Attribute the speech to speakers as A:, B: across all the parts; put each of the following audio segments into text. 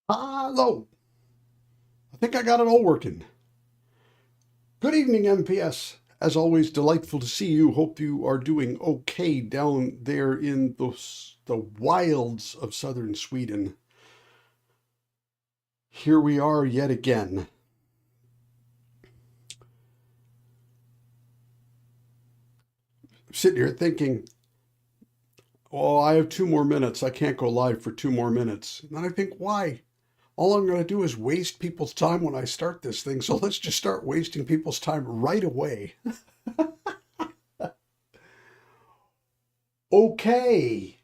A: Hello. I think I got it all working. Good evening, MPS. As always, delightful to see you. Hope you are doing okay down there in the wilds of southern Sweden. Here we are yet again. Sitting here thinking, oh, I have 2 more minutes. I can't go live for 2 more minutes. And then I think, why? All I'm going to do is waste people's time when I start this thing. So let's just start wasting people's time right away. Okay.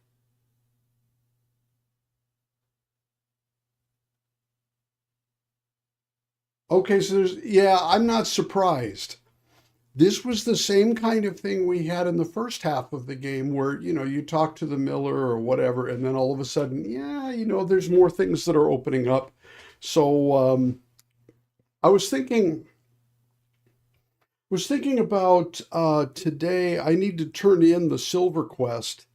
A: Okay, so yeah, I'm not surprised. This was the same kind of thing we had in the first half of the game where, you talk to the miller or whatever, and then all of a sudden, yeah, there's more things that are opening up. So I was thinking about today I need to turn in the silver quest.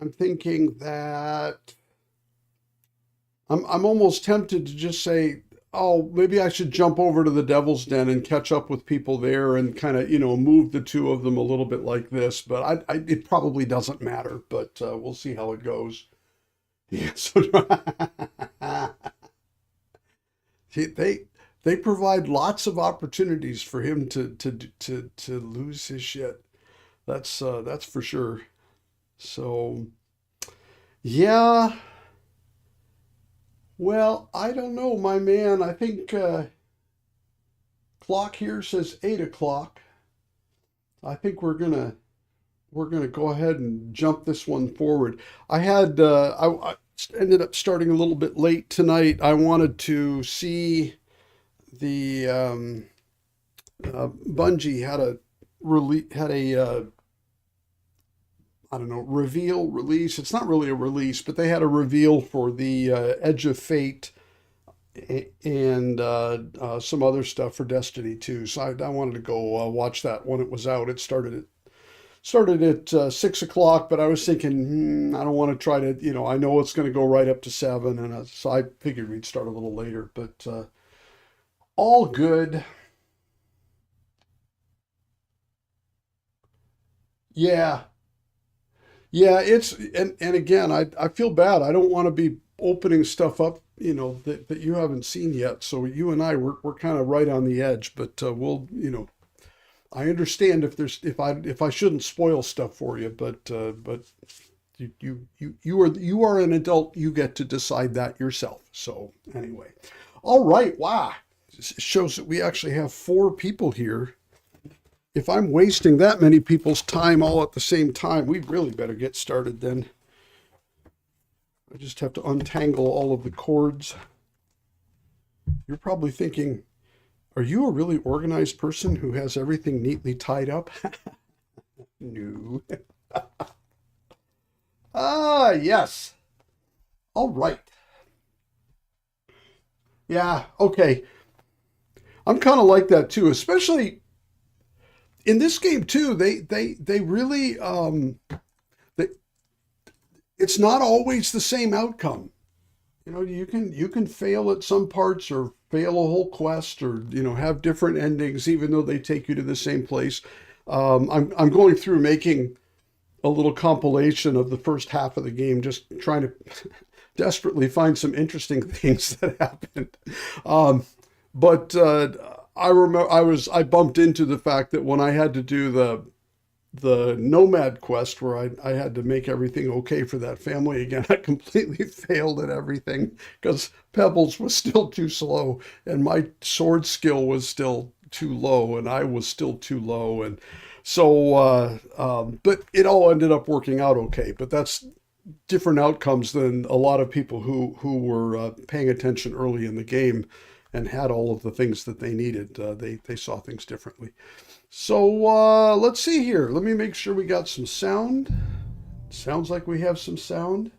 A: I'm thinking that I'm almost tempted to just say, oh, maybe I should jump over to the Devil's Den and catch up with people there and kind of, move the two of them a little bit like this. But it probably doesn't matter, but we'll see how it goes. Yeah, so they provide lots of opportunities for him to lose his shit. That's for sure. So yeah, well, I don't know, my man. I think clock here says 8 o'clock. I think we're gonna go ahead and jump this one forward. I ended up starting a little bit late tonight. I wanted to see the Bungie had a I don't know, reveal release. It's not really a release, but they had a reveal for the Edge of Fate and some other stuff for Destiny 2. So I wanted to go watch that when it was out. It started at 6 o'clock, but I was thinking, I don't want to try to, I know it's going to go right up to 7, and so I figured we'd start a little later. But all good. Yeah, yeah. And again, I feel bad. I don't want to be opening stuff up, that you haven't seen yet. So you and I we're kind of right on the edge, but I understand if I shouldn't spoil stuff for you, but you are an adult. You get to decide that yourself. So anyway, all right. Wow, it shows that we actually have 4 people here. If I'm wasting that many people's time all at the same time, we really better get started then. I just have to untangle all of the cords. You're probably thinking, are you a really organized person who has everything neatly tied up? No. Ah, yes. All right. Yeah, okay. I'm kind of like that too, especially in this game too. They really they, it's not always the same outcome. You can fail at some parts or fail a whole quest or have different endings even though they take you to the same place. I'm going through making a little compilation of the first half of the game, just trying to desperately find some interesting things that happened. Um, but I remember I bumped into the fact that when I had to do the Nomad quest where I had to make everything okay for that family again, I completely failed at everything because Pebbles was still too slow and my sword skill was still too low and I was still too low. And so, but it all ended up working out okay. But that's different outcomes than a lot of people who were paying attention early in the game and had all of the things that they needed. They saw things differently. So let's see here. Let me make sure we got some sound. Sounds like we have some sound.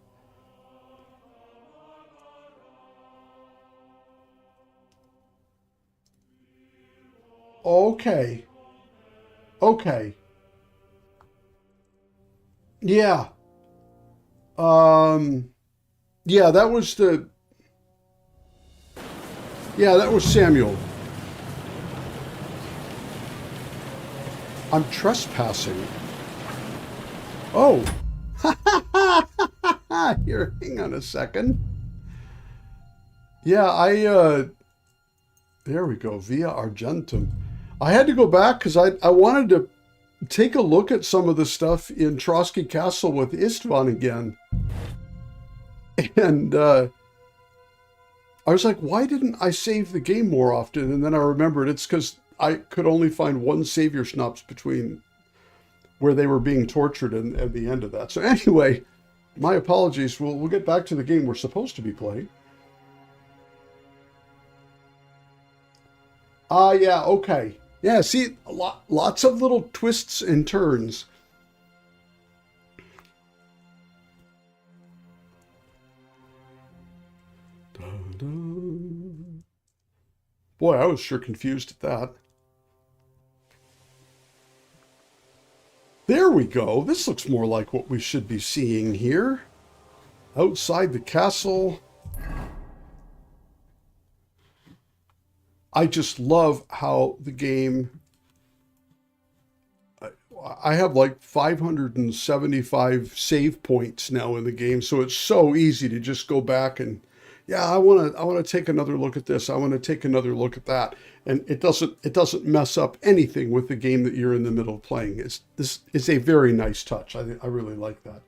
A: Okay. Okay. Yeah. Um, yeah, that was the Yeah, that was Samuel. I'm trespassing. Oh. Here, hang on a second. Yeah, there we go, Via Argentum. I had to go back because I wanted to take a look at some of the stuff in Trotsky Castle with Istvan again. And I was like, why didn't I save the game more often? And then I remembered it's because I could only find one savior schnapps between where they were being tortured and the end of that. So anyway, my apologies. We'll get back to the game we're supposed to be playing. Yeah, okay. Yeah, see, lots of little twists and turns. Boy, I was sure confused at that. There we go. This looks more like what we should be seeing here. Outside the castle. I just love how the game... I have like 575 save points now in the game, so it's so easy to just go back and, yeah, I want to take another look at this. I want to take another look at that, and it doesn't mess up anything with the game that you're in the middle of playing. This is a very nice touch. I really like that.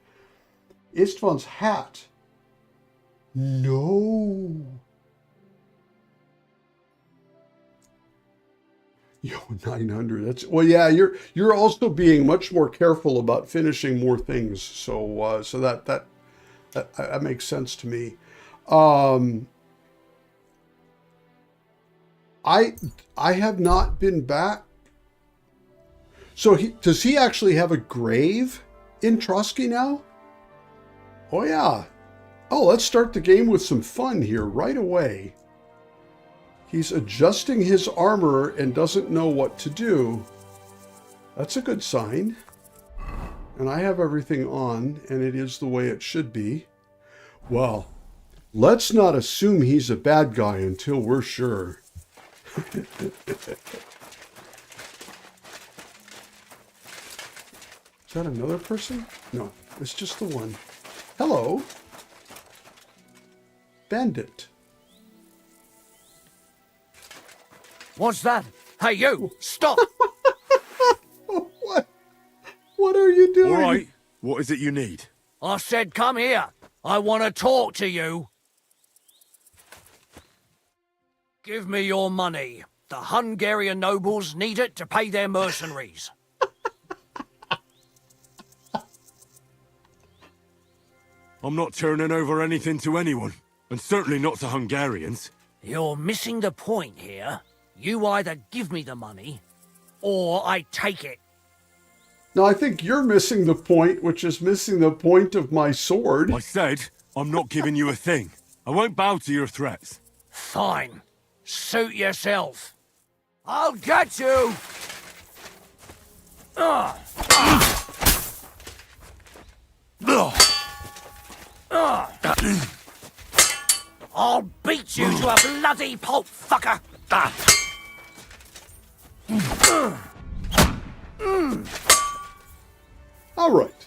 A: Istvan's hat. No. Yo, 900. That's, well, yeah. You're also being much more careful about finishing more things. So so that makes sense to me. I have not been back. So does he actually have a grave in Trotsky now? Oh yeah. Oh, let's start the game with some fun here right away. He's adjusting his armor and doesn't know what to do. That's a good sign. And I have everything on, and it is the way it should be. Well, let's not assume he's a bad guy until we're sure. Is that another person? No, it's just the one. Hello. Bandit.
B: What's that? Hey, you! Stop!
A: What are you doing?
C: All right. What is it you need?
B: I said come here. I want to talk to you. Give me your money. The Hungarian nobles need it to pay their mercenaries.
C: I'm not turning over anything to anyone, and certainly not to Hungarians.
B: You're missing the point here. You either give me the money, or I take it.
A: Now, I think you're missing the point, which is missing the point of my sword.
C: I said, I'm not giving you a thing. I won't bow to your threats.
B: Fine. Suit yourself. I'll get you! I'll beat you to a bloody pulp, fucker!
A: All right.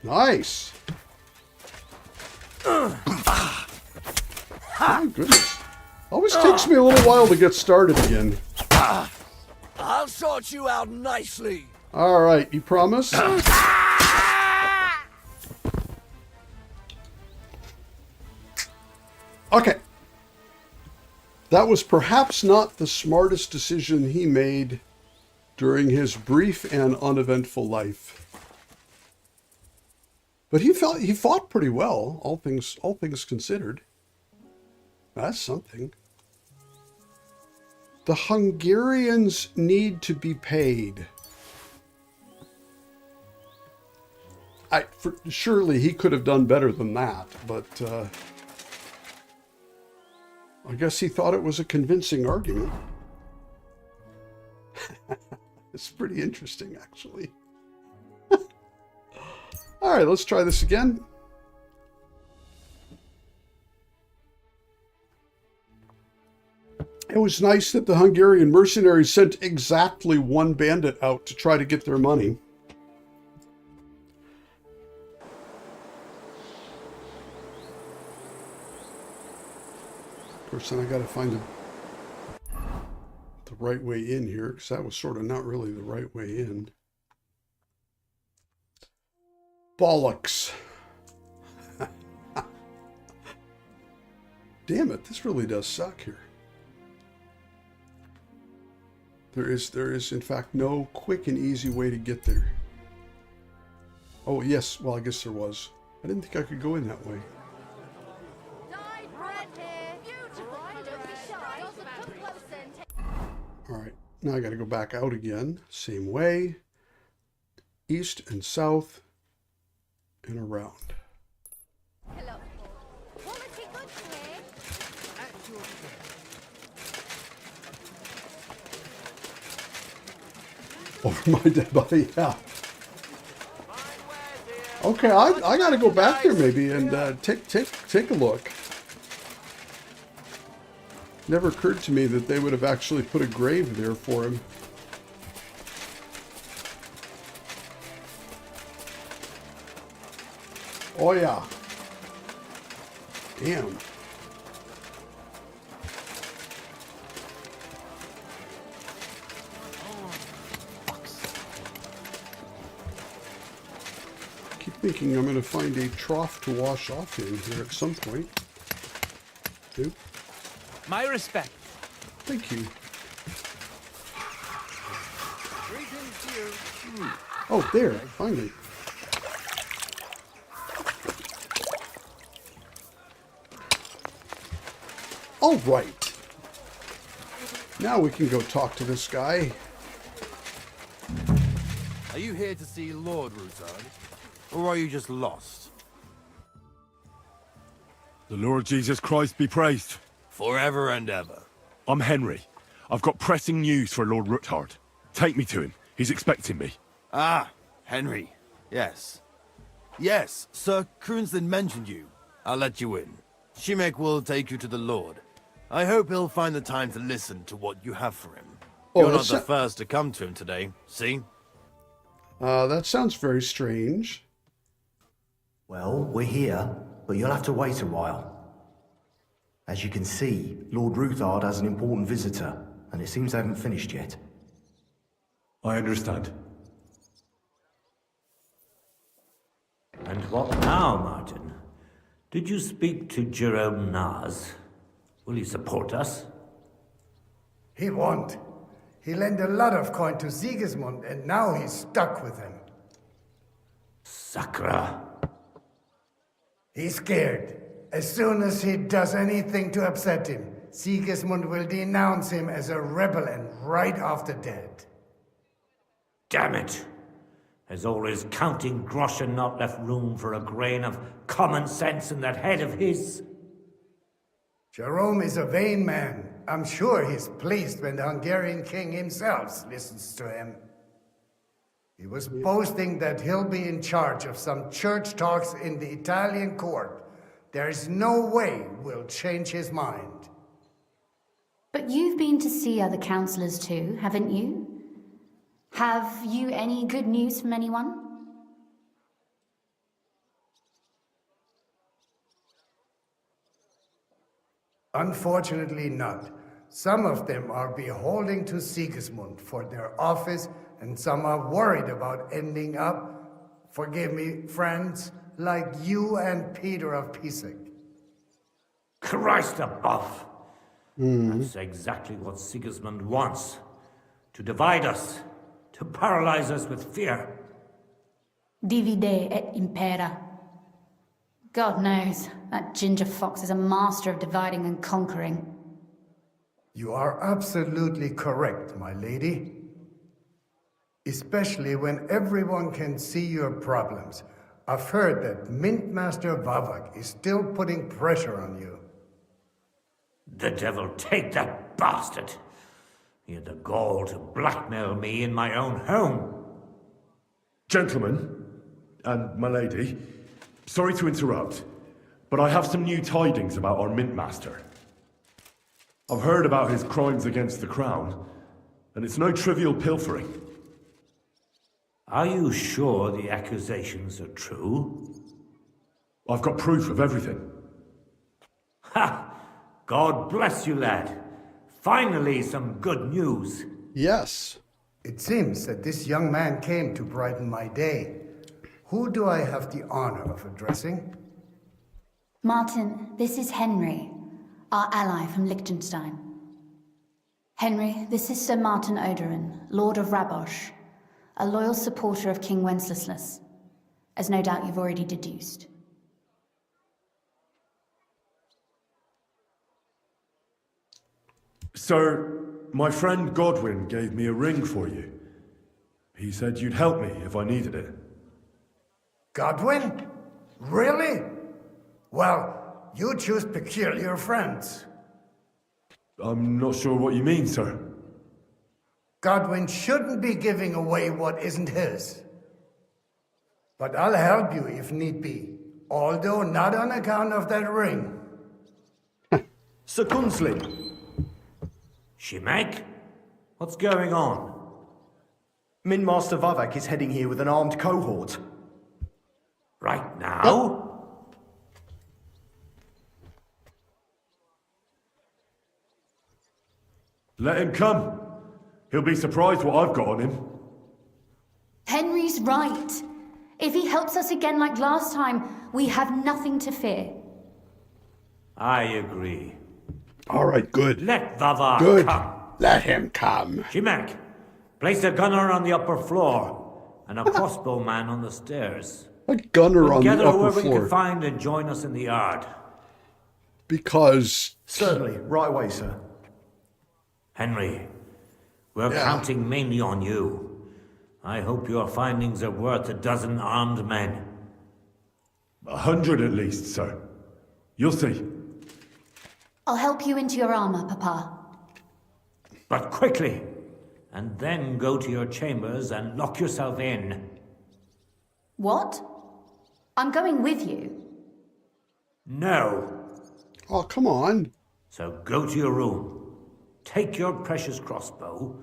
A: Nice. My goodness. Always takes me a little while to get started again.
B: I'll sort you out nicely.
A: All right, you promise? Okay. That was perhaps not the smartest decision he made during his brief and uneventful life. But he fought pretty well, all things considered. That's something. The Hungarians need to be paid. Surely he could have done better than that, but I guess he thought it was a convincing argument. It's pretty interesting, actually. All right, let's try this again. It was nice that the Hungarian mercenaries sent exactly one bandit out to try to get their money. Of course, then I got to find the right way in here, because that was sort of not really the right way in. Bollocks. Damn it, this really does suck here. There is in fact no quick and easy way to get there. Oh yes, well I guess there was. I didn't think I could go in that way. Alright, now I gotta go back out again. Same way. East and south and around. Over my dead body, yeah. Okay, I gotta go back there maybe and take a look. Never occurred to me that they would have actually put a grave there for him. Oh yeah. Damn. Keep thinking I'm going to find a trough to wash off in here at some point. Dude.
D: My respect.
A: Thank you.
D: Greetings to you.
A: Oh, there, finally. All right. Now we can go talk to this guy.
D: Are you here to see Lord Rosa? Or are you just lost?
C: The Lord Jesus Christ be praised.
D: Forever and ever.
C: I'm Henry. I've got pressing news for Lord Ruthard. Take me to him. He's expecting me.
D: Ah, Henry. Yes. Yes, Sir Kroonslin mentioned you. I'll let you in. Shimek will take you to the Lord. I hope he'll find the time to listen to what you have for him.
A: Oh,
D: You're not the first to come to him today, see?
A: That sounds very strange.
E: Well, we're here, but you'll have to wait a while. As you can see, Lord Ruthard has an important visitor, and it seems they haven't finished yet.
C: I understand.
F: And what now, Martin? Did you speak to Jerome Naz? Will he support us?
G: He won't. He lent a lot of coin to Sigismund, and now he's stuck with him.
F: Sakra.
G: He's scared. As soon as he does anything to upset him, Sigismund will denounce him as a rebel and right off the dead.
F: Damn it! Has all his counting groschen not left room for a grain of common sense in that head of his?
G: Jerome is a vain man. I'm sure he's pleased when the Hungarian king himself listens to him. He was boasting that he'll be in charge of some church talks in the Italian court. There's no way we'll change his mind.
H: But you've been to see other councillors too, haven't you? Have you any good news from anyone?
G: Unfortunately not. Some of them are beholden to Sigismund for their office, and some are worried about ending up, forgive me, friends, like you and Peter of Pisek.
F: Christ above! That's exactly what Sigismund wants. To divide us. To paralyze us with fear.
H: Divide et impera. God knows, that ginger fox is a master of dividing and conquering.
G: You are absolutely correct, my lady. Especially when everyone can see your problems. I've heard that Mintmaster Vavak is still putting pressure on you.
F: The devil take that bastard! He had the gall to blackmail me in my own home.
C: Gentlemen, and my lady, sorry to interrupt, but I have some new tidings about our Mint Master.
I: I've heard about his crimes against the crown, and it's no trivial pilfering.
F: Are you sure the accusations are true?
I: I've got proof of everything.
F: Ha! God bless you, lad. Finally, some good news.
A: Yes.
G: It seems that this young man came to brighten my day. Who do I have the honor of addressing?
H: Martin, this is Henry, our ally from Liechtenstein. Henry, this is Sir Martin Oderin, Lord of Rabosh, a loyal supporter of King Wenceslas, as no doubt you've already deduced.
I: Sir, my friend Godwin gave me a ring for you. He said you'd help me if I needed it.
G: Godwin? Really? Well, you choose peculiar friends.
I: I'm not sure what you mean, sir.
G: Godwin shouldn't be giving away what isn't his. But I'll help you if need be, although not on account of that ring.
E: Sir Gunslin,
F: Shimek? What's going on?
E: Min Master Vavak is heading here with an armed cohort.
F: Right now?
I: Let him come. He'll be surprised what I've got on him.
H: Henry's right. If he helps us again like last time, we have nothing to fear.
F: I agree.
A: All right, good.
F: Let Vava
A: Good.
F: come.
A: Let him come.
F: Shimek, place a gunner on the upper floor and a crossbowman on the stairs.
A: A gunner on the
F: Gather
A: upper
F: whoever you
A: floor.
F: can find and join us in the yard.
A: Because
E: Certainly, right away, sir.
F: Henry, we're
A: Yeah.
F: counting mainly on you. I hope your findings are worth a dozen armed men.
I: 100 at least, sir. You'll see.
H: I'll help you into your armor, Papa.
F: But quickly, and then go to your chambers and lock yourself in.
H: What? I'm going with you.
F: No.
A: oh, come on.
F: So go to your room, take your precious crossbow,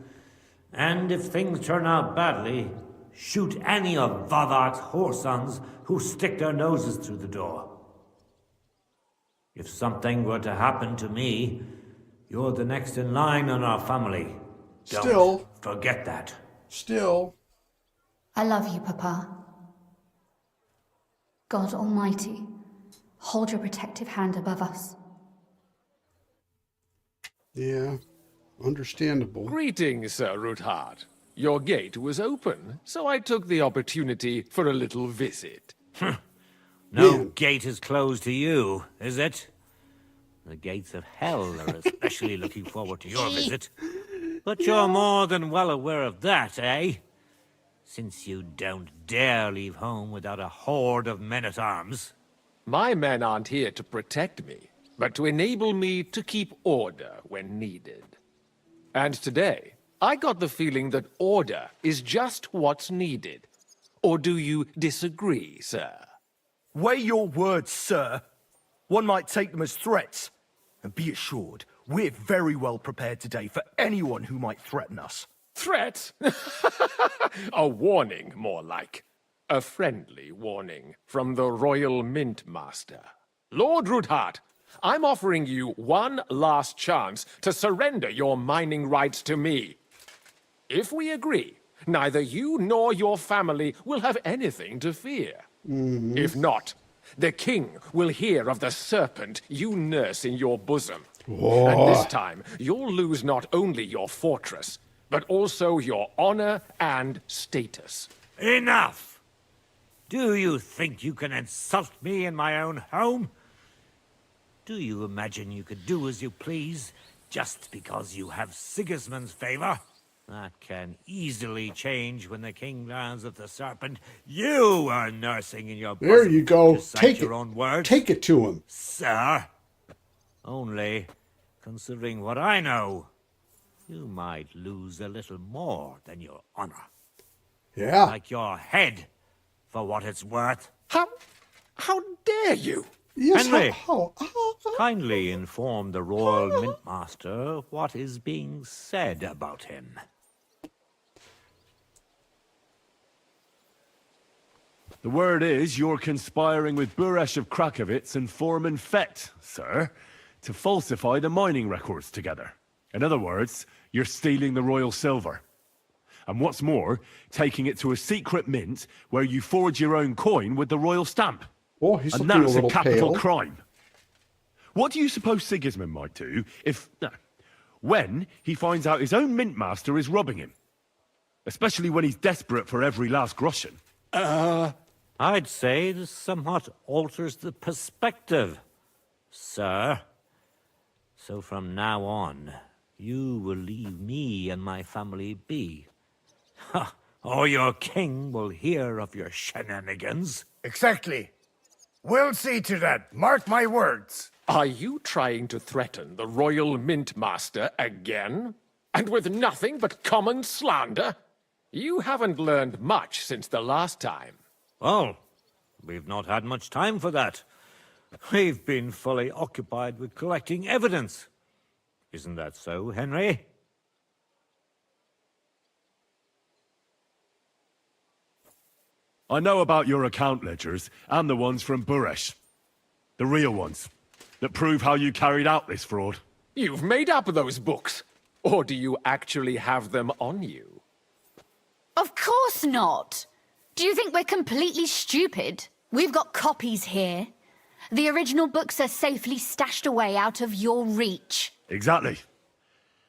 F: and if things turn out badly, shoot any of Vavak's whoresons who stick their noses through the door. If something were to happen to me, you're the next in line in our family. Don't
A: Still.
F: forget that.
A: Still.
H: I love you, Papa. God Almighty, hold your protective hand above us.
A: Yeah. Understandable.
J: Greetings, Sir Ruthard. Your gate was open, so I took the opportunity for a little visit.
F: No
A: Man.
F: gate is closed to you, is it? The gates of hell are especially looking forward to your visit. But you're more than well aware of that, eh? Since you don't dare leave home without a horde of men-at-arms.
J: My men aren't here to protect me, but to enable me to keep order when needed. And today, I got the feeling that order is just what's needed. Or do you disagree, sir?
E: Weigh your words, sir. One might take them as threats. And be assured, we're very well prepared today for anyone who might threaten us.
J: Threat? A warning, more like. A friendly warning from the Royal Mint Master. Lord Ruthard, I'm offering you one last chance to surrender your mining rights to me. If we agree, neither you nor your family will have anything to fear. If not, the king will hear of the serpent you nurse in your bosom. And this time, you'll lose not only your fortress, but also your honor and status.
F: Enough! Do you think you can insult me in my own home? Do you imagine you could do as you please, just because you have Sigismund's favor? That can easily change when the king learns of the serpent you are nursing in your bosom.
A: There you go.
F: To cite
A: Take
F: your
A: it.
F: own words.
A: Take it to him.
F: Sir. Only, considering what I know, you might lose a little more than your honor.
A: Yeah.
F: Like your head, for what it's worth.
J: How dare you?
A: Yes,
F: Henry.
A: how?
F: Kindly inform the Royal Mintmaster what is being said about him.
C: The word is you're conspiring with Buresh of Krakowitz and Foreman Fett, sir, to falsify the mining records together. In other words, you're stealing the royal silver. And what's more, taking it to a secret mint where you forge your own coin with the royal stamp.
A: Oh, he's
C: And
A: looking a
C: that's a
A: little
C: capital
A: pale.
C: crime. What do you suppose Sigismund might do if... when he finds out his own mint master is robbing him? Especially when he's desperate for every last groschen.
F: I'd say this somewhat alters the perspective, sir. So from now on, you will leave me and my family be. Ha! Or your king will hear of your shenanigans.
G: Exactly. We'll see to that. Mark my words.
J: Are you trying to threaten the Royal Mint Master again? And with nothing but common slander? You haven't learned much since the last time.
F: Well, we've not had much time for that. We've been fully occupied with collecting evidence. Isn't that so, Henry?
C: I know about your account ledgers and the ones from Buresh. The real ones. That prove how you carried out this fraud.
J: You've made up those books. Or do you actually have them on you?
H: Of course not. Do you think we're completely stupid? We've got copies here. The original books are safely stashed away out of your reach.
C: Exactly.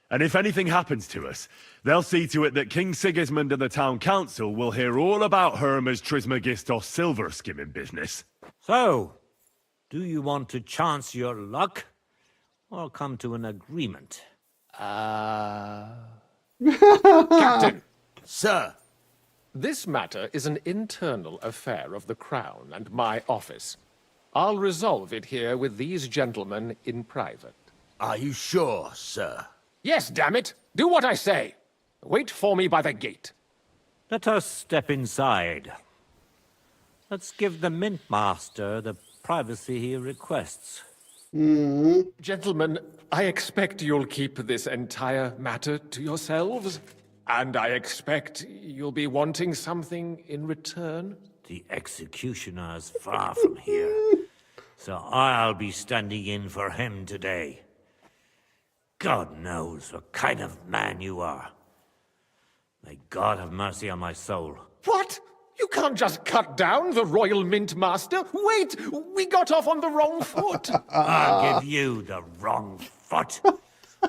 C: And if anything happens to us, they'll see to it that King Sigismund and the town council will hear all about Hermes Trismegistos silver skimming business.
F: So, do you want to chance your luck? Or come to an agreement?
J: Captain,
D: Sir,
J: this matter is an internal affair of the Crown and my office. I'll resolve it here with these gentlemen in private.
D: are you sure, sir?
J: Yes, damn it! Do what I say! Wait for me by the gate.
F: Let us step inside. Let's give the Mint Master the privacy he requests.
J: Gentlemen, I expect you'll keep this entire matter to yourselves. And I expect you'll be wanting something in return.
F: The executioner's far from here, so I'll be standing in for him today. God knows what kind of man you are. May God have mercy on my soul.
J: What? You can't just cut down the Royal Mint Master? Wait! We got off on the wrong foot!
F: I'll give you the wrong foot.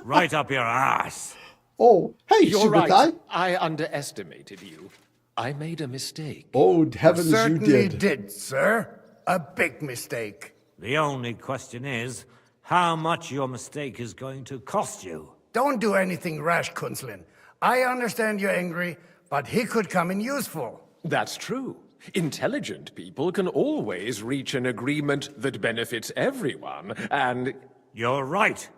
F: Right up your ass.
A: Oh, hey,
J: You're
A: super
J: right.
A: guy.
J: I underestimated you. I made a mistake.
A: Oh, heavens, you
G: Certainly
A: did.
G: did, sir. A big mistake.
F: The only question is, how much your mistake is going to cost you.
G: Don't do anything rash, Kunzlin. I understand you're angry, but he could come in useful.
J: That's true. Intelligent people can always reach an agreement that benefits everyone, and...
F: You're right.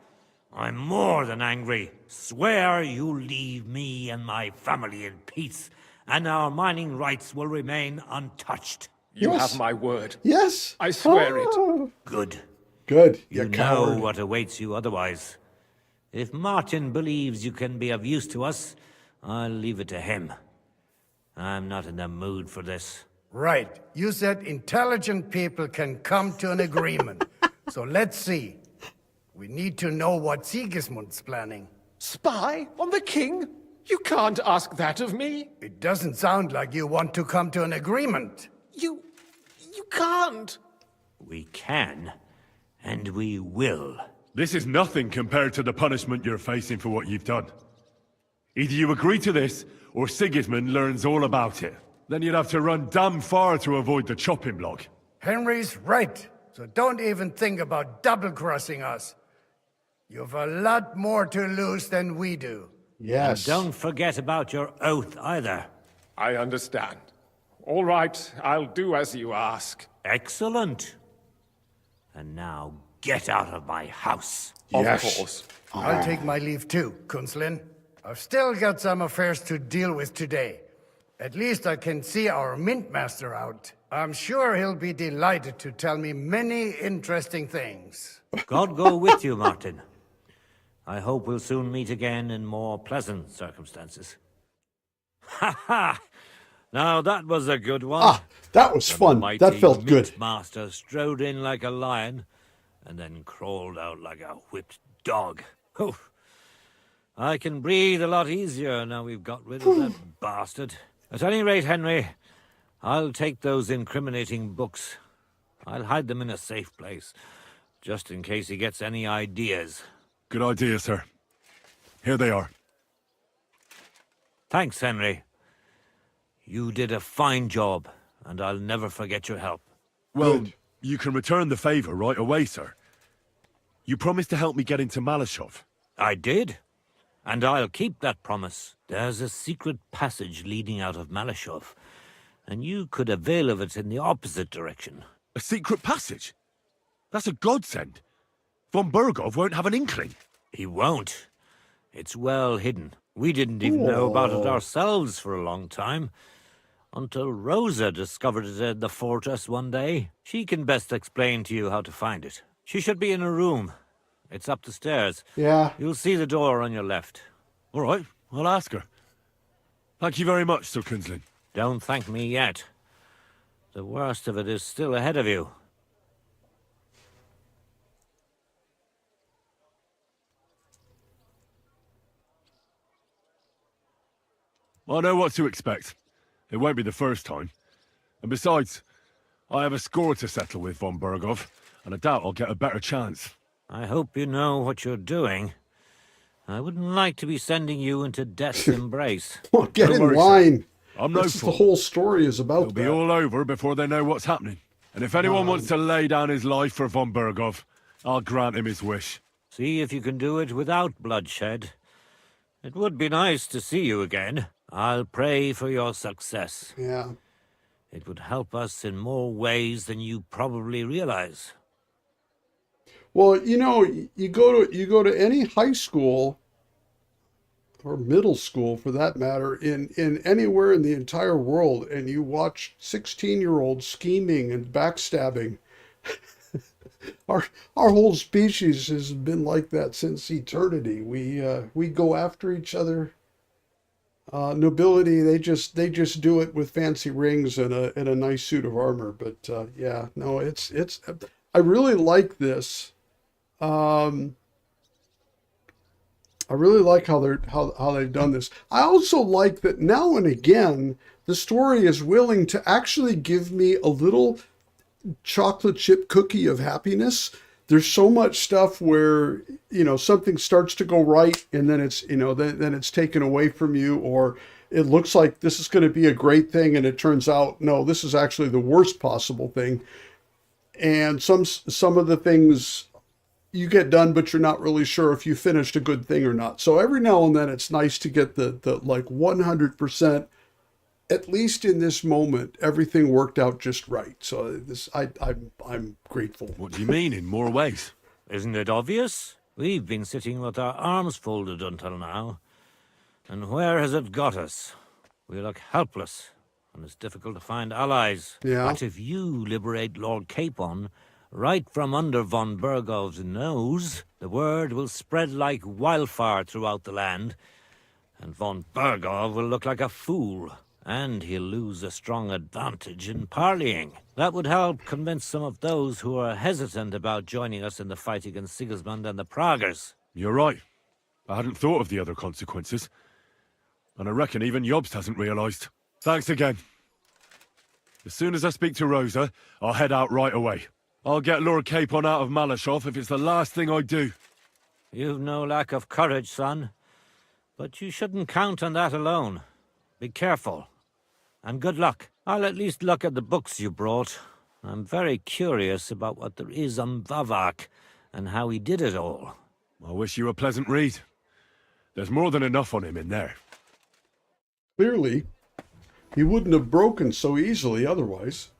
F: I'm more than angry. Swear you leave me and my family in peace, and our mining rights will remain untouched.
J: You
A: Yes.
J: have my word.
A: Yes.
J: I swear it.
A: Oh.
F: Good.
A: Good.
F: You
A: You
F: know
A: coward.
F: what awaits you otherwise. If Martin believes you can be of use to us, I'll leave it to him. I'm not in the mood for this.
G: Right. You said intelligent people can come to an agreement. So let's see. We need to know what Sigismund's planning.
J: Spy on the king? You can't ask that of me.
G: It doesn't sound like you want to come to an agreement.
J: You can't.
F: We can, and we will.
C: This is nothing compared to the punishment you're facing for what you've done. Either you agree to this, or Sigismund learns all about it. Then you'd have to run damn far to avoid the chopping block.
G: Henry's right. So don't even think about double-crossing us. You've a lot more to lose than we do.
A: Yes.
F: Don't forget about your oath either.
J: I understand. All right, I'll do as you ask.
F: Excellent. And now get out of my house.
A: Yes.
J: Of course.
G: I'll take my leave too, Kunzlin. I've still got some affairs to deal with today. At least I can see our mint master out. I'm sure he'll be delighted to tell me many interesting things.
F: God go with you, Martin. I hope we'll soon meet again in more pleasant circumstances. Ha ha! Now that was a good one.
A: Ah, that was
F: The
A: fun.
F: mighty
A: That felt good.
F: Mint Master strode in like a lion, and then crawled out like a whipped dog. Oof. I can breathe a lot easier now we've got rid of that bastard. At any rate, Henry, I'll take those incriminating books. I'll hide them in a safe place, just in case he gets any ideas.
C: Good idea, sir. Here they are.
F: Thanks, Henry. You did a fine job, and I'll never forget your help.
C: Well,
A: Good.
C: you can return the favor right away, sir. You promised to help me get into Malashov.
F: I did, and I'll keep that promise. There's a secret passage leading out of Malashov, and you could avail of it in the opposite direction.
C: A secret passage? That's a godsend. Von Bergow won't have an inkling.
F: He won't. It's well hidden. We didn't even know about it ourselves for a long time. Until Rosa discovered it in the fortress one day. She can best explain to you how to find it. She should be in her room. It's up the stairs.
A: Yeah.
F: You'll see the door on your left.
C: All right, I'll ask her. Thank you very much, Sir Kunzlin.
F: Don't thank me yet. The worst of it is still ahead of you.
C: I know what to expect. It won't be the first time. And besides, I have a score to settle with von Bergow, and I doubt I'll get a better chance.
F: I hope you know what you're doing. I wouldn't like to be sending you into death's embrace.
A: Well, get
C: Don't
A: in
C: worry, sir.
A: line.
C: I'm no
A: This is the
C: fool.
A: whole story is about
C: It'll be
A: that.
C: all over before they know what's happening. And if anyone wants to lay down his life for von Bergow, I'll grant him his wish.
F: See if you can do it without bloodshed. It would be nice to see you again. I'll pray for your success.
A: Yeah.
F: It would help us in more ways than you probably realize.
A: Well, you know, you go to any high school or middle school for that matter in anywhere in the entire world, and you watch 16-year-olds scheming and backstabbing. Our whole species has been like that since eternity. We go after each other. Nobility, they just do it with fancy rings and a nice suit of armor. But yeah, no, it's I really like this. I really like how they've done this. I also like that now and again the story is willing to actually give me a little chocolate chip cookie of happiness. There's so much stuff where, you know, something starts to go right and then it's, you know, then it's taken away from you, or it looks like this is going to be a great thing and it turns out, no, this is actually the worst possible thing. And some of the things you get done, but you're not really sure if you finished a good thing or not. So every now and then it's nice to get the like 100%, at least in this moment, everything worked out just right. So this, I'm grateful.
C: What do you mean, in more ways?
F: Isn't it obvious? We've been sitting with our arms folded until now. And where has it got us? We look helpless, and it's difficult to find allies.
A: Yeah.
F: But if you liberate Lord Capon, right from under von Bergow's nose, the word will spread like wildfire throughout the land, and von Bergow will look like a fool. And he'll lose a strong advantage in parleying. That would help convince some of those who are hesitant about joining us in the fight against Sigismund and the Praguers.
C: You're right. I hadn't thought of the other consequences. And I reckon even Jobst hasn't realised. Thanks again. As soon as I speak to Rosa, I'll head out right away. I'll get Lord Capon out of Malashov if it's the last thing I do.
F: You've no lack of courage, son. But you shouldn't count on that alone. Be careful. And good luck. I'll at least look at the books you brought. I'm very curious about what there is on Vavak and how he did it all.
C: I wish you a pleasant read. There's more than enough on him in there.
A: Clearly, he wouldn't have broken so easily otherwise.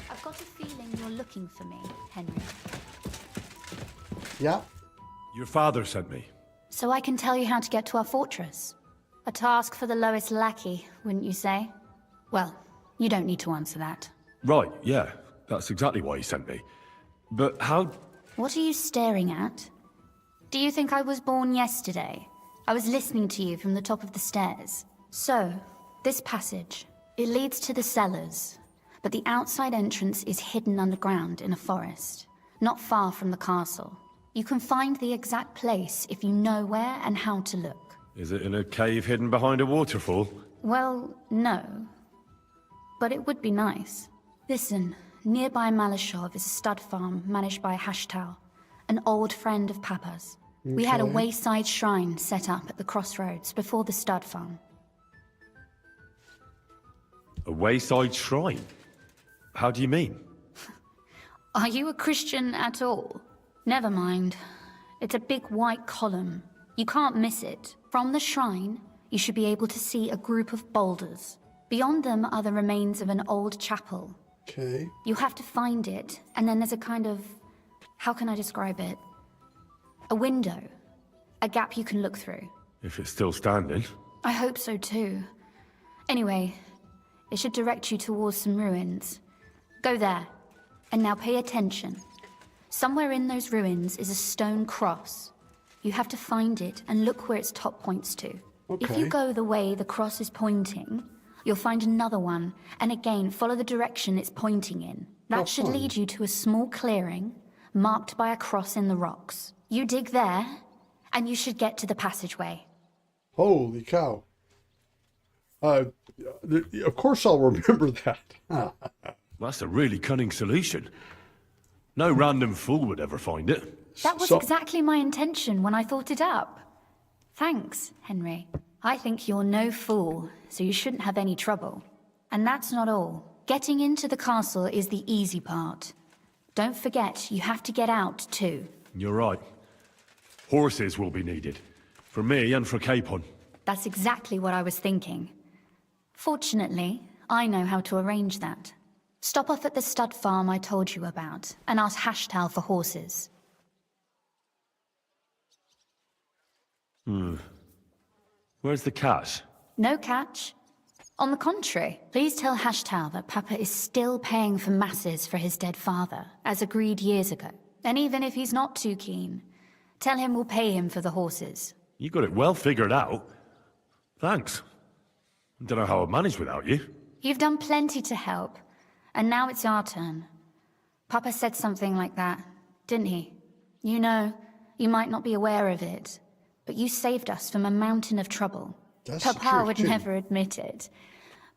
H: I've got a feeling you're looking for me, Henry.
A: Yeah.
I: Your father sent me.
H: So I can tell you how to get to our fortress. A task for the lowest lackey, wouldn't you say? Well, you don't need to answer that.
I: Right, yeah. That's exactly why he sent me. But how...
H: What are you staring at? Do you think I was born yesterday? I was listening to you from the top of the stairs. So, this passage, it leads to the cellars, but the outside entrance is hidden underground in a forest, not far from the castle. You can find the exact place if you know where and how to look.
I: Is it in a cave hidden behind a waterfall?
H: Well, no. But it would be nice. Listen, nearby Malashov is a stud farm managed by Hashtal, an old friend of Papa's. We had a wayside shrine set up at the crossroads before the stud farm.
I: A wayside shrine? How do you mean?
H: Are you a Christian at all? Never mind. It's a big white column. You can't miss it. From the shrine, you should be able to see a group of boulders. Beyond them are the remains of an old chapel.
A: Okay.
H: You have to find it, and then there's a kind of... how can I describe it? A window. A gap you can look through.
I: If it's still standing.
H: I hope so too. Anyway, it should direct you towards some ruins. Go there. And now pay attention. Somewhere in those ruins is a stone cross. You have to find it and look where its top points to.
A: Okay.
H: If you go the way the cross is pointing, you'll find another one, and again follow the direction it's pointing in. That should lead you to a small clearing, marked by a cross in the rocks. You dig there, and you should get to the passageway.
A: Holy cow. Of course I'll remember that.
C: That's a really cunning solution. No random fool would ever find it.
H: That was exactly my intention when I thought it up. Thanks, Henry. I think you're no fool, so you shouldn't have any trouble. And that's not all. Getting into the castle is the easy part. Don't forget, you have to get out too.
C: You're right. Horses will be needed. For me and for Capon.
H: That's exactly what I was thinking. Fortunately, I know how to arrange that. Stop off at the stud farm I told you about, and ask Hashtal for horses.
C: Where's the cash?
H: No catch. On the contrary, please tell Hashtal that Papa is still paying for masses for his dead father, as agreed years ago. And even if he's not too keen, tell him we'll pay him for the horses.
C: You got it well figured out. Thanks. Don't know how I'd manage without you.
H: You've done plenty to help, and now it's our turn. Papa said something like that, didn't he? You know, you might not be aware of it, but you saved us from a mountain of trouble. Papa would never admit it.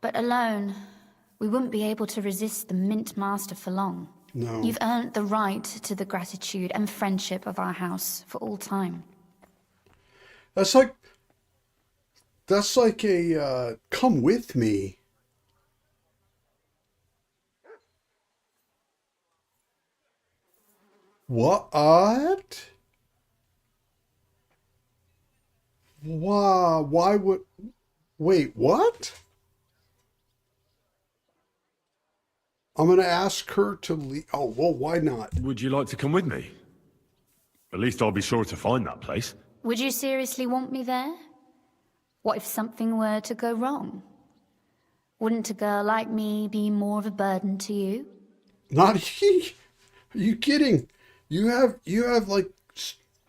H: But alone, we wouldn't be able to resist the Mint Master for long.
A: No.
H: You've earned the right to the gratitude and friendship of our house for all time.
A: That's like a, come with me. What? Wow, why would... Wait, what? I'm going to ask her to leave. Oh, well, why not?
C: Would you like to come with me? At least I'll be sure to find that place.
H: Would you seriously want me there? What if something were to go wrong? Wouldn't a girl like me be more of a burden to you?
A: Not he. Are you kidding? You have like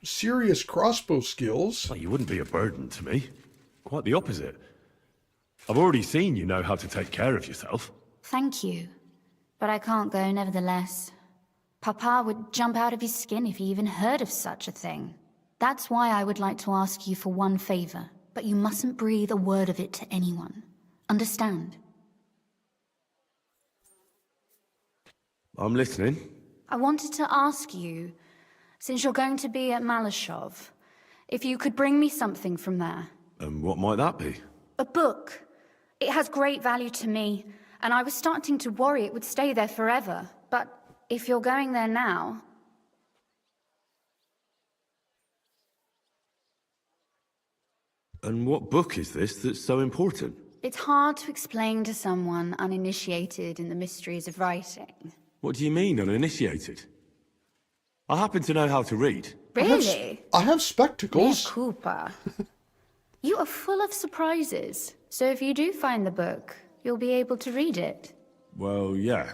A: serious crossbow skills.
C: Well, you wouldn't be a burden to me. Quite the opposite. I've already seen you know how to take care of yourself.
H: Thank you. But I can't go nevertheless. Papa would jump out of his skin if he even heard of such a thing. That's why I would like to ask you for one favor, but you mustn't breathe a word of it to anyone. Understand?
C: I'm listening.
H: I wanted to ask you, since you're going to be at Malashov, if you could bring me something from there.
C: And what might that be?
H: A book. It has great value to me, and I was starting to worry it would stay there forever. But if you're going there now...
C: And what book is this that's so important?
H: It's hard to explain to someone uninitiated in the mysteries of writing.
C: What do you mean, uninitiated? I happen to know how to read.
H: Really?
A: I have
H: Mea
A: spectacles.
H: culpa. You are full of surprises. So if you do find the book, you'll be able to read it.
I: Well, yeah.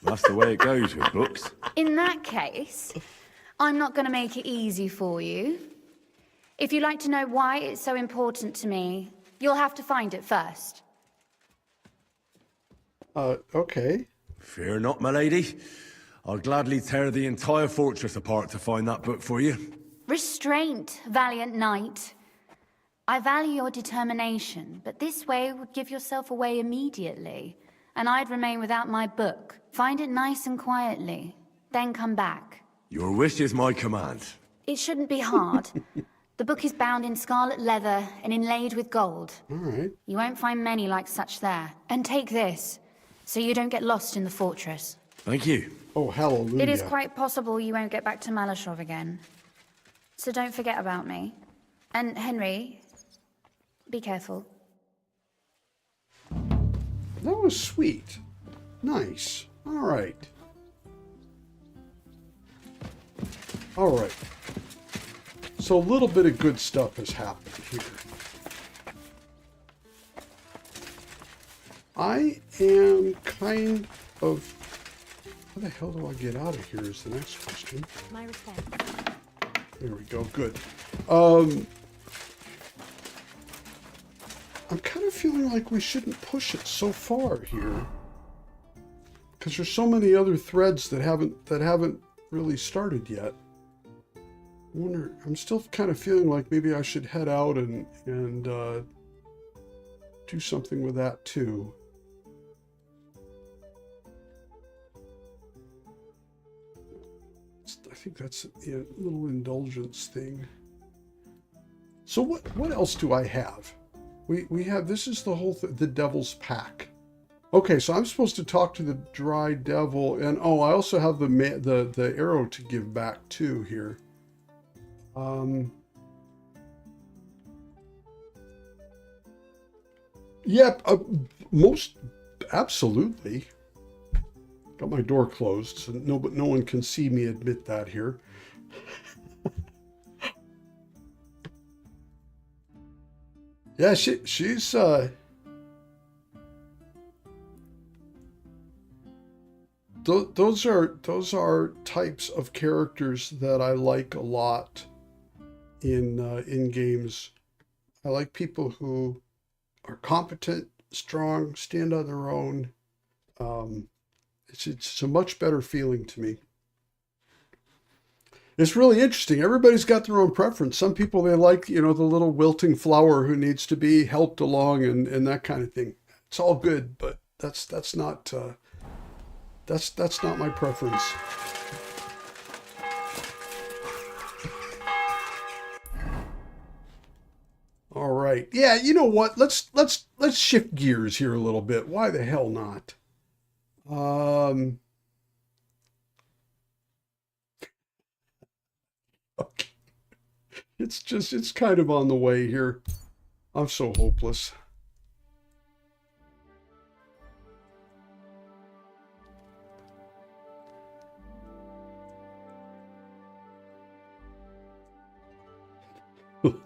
I: That's the way it goes with books.
H: In that case, I'm not going to make it easy for you. If you'd like to know why it's so important to me, you'll have to find it first.
A: Okay.
I: Fear not, my lady. I'll gladly tear the entire fortress apart to find that book for you.
H: Restraint, valiant knight. I value your determination, but this way would give yourself away immediately, and I'd remain without my book. Find it nice and quietly, then come back.
I: Your wish is my command.
H: It shouldn't be hard. The book is bound in scarlet leather and inlaid with gold.
A: All right.
H: You won't find many like such there. And take this, so you don't get lost in the fortress.
I: Thank you.
A: Oh, hallelujah.
H: It is quite possible you won't get back to Malashov again. So don't forget about me. And Henry, be careful.
A: That was sweet. Nice. All right. All right. So a little bit of good stuff has happened here. I am kind of... How the hell do I get out of here is the next question.
K: My respect.
A: There we go. Good. I'm kind of feeling like we shouldn't push it so far here, because there's so many other threads that haven't really started yet. I wonder. I'm still kind of feeling like maybe I should head out and do something with that too. I think that's a little indulgence thing. So what else do I have? We have, this is the whole the devil's pack. Okay, so I'm supposed to talk to the dry devil, and oh, I also have the arrow to give back too here. Yep, most absolutely. Got my door closed, so no one can see me admit that here. Yeah, she's those are types of characters that I like a lot in games. I like people who are competent, strong, stand on their own. It's a much better feeling to me. It's really interesting. Everybody's got their own preference. Some people, they like, the little wilting flower who needs to be helped along and that kind of thing. It's all good, but that's not my preference. All right. Yeah, you know what? Let's shift gears here a little bit. Why the hell not? Okay. It's kind of on the way here. I'm so hopeless.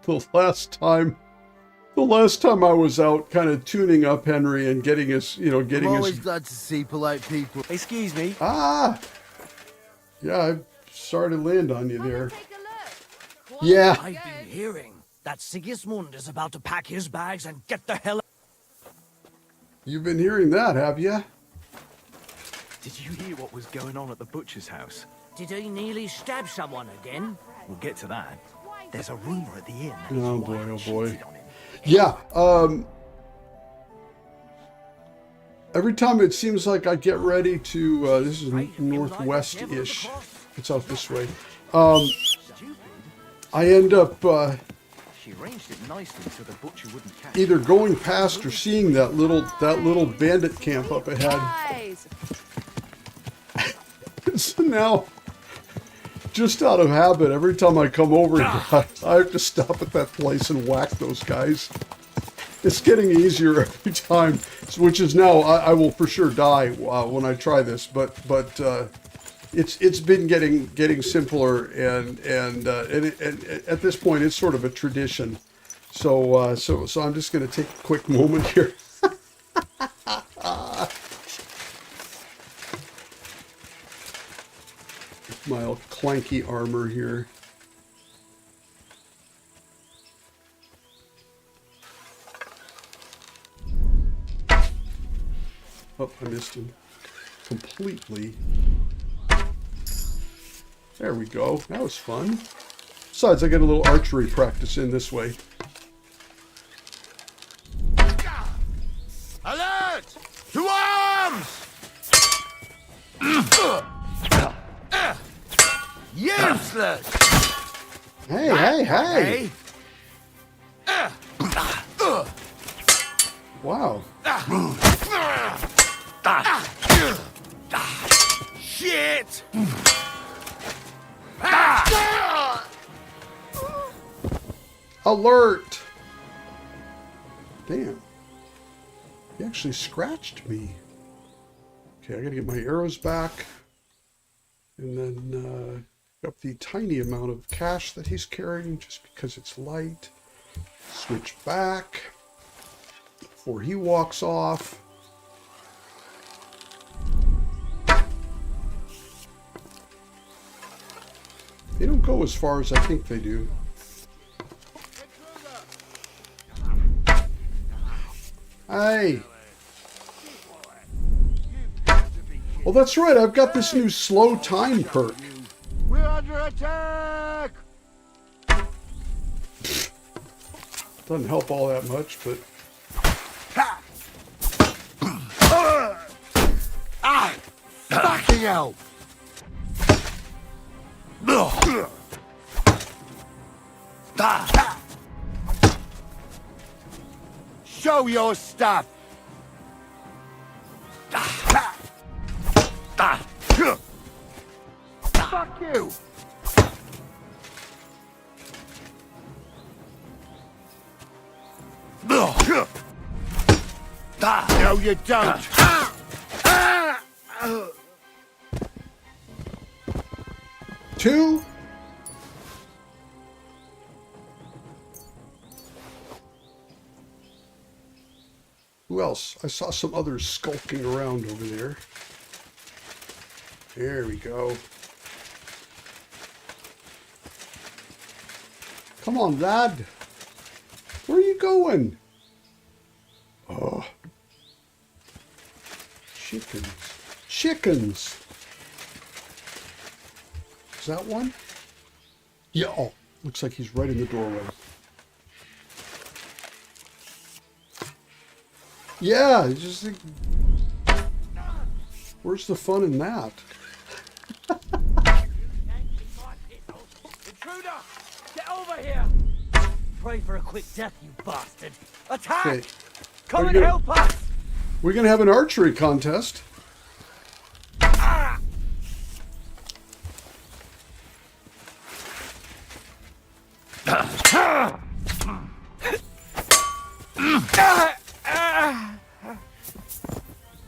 A: The last time I was out kind of tuning up Henry and getting his,
D: I'm always glad to see polite people.
B: Excuse me.
A: Yeah, I'm sorry to land on you there. Yeah.
B: I've been hearing that Sigismund is about to pack his bags and get the hell...
A: You've been hearing that, have you?
L: Did you hear what was going on at the butcher's house?
B: Did he nearly stab someone again?
L: We'll get to that. There's a rumor at the inn.
A: Oh boy, oh boy. Yeah, every time it seems like I get ready to, this is northwest-ish. It's out this way. I end up
L: She arranged it nicely so the butcher wouldn't catch
A: either going past or seeing that little bandit camp up ahead. So now, just out of habit, every time I come over here, I have to stop at that place and whack those guys. It's getting easier every time, which is now, I will for sure die when I try this, but it's been getting simpler, and at this point it's sort of a tradition. So so I'm just going to take a quick moment here. My clanky armor here. Oh, I missed him completely. There we go. That was fun. Besides, I get a little archery practice in this way.
D: Alert! To arms! Useless!
A: Hey! Wow.
D: Shit!
A: Alert! Damn. He actually scratched me. Okay, I gotta get my arrows back. And then up the tiny amount of cash that he's carrying just because it's light. Switch back before he walks off. They don't go as far as I think they do. Hey! Well, that's right. I've got this new slow time perk.
D: We're under attack!
A: Doesn't help all that much, but...
D: Fucking hell! Show your stuff! Fuck you! No, you don't!
A: Two? Who else? I saw some others skulking around over there. There we go. Come on, lad. Where are you going? Oh. Chickens. Chickens! Is that one? Yeah. Oh, looks like he's right in the doorway. Yeah, it's just like, where's the fun in that?
B: Intruder! Get over here! Pray for a quick death, you bastard! Attack!
A: Okay.
B: Come and help us!
A: We're gonna have an archery contest.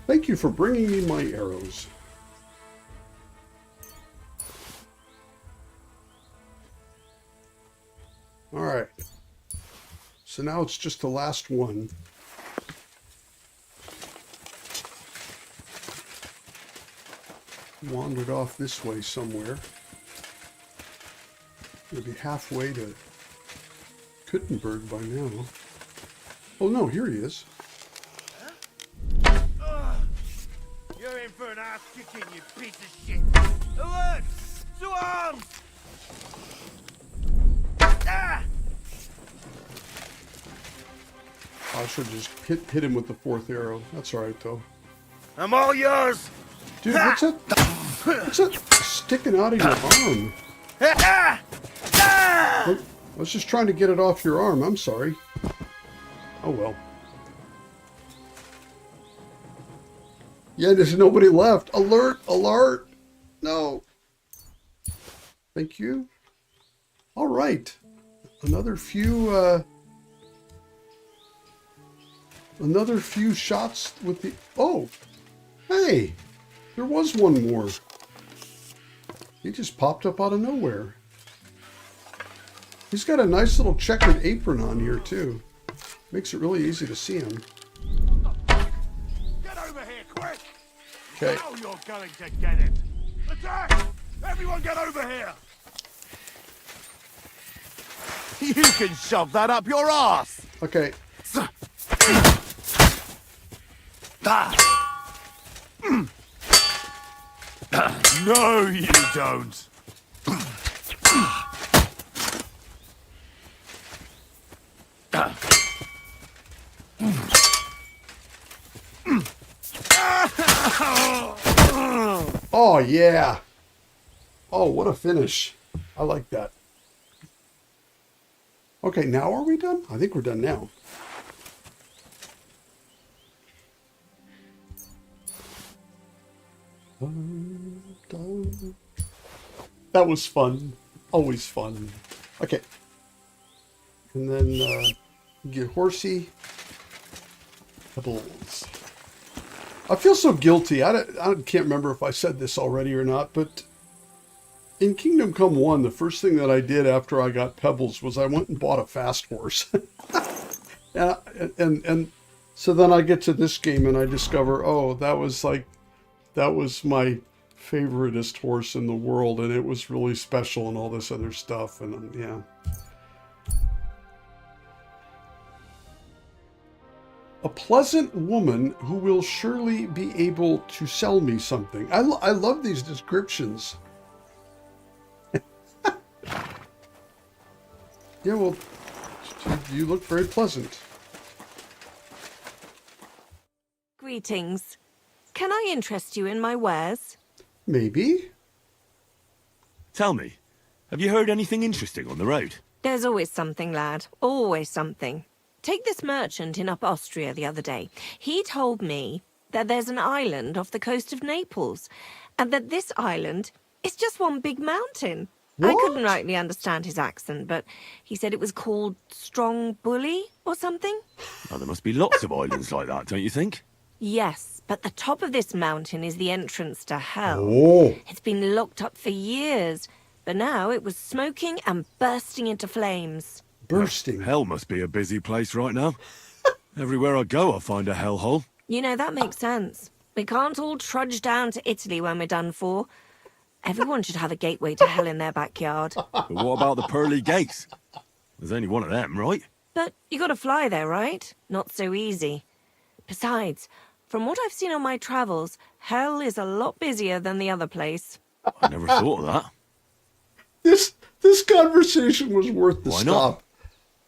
A: Thank you for bringing me my arrows. All right. So now it's just the last one. Wandered off this way somewhere. We'll be halfway to Kuttenberg by now. Oh no, here he is.
D: You're in for an ass kicking, you piece of shit! Alert! To arms!
A: I should just hit him with the fourth arrow. That's all right though.
D: I'm all yours!
A: Dude, what's that? What's that sticking out of your arm? I was just trying to get it off your arm. I'm sorry. Oh well. Yeah, there's nobody left. Alert! Alert! No. Thank you. All right. Another few shots with the... Oh! Hey! There was one more. He just popped up out of nowhere. He's got a nice little checkered apron on here, too. Makes it really easy to see him.
D: Get over here, quick!
A: Okay.
D: Now you're going to get it! Attack! Everyone get over here! You can shove that up your ass!
A: Okay.
D: No, you don't.
A: Oh, yeah. Oh, what a finish. I like that. Okay, now are we done? I think we're done now. That was fun. Always fun. Okay. And then get horsey. Pebbles. I feel so guilty. I can't remember if I said this already or not, but in Kingdom Come 1, the first thing that I did after I got Pebbles was I went and bought a fast horse. and so then I get to this game and I discover, oh, that was my favoriteest horse in the world, and it was really special and all this other stuff, and yeah. A pleasant woman who will surely be able to sell me something. I love these descriptions. Yeah, well, you look very pleasant.
K: Greetings. Can I interest you in my wares?
A: Maybe.
C: Tell me, have you heard anything interesting on the road?
K: There's always something, lad. Always something. Take this merchant in up Austria the other day. He told me that there's an island off the coast of Naples, and that this island is just one big mountain.
A: What?
K: I couldn't rightly understand his accent, but he said it was called Strong Bully or something.
C: Oh, there must be lots of islands like that, don't you think?
K: Yes, but the top of this mountain is the entrance to hell.
A: Oh.
K: It's been locked up for years, but now it was smoking and bursting into flames.
A: Bursting.
C: Hell must be a busy place right now. Everywhere I go, I find a hellhole.
K: You know, that makes sense. We can't all trudge down to Italy when we're done for. Everyone should have a gateway to hell in their backyard.
C: But what about the pearly gates? There's only one of them, right?
K: But you gotta fly there, right? Not so easy. Besides, from what I've seen on my travels, hell is a lot busier than the other place.
C: I never thought of that.
A: This conversation was worth the
C: Why
A: stop.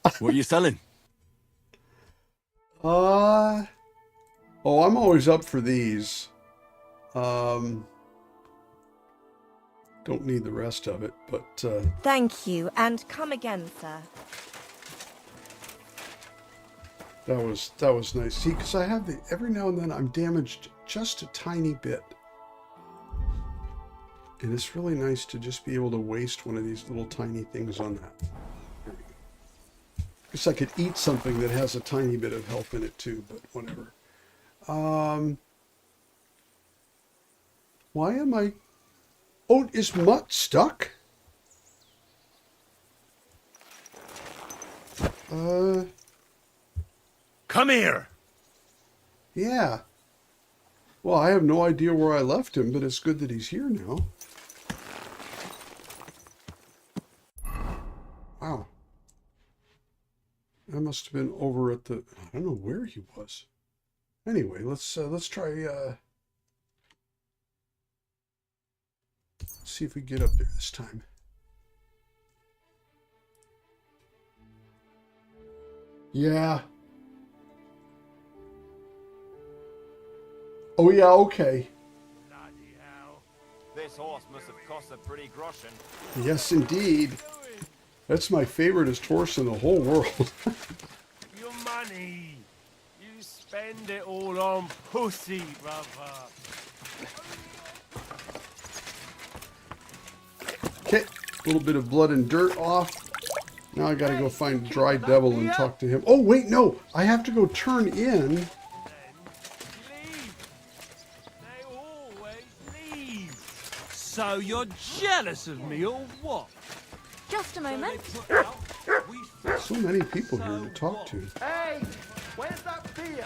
C: not? What are you selling?
A: Oh, I'm always up for these. Don't need the rest of it, but
K: Thank you, and come again, sir.
A: that was nice. See, because I have every now and then I'm damaged just a tiny bit. And it's really nice to just be able to waste one of these little tiny things on that. There we go. Guess I could eat something that has a tiny bit of health in it too, but whatever. Why am I... Oh, is Mutt stuck?
D: Come here!
A: Yeah. Well, I have no idea where I left him, but it's good that he's here now. Wow. I must have been over at the... I don't know where he was. Anyway, let's try... Let's see if we get up there this time. Yeah. Oh, yeah, okay.
L: Bloody hell. This horse must have cost a pretty groschen.
A: Yes, indeed. That's my favoriteest horse in the whole world.
J: Your money. You spend it all on pussy, brother.
A: Okay, a little bit of blood and dirt off. Now I gotta go find Dry Devil and talk to him. Oh, wait, no. I have to go turn in.
J: Leave. They always leave.
M: So you're jealous of me, or what?
K: Just a moment.
A: So many people here to talk to.
D: Hey, where's that beer?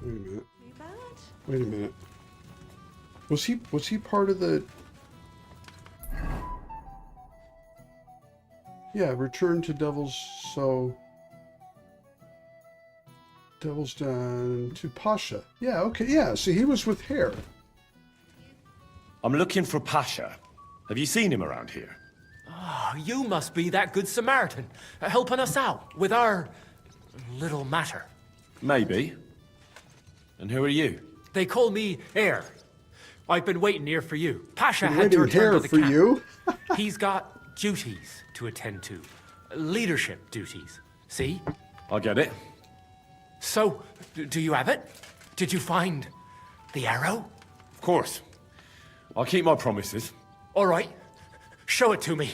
A: Wait a minute.
K: Too bad.
A: Wait a minute. Was he part of the... Yeah, return to Devil's... So... Devil's Den to Pasha. Yeah, okay, yeah. So he was with Hare.
C: I'm looking for Pasha. Have you seen him around here?
M: Oh, you must be that good Samaritan, helping us out with our little matter.
C: Maybe. And who are you?
M: They call me Heir. I've been waiting here for you. Pasha
A: Been
M: had to
A: waiting
M: return
A: here
M: to the
A: for
M: camp.
A: you?
M: He's got duties to attend to. Leadership duties. See?
C: I get it.
M: So, do you have it? Did you find the arrow?
C: Of course. I'll keep my promises.
M: All right. Show it to me.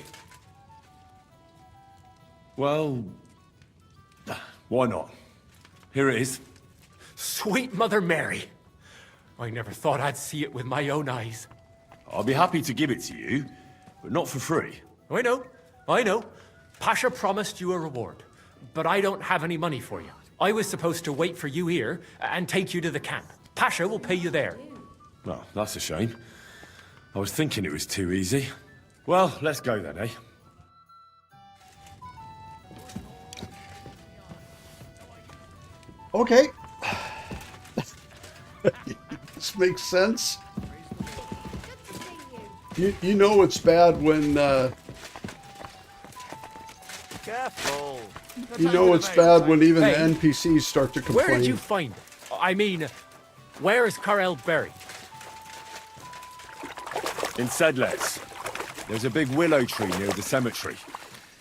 C: Well, why not? Here it is.
M: Sweet Mother Mary. I never thought I'd see it with my own eyes.
C: I'll be happy to give it to you, but not for free.
M: I know. Pasha promised you a reward, but I don't have any money for you. I was supposed to wait for you here and take you to the camp. Pasha will pay you there.
C: Well, that's a shame. I was thinking it was too easy. Well, let's go then, eh?
A: Okay. This makes sense. You know it's bad when
L: Careful.
A: you know it's bad when even
M: Hey,
A: the NPCs start to complain.
M: Where did you find it? I mean, where is Karel buried?
C: In Sedlets. There's a big willow tree near the cemetery.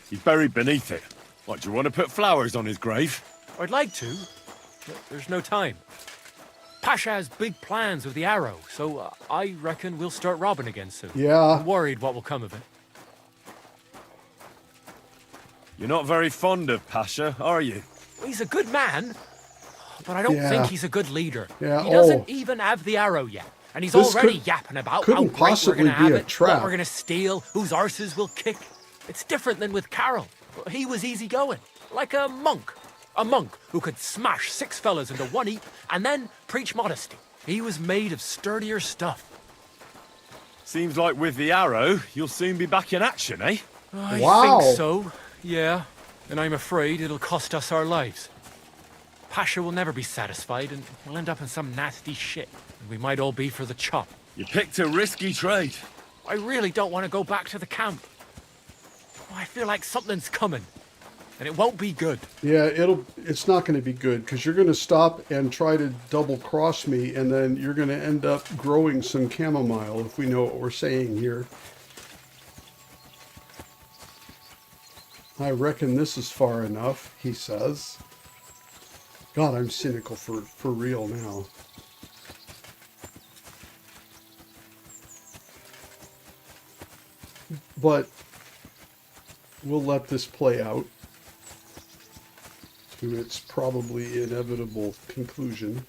C: He's buried beneath it. What, do you want to put flowers on his grave?
M: I'd like to, but there's no time. Pasha has big plans with the arrow, so I reckon we'll start robbing again soon.
A: Yeah.
M: I'm worried what will come of it.
C: You're not very fond of Pasha, are you?
M: He's a good man, but I don't
A: Yeah.
M: think he's a good leader.
A: Yeah,
M: He doesn't
A: oh.
M: even have the arrow yet. And he's
A: This
M: already
A: could-
M: yapping about how
A: couldn't
M: great we're
A: possibly
M: going to have
A: be a
M: it,
A: trap.
M: what we're going to steal, whose arses we'll kick. It's different than with Carol. He was easygoing, like a monk. A monk who could smash 6 fellas into one heap and then preach modesty. He was made of sturdier stuff.
C: Seems like with the arrow, you'll soon be back in action, eh?
M: I
A: Wow.
M: think so, yeah. And I'm afraid it'll cost us our lives. Pasha will never be satisfied and we'll end up in some nasty shit. And we might all be for the chop.
C: You picked a risky trade.
M: I really don't want to go back to the camp. I feel like something's coming. And it won't be good.
A: Yeah, it's not going to be good because you're going to stop and try to double cross me, and then you're going to end up growing some chamomile, if we know what we're saying here. I reckon this is far enough, he says. God, I'm cynical for real now. But we'll let this play out to its probably inevitable conclusion.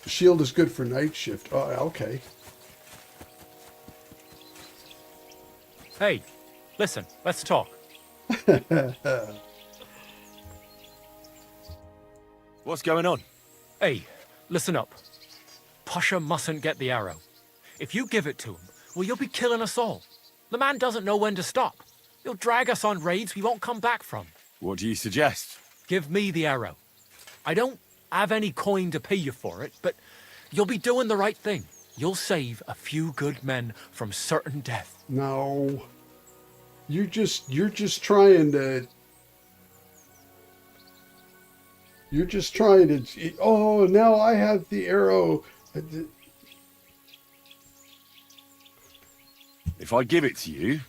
A: Shield is good for night shift. Oh, okay.
M: Hey, listen, let's talk.
C: What's going on?
M: Hey, listen up. Pasha mustn't get the arrow. If you give it to him, well, you'll be killing us all. The man doesn't know when to stop. He'll drag us on raids we won't come back from.
C: What do you suggest?
M: Give me the arrow. I don't have any coin to pay you for it, but you'll be doing the right thing. You'll save a few good men from certain death.
A: No. You're just trying to... You're just trying to... Oh, now I have the arrow.
C: If I give it to you,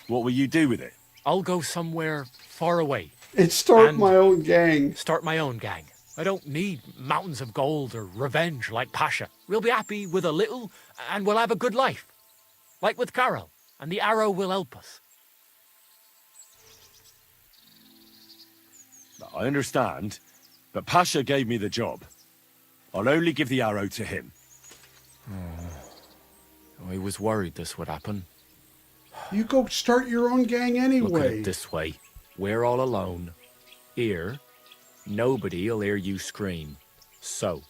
C: what will you do with it?
M: I'll go somewhere far away.
A: And start
M: And
A: my own gang.
M: Start my own gang. I don't need mountains of gold or revenge like Pasha. We'll be happy with a little, and we'll have a good life. Like with Carol, and the arrow will help us.
C: I understand, But Pasha gave me the job. I'll only give the arrow to him.
M: I was worried this would happen.
A: You go start your own gang
M: Look at
A: anyway.
M: it this way. We're all alone. Here, nobody'll hear you scream. So,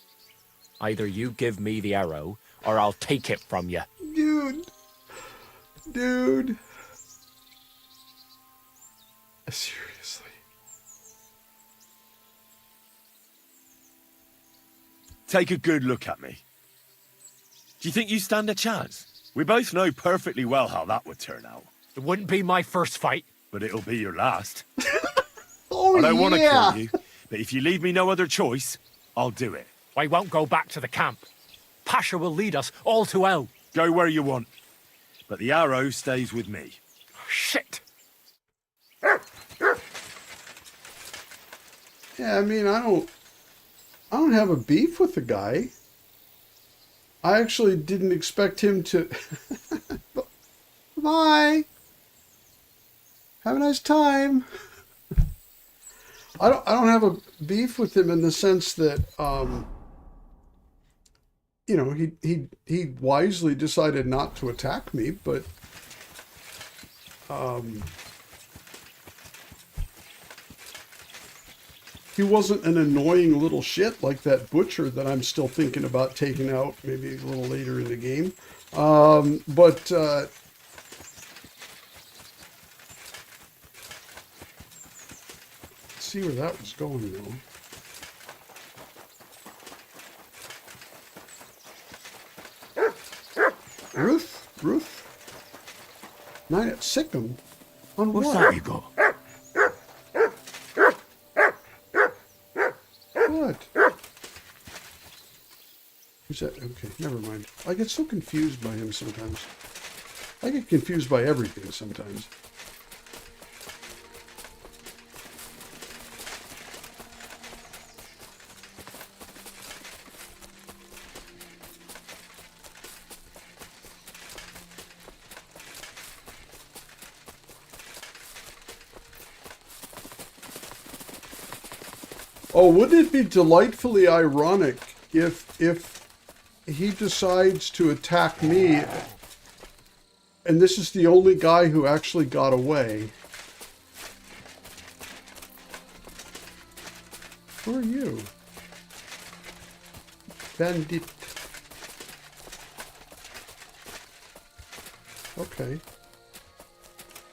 M: either you give me the arrow, or I'll take it from you.
A: Dude. Seriously.
C: Take a good look at me. Do you think you stand a chance? We both know perfectly well how that would turn out.
M: It wouldn't be my first fight.
C: But it'll be your last.
A: Oh,
C: I don't want to
A: yeah.
C: kill you, but if you leave me no other choice, I'll do it.
M: I won't go back to the camp. Pasha will lead us all to hell.
C: Go where you want. But the arrow stays with me.
M: Shit!
A: Yeah, I mean, I don't have a beef with the guy. I actually didn't expect him to... Bye. Have a nice time. I don't have a beef with him in the sense that, you know, he wisely decided not to attack me, but, he wasn't an annoying little shit like that butcher that I'm still thinking about taking out maybe a little later in the game. See where that was going though. Ruth? 9 at Sikkim? On
M: What's
A: what?
M: that you got?
A: What? Who's that? Okay, never mind. I get so confused by him sometimes. I get confused by everything sometimes. Oh, wouldn't it be delightfully ironic if he decides to attack me and this is the only guy who actually got away? Who are you? Bandit. Okay.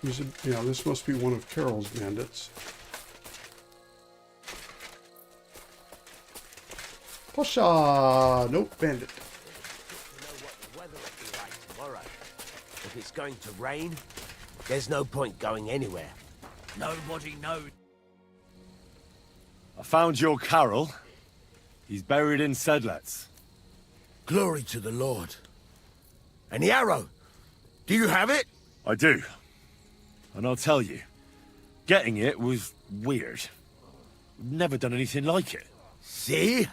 A: Yeah, this must be one of Carol's bandits. Posha! Nope, bandit.
N: You know what the weather will be like tomorrow. If it's going to rain, there's no point going anywhere.
B: Nobody knows.
C: I found your Carol. He's buried in Sedlets.
D: Glory to the Lord. And the arrow? Do you have it?
C: I do. And I'll tell you, getting it was weird. Never done anything like it.
D: See?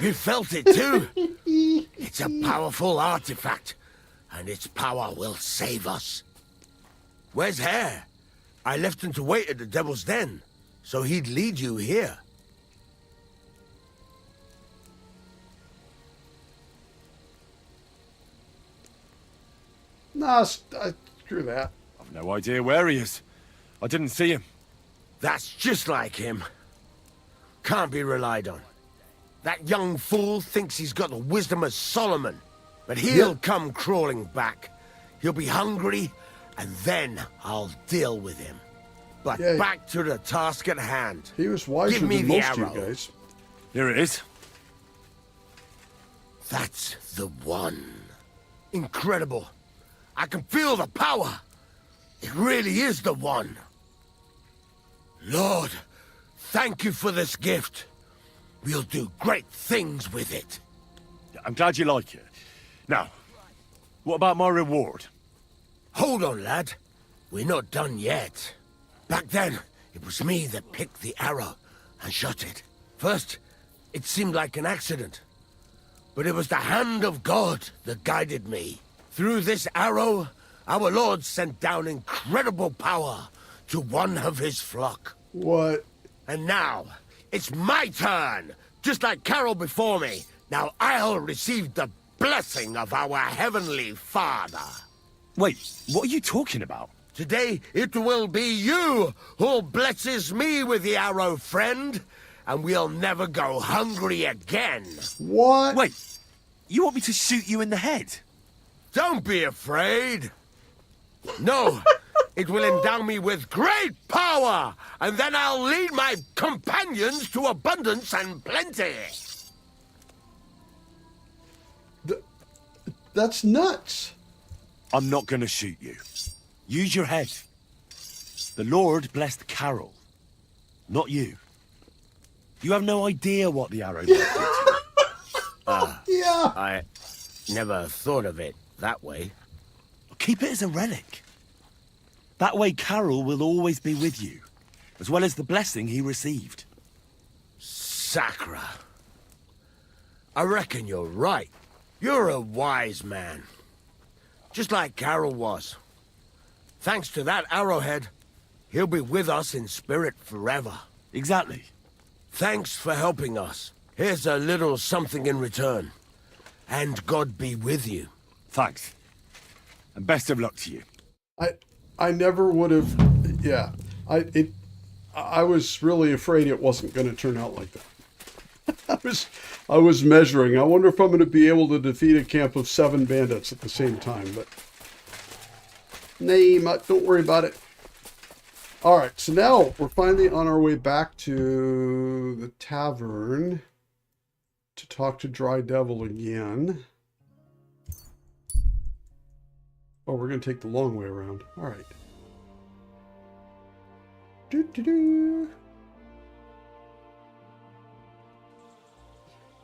D: You felt it too. It's a powerful artifact, and its power will save us. Where's Hare? I left him to wait at the Devil's Den, so he'd lead you here.
A: Nah, screw that.
C: I've no idea where he is. I didn't see him.
D: That's just like him. Can't be relied on. That young fool thinks he's got the wisdom of Solomon, but he'll come crawling back. He'll be hungry, and then I'll deal with him. But back to the task at hand.
A: He was wiser
D: Give me
A: than
D: the
A: most of
D: arrow.
A: you guys.
C: Here it is.
D: That's the one. Incredible. I can feel the power. It really is the one. Lord, thank you for this gift. We'll do great things with it.
C: I'm glad you like it. Now, what about my reward?
D: Hold on, lad. We're not done yet. Back then, it was me that picked the arrow and shot it. First, it seemed like an accident. But it was the hand of God that guided me. Through this arrow, our Lord sent down incredible power to one of his flock.
A: What?
D: And now,
N: It's my turn! Just like Carol before me. Now I'll receive the blessing of our Heavenly Father.
C: Wait, what are you talking about?
N: Today it will be you who blesses me with the arrow, friend. And we'll never go hungry again.
A: What?
C: Wait, you want me to shoot you in the head?
N: Don't be afraid. No, it will endow me with great power, and then I'll lead my companions to abundance and plenty.
A: That's nuts.
C: I'm not gonna shoot you. Use your head. The Lord blessed Carol, not you. You have no idea what the arrow did.
A: Yeah.
N: I never thought of it that way.
C: Keep it as a relic. That way Carol will always be with you, as well as the blessing he received.
N: Sacra. I reckon you're right. You're a wise man. Just like Carol was. Thanks to that arrowhead, he'll be with us in spirit forever.
C: Exactly.
N: Thanks for helping us. Here's a little something in return. And God be with you.
C: Thanks. And best of luck to you.
A: I never would have. Yeah. I was really afraid it wasn't going to turn out like that. I was measuring. I wonder if I'm going to be able to defeat a camp of 7 bandits at the same time, but don't worry about it. All right, so now we're finally on our way back to the tavern to talk to Dry Devil again. Oh, we're going to take the long way around. All right.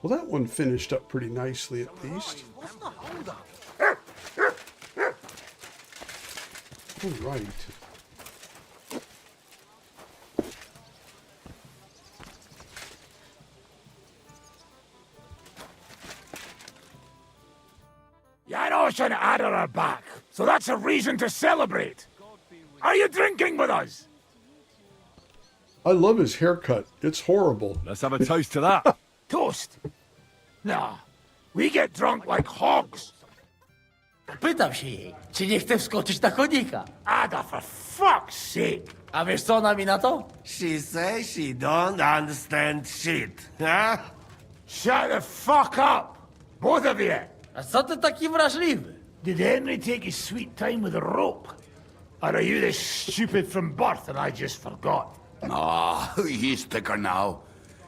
A: Well, that one finished up pretty nicely, at least. All right.
O: Janos and Ada are back, so that's a reason to celebrate. Are you drinking with us?
A: I love his haircut. It's horrible.
C: Let's have a toast to that.
O: Toast? Nah, we get drunk like hogs.
B: Pytam się jej, czy nie chce wskoczyć na konika.
O: Ada, for fuck's sake.
B: A wiesz co ona mi na to?
N: She says she don't understand shit, huh?
O: Shut the fuck up, both of you.
B: A co ty taki wrażliwy?
O: Did Henry take his sweet time with a rope? Or are you this stupid from birth and I just forgot?
P: Ah, he's thicker now.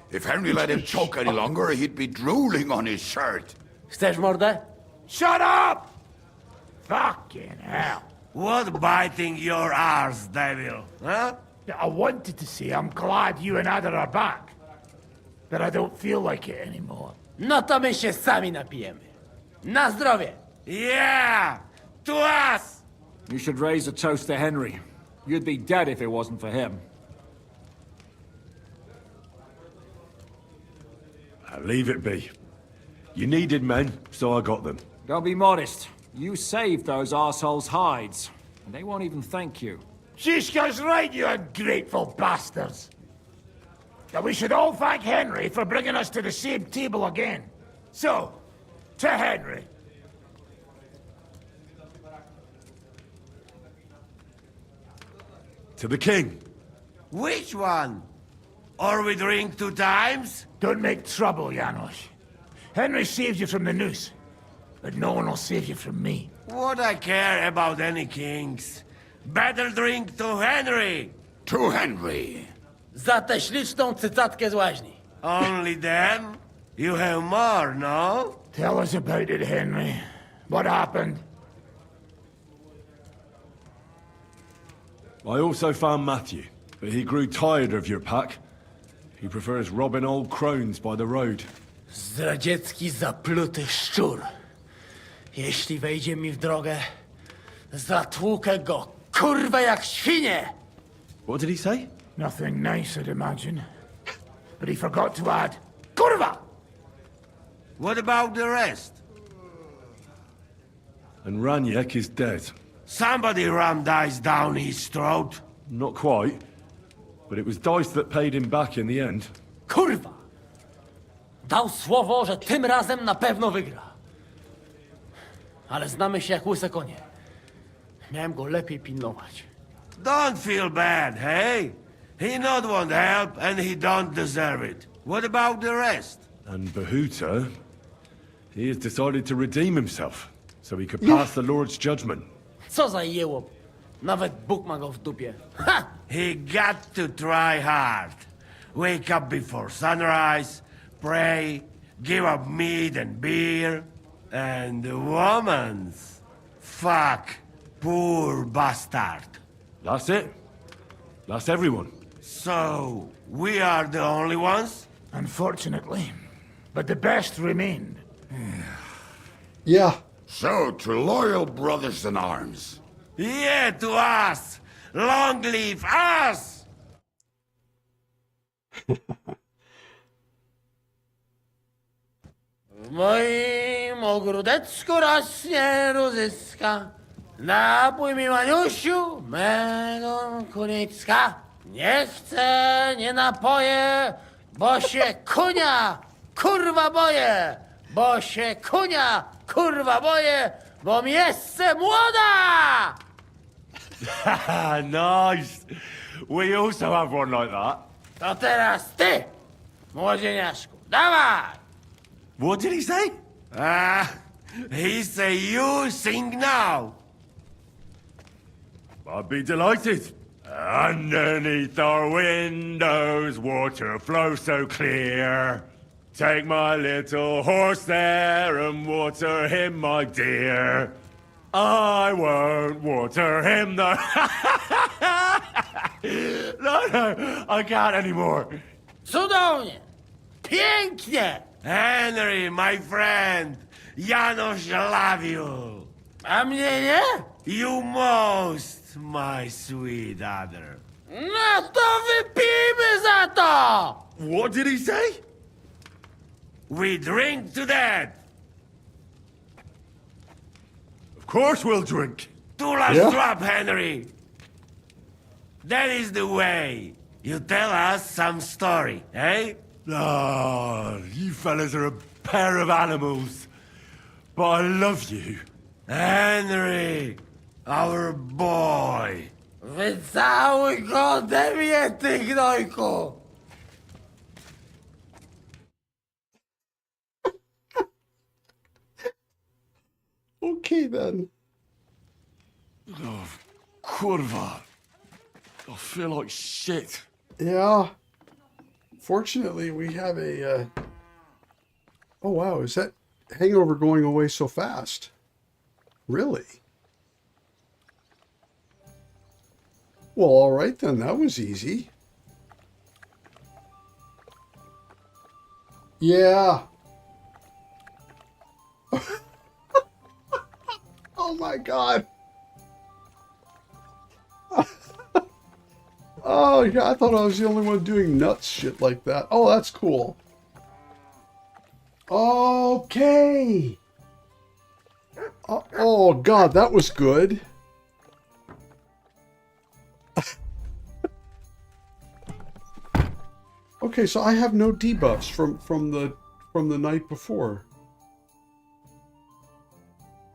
P: If Henry let him choke any longer, he'd be drooling on his shirt.
B: Chcesz mordę?
O: Shut up! Fucking hell.
N: What biting your arse, devil, huh?
O: I wanted to say I'm glad you and Ada are back. But I don't feel like it anymore.
B: No to my się sami napijemy. Na zdrowie!
N: Yeah! To us!
Q: You should raise a toast to Henry. You'd be dead if it wasn't for him.
C: Leave it be. You needed men, so I got them.
Q: Don't be modest. You saved those arseholes' hides, and they won't even thank you.
O: Shishka's right, you ungrateful bastards. That we should all thank Henry for bringing us to the same table again. So, to Henry.
C: To the king.
N: Which one? Or we drink 2 times?
O: Don't make trouble, Janos. Henry saved you from the noose, but no one will save you from me.
N: What I care about any kings? Better drink to Henry!
P: To Henry!
B: Za tę śliczną cycatkę z łaźni.
N: Only them? You have more, no?
O: Tell us about it, Henry. What happened?
C: I also found Matthew, but he grew tired of your pack. He prefers robbing old crones by the road.
B: Zdradziecki, zapluty szczur. Jeśli wejdzie mi w drogę, zatłukę go, kurwa, jak świnie!
C: What did he say?
O: Nothing nice, I'd imagine. But he forgot to add, kurwa!
N: What about the rest?
C: And Raniek is dead.
N: Somebody rammed dice down his throat.
C: Not quite. But it was dice that paid him back in the end.
B: Kurwa! Dał słowo, że tym razem na pewno wygra. Ale znamy się jak łyse konie. Miałem go lepiej pilnować.
N: Don't feel bad, hey? He not want help, and he don't deserve it. What about the rest?
C: And Bahuta, he has decided to redeem himself, so he could pass the Lord's judgment.
B: Co za jełop. Nawet Bóg ma go w dupie. Ha!
N: He got to try hard. Wake up before sunrise, pray, give up meat and beer, and the woman's. Fuck, poor bastard.
C: That's it. That's everyone.
N: So, we are the only ones?
O: Unfortunately. But the best remained.
A: Yeah.
P: So, to loyal brothers in arms.
N: Yeah, to us! Long live us!
B: W moim ogródeczku rośnie różyska. Napój mi, Maniusiu, mego kunicka. Nie chcę, nie napoję, bo się kunia, kurwa boję. Bo się kunia, kurwa boję, bo miejsce młoda!
C: Nice. We also have one like that.
B: To teraz ty, młodzieniaszku, dawaj!
C: What did he say?
N: He say you sing now.
C: I'd be delighted. Underneath our windows, water flows so clear. Take my little horse there and water him, my dear. I won't water him, though. No, I can't anymore.
B: Cudownie! Pięknie!
N: Henry, my friend, Janusz love you.
B: A mnie nie?
N: You most, my sweet other.
B: No to wypijmy za to!
C: What did he say?
N: We drink to that.
C: Of course we'll drink.
N: To last drop, Henry. That is the way. You tell us some story, eh?
C: Ah, you fellas are a pair of animals. But I love you.
N: Henry, our boy.
B: Wycałuj go ode mnie, ty gnojku!
A: Okay, then.
C: Oh, kurwa. I feel like shit.
A: Yeah. Fortunately, we have a... Oh, wow. Is that hangover going away so fast? Really? Well, all right, then. That was easy. Yeah. Oh, my God. Oh, yeah, I thought I was the only one doing nuts shit like that. Oh, that's cool. Okay. Oh, God, that was good. Okay, so I have no debuffs from the night before.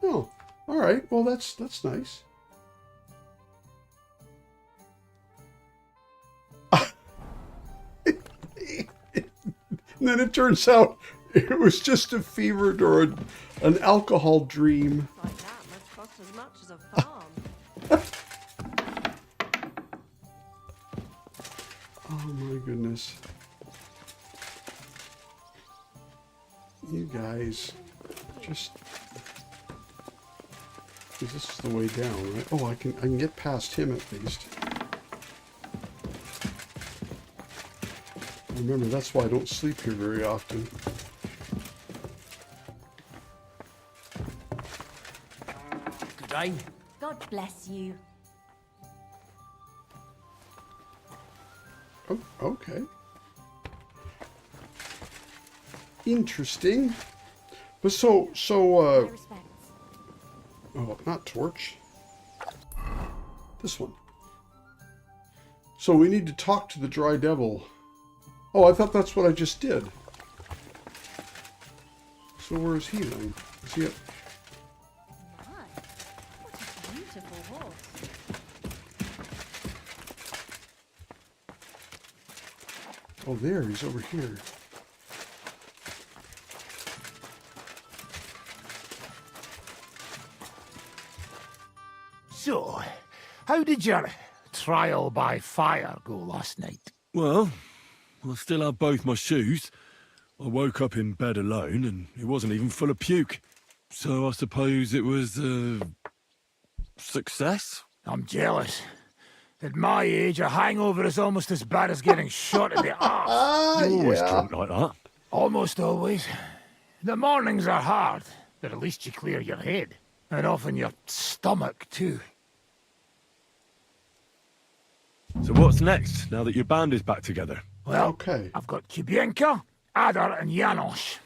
A: Oh, all right. Well, that's nice. And then it turns out it was just a fevered or an alcohol dream.
K: Like that must cost as much as a farm.
A: Oh my goodness. You guys just... Because this is the way down, right? Oh, I can get past him at least. Remember, that's why I don't sleep here very often.
B: Good day.
H: God bless you.
A: Oh, okay. Interesting. But so, oh, not torch. This one. So we need to talk to the dry devil. Oh, I thought that's what I just did. So where is he then? Is he up?
R: Beautiful horse.
A: Oh, there, he's over here.
O: So, how did your trial by fire go last night?
C: Well, I still have both my shoes. I woke up in bed alone, and it wasn't even full of puke. So I suppose it was a success?
O: I'm jealous. At my age, a hangover is almost as bad as getting shot in the arse.
C: You're always drunk like that.
O: Almost always. The mornings are hard, but at least you clear your head. And often your stomach, too.
C: So what's next, now that your band is back together?
O: Well, okay. I've got Kubienka, Adar, and Janos.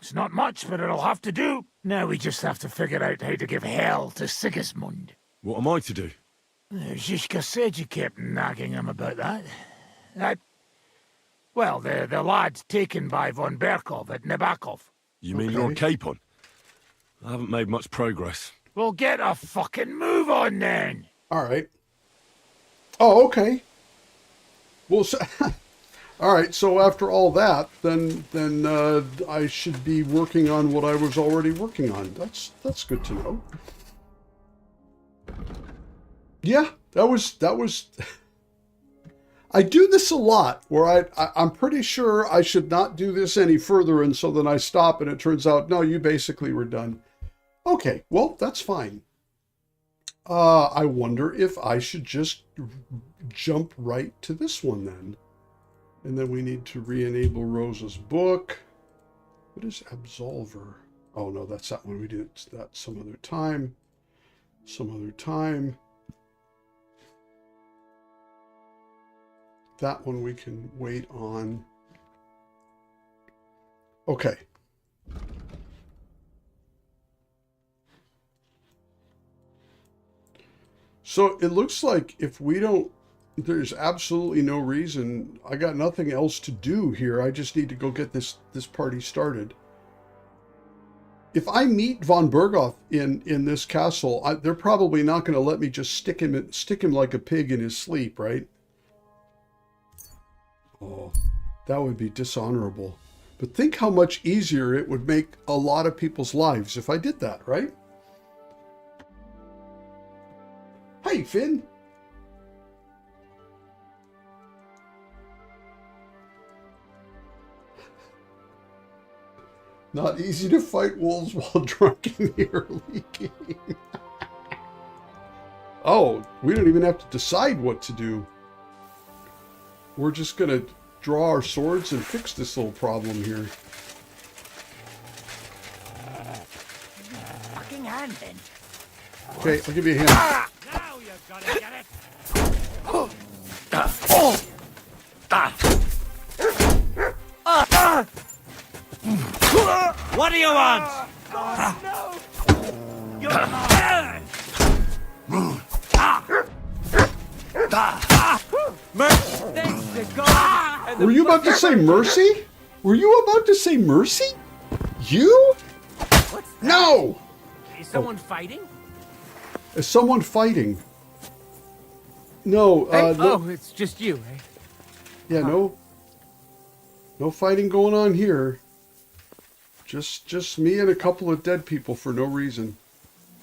O: It's not much, but it'll have to do. Now we just have to figure out how to give hell to Sigismund.
C: What am I to do?
O: Zizka said you kept nagging him about that. Well, the lad taken by von Bergow at Nebakov.
C: You mean Lord Capon? I haven't made much progress.
O: Well, get a fucking move on then.
A: All right. Oh, okay. Well, so, all right. So after all that, then I should be working on what I was already working on. That's good to know. Yeah, that was. I do this a lot, where I'm pretty sure I should not do this any further, and so then I stop, and it turns out, no, you basically were done. Okay, well, that's fine. I wonder if I should just jump right to this one then. And then we need to re-enable Rosa's book. What is Absolver? Oh, no, that's that one. We do that some other time. Some other time. That one we can wait on. Okay. So it looks like if we don't, there's absolutely no reason. I got nothing else to do here. I just need to go get this party started. If I meet von Bergow in this castle, they're probably not going to let me just stick him like a pig in his sleep, right? Oh, that would be dishonorable. But think how much easier it would make a lot of people's lives if I did that, right? Hey, Finn. Not easy to fight wolves while drunk in the early game. Oh, we don't even have to decide what to do. We're just going to draw our swords and fix this little problem here.
O: Fucking hand then.
A: Okay, I'll give you a hand.
O: Now you gotta get it.
F: What do you want?
O: God, no!
A: Were you about to say mercy? Were you about to say mercy? You? No!
M: Is someone fighting?
A: Is someone fighting? No,
M: Hey,
A: no.
M: oh, it's just you, eh?
A: Yeah, no fighting going on here. Just me and a couple of dead people for no reason.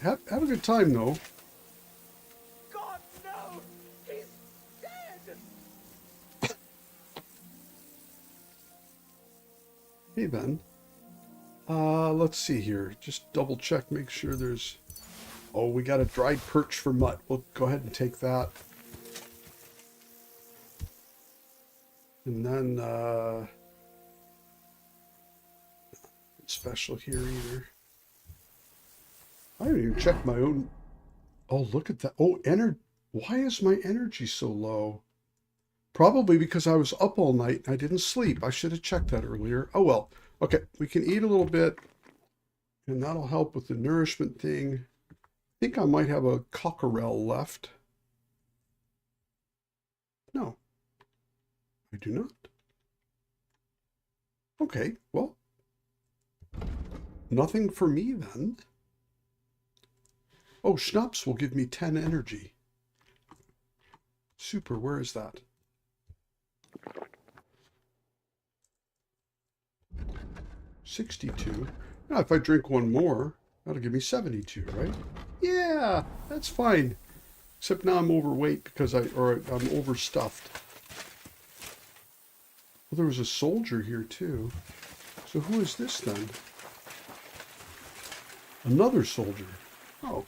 A: Have a good time though.
O: God, no! He's dead!
A: Hey Ben. Let's see here. Just double check, make sure there's... Oh, we got a dried perch for mutt. We'll go ahead and take that. And then, special here either. I haven't even checked my own... Oh, look at that. Oh, why is my energy so low? Probably because I was up all night and I didn't sleep. I should have checked that earlier. Oh, well. Okay, we can eat a little bit. And that'll help with the nourishment thing. I think I might have a cockerel left. No, I do not. Okay, well, nothing for me then. Oh, schnapps will give me 10 energy. Super, where is that? $62. Now, if I drink one more, that'll give me 72, right? Yeah, that's fine. Except now I'm overweight because I'm overstuffed. Well, there was a soldier here too. So who is this then? Another soldier. Oh.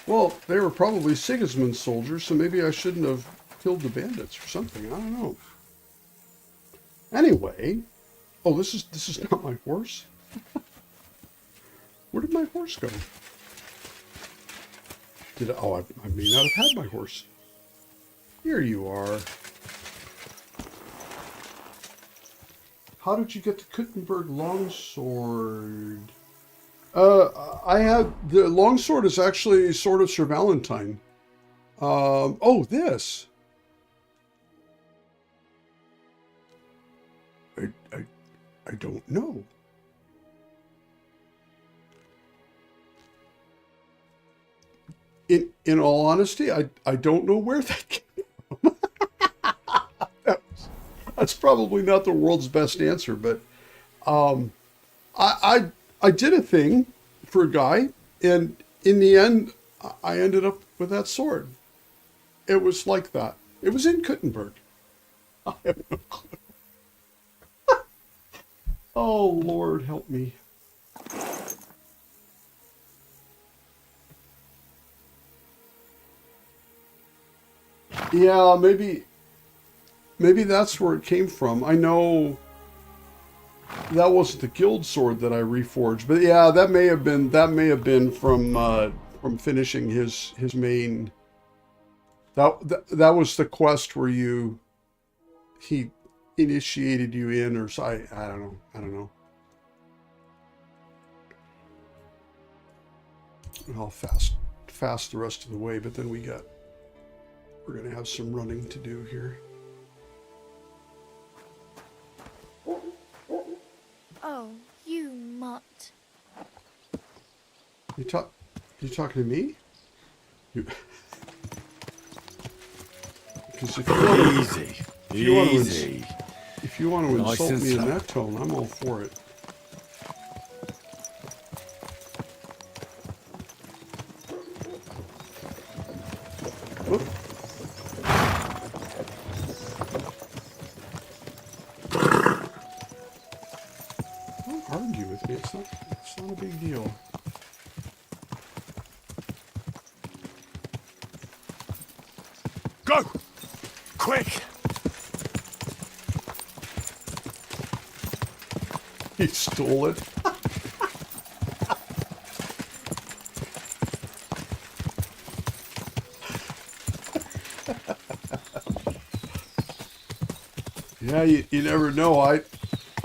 A: Well, they were probably Sigismund's soldiers, so maybe I shouldn't have killed the bandits or something. I don't know. Anyway, oh, this is not my horse. Where did my horse go? Oh, I may not have had my horse. Here you are. How did you get the Kuttenberg longsword? I had the longsword is actually Sword of Sir Valentine. Oh, this. I don't know. In all honesty, I don't know where that came from. That's probably not the world's best answer, but I did a thing for a guy, and in the end, I ended up with that sword. It was like that. It was in Kuttenberg. I have no clue. Oh, Lord, help me. Yeah, maybe that's where it came from. I know that wasn't the guild sword that I reforged, but yeah, that may have been from finishing his main. That was the quest where he initiated you in, or so I don't know. I'll fast the rest of the way, but then we're gonna have some running to do here.
R: Oh, you mutt.
A: You talking to me? Because if you want to insult me in that tone, I'm all for it. Whoop. Don't argue with me. It's not a big deal.
C: Go! Quick!
A: He stole it. Yeah, you never know. I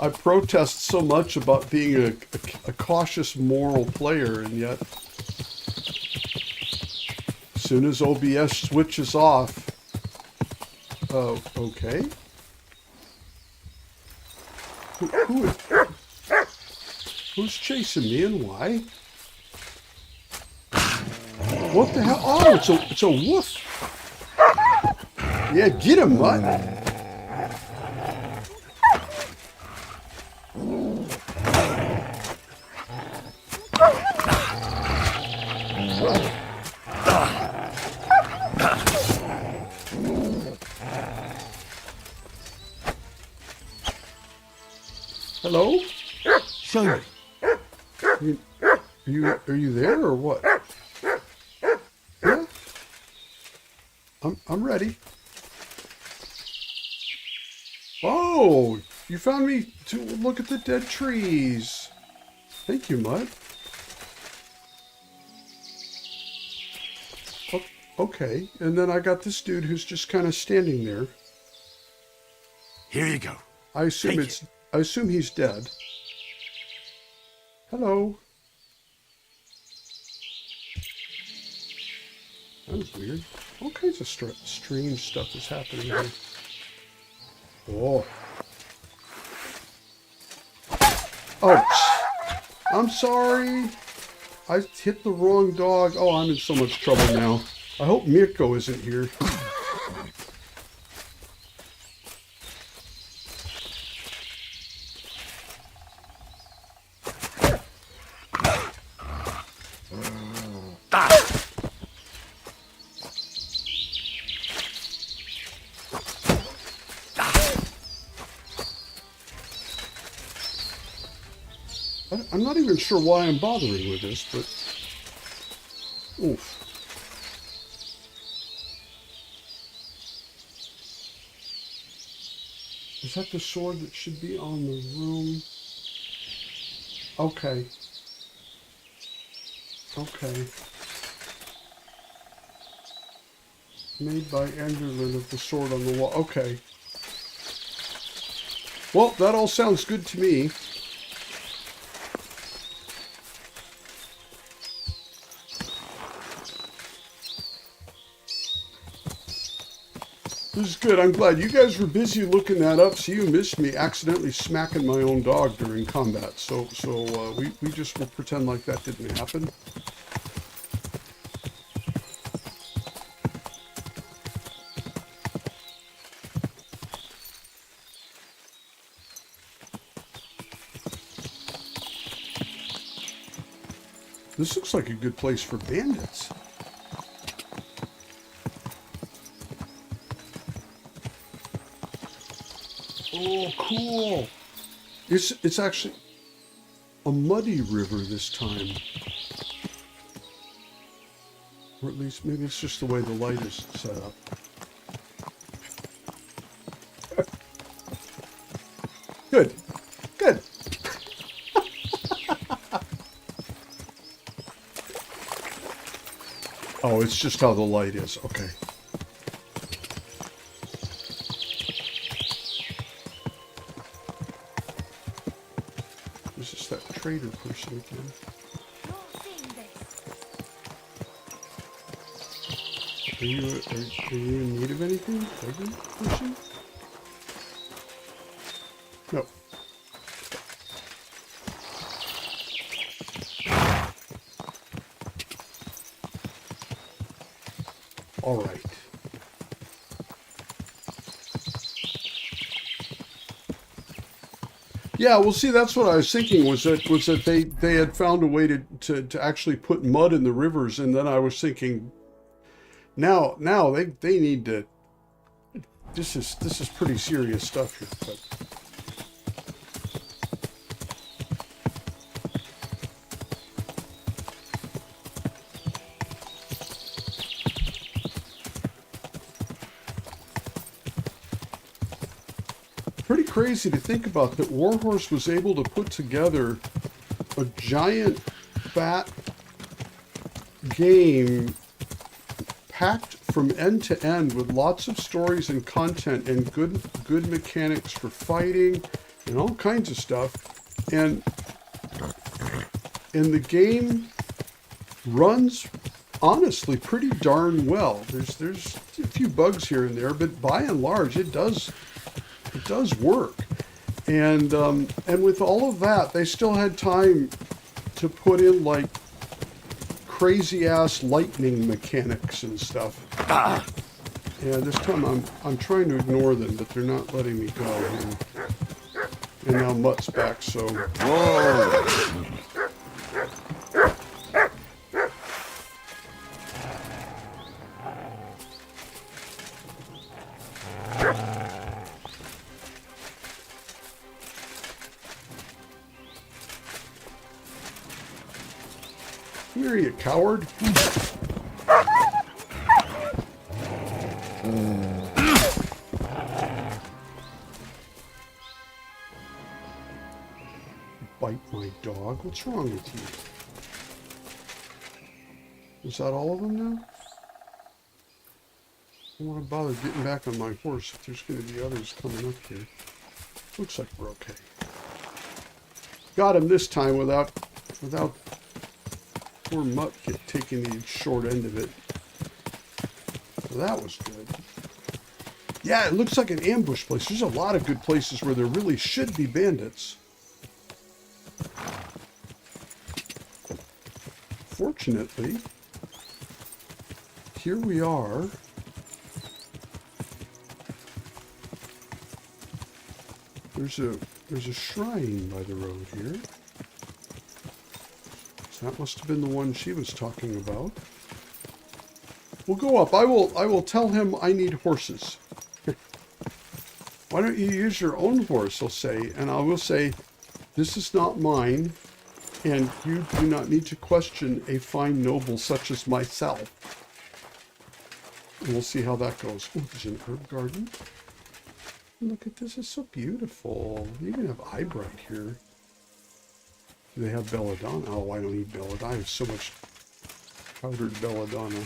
A: protest so much about being a cautious moral player, and yet as soon as OBS switches off, okay. Who's chasing me and why? What the hell? Oh, it's a wolf. Yeah, get him, mutt. Hello?
N: Show me.
A: Are you there or what? Yeah? I'm ready. Oh, you found me to look at the dead trees. Thank you, Mud. Okay, and then I got this dude who's just kind of standing there.
N: Here you go.
A: I assume he's dead. Hello. That was weird. All kinds of strange stuff is happening here. Oh. Oh, I'm sorry. I hit the wrong dog. Oh, I'm in so much trouble now. I hope Mirko isn't here. I'm not even sure why I'm bothering with this, but... Oof. Is that the sword that should be on the room? Okay. Okay. Made by Enderlin of the sword on the wall. Okay. Well, that all sounds good to me. This is good. I'm glad. You guys were busy looking that up, so you missed me accidentally smacking my own dog during combat. So we just will pretend like that didn't happen. This looks like a good place for bandits. Oh, cool. It's actually a muddy river this time. Or at least maybe it's just the way the light is set up. Good. Good. Oh, it's just how the light is. Okay. This is that trader person again. Are you in need of anything? Trader person? No. All right. Yeah, well, see, that's what I was thinking was that they had found a way to actually put mud in the rivers, and then I was thinking, now they need to. This is pretty serious stuff here, but. Pretty crazy to think about that Warhorse was able to put together a giant, fat game packed from end to end with lots of stories and content and good mechanics for fighting and all kinds of stuff. And the game runs honestly pretty darn well. There's a few bugs here and there, but by and large it does work. And with all of that, they still had time to put in like crazy ass lightning mechanics and stuff. Yeah, this time I'm trying to ignore them, but they're not letting me go. And now Mutt's back, so. Whoa! Here, you coward. Bite my dog? What's wrong with you? Is that all of them now? I don't want to bother getting back on my horse if there's going to be others coming up here. Looks like we're okay. Got him this time without poor Mutt taking the short end of it. So that was good. Yeah, it looks like an ambush place. There's a lot of good places where there really should be bandits. unfortunately, here we are. There's a shrine by the road here. So that must have been the one she was talking about. We'll go up. I will tell him I need horses. Why don't you use your own horse, I'll say, and I will say, this is not mine, and you do not need to question a fine noble such as myself. And we'll see how that goes. Oh, there's an herb garden. Look at this, it's so beautiful. You even have eyebright here. Do they have belladonna? Oh, I don't need belladonna. I have so much powdered belladonna.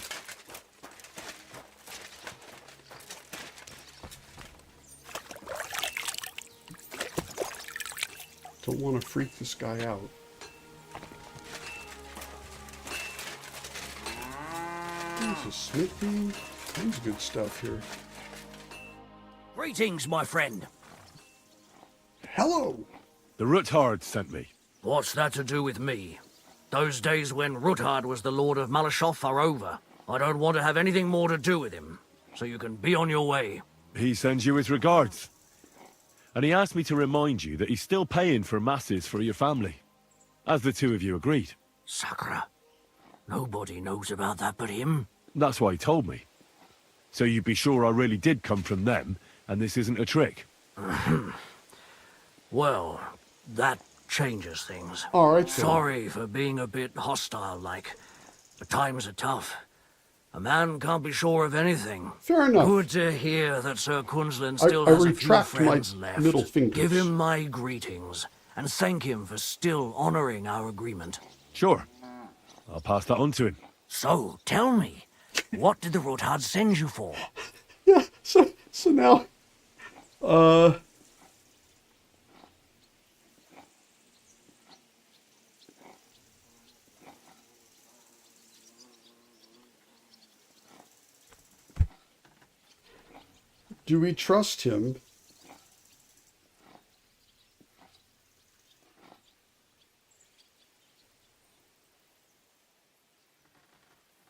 A: Don't want to freak this guy out. There's a smithy. Tons of good stuff here.
N: Greetings, my friend.
A: Hello.
C: The Ruthard sent me.
N: What's that to do with me? Those days when Ruthard was the Lord of Malashov are over. I don't want to have anything more to do with him, so you can be on your way.
C: He sends you his regards. And he asked me to remind you that he's still paying for masses for your family, as the two of you agreed.
N: Sakura. Nobody knows about that but him.
C: That's why he told me. So you'd be sure I really did come from them, and this isn't a trick.
N: Well, that changes things.
A: All right, then.
N: Sorry for being a bit hostile-like. The times are tough. A man can't be sure of anything.
A: Fair enough.
N: Good to hear that Sir Kunzlin still
A: I
N: has a few
A: retract my
N: friends left.
A: middle fingers.
N: Give him my greetings, and thank him for still honoring our agreement.
C: Sure. I'll pass that on to him.
N: So, tell me, what did the Ruthard send you for?
A: Yeah, so now, do we trust him?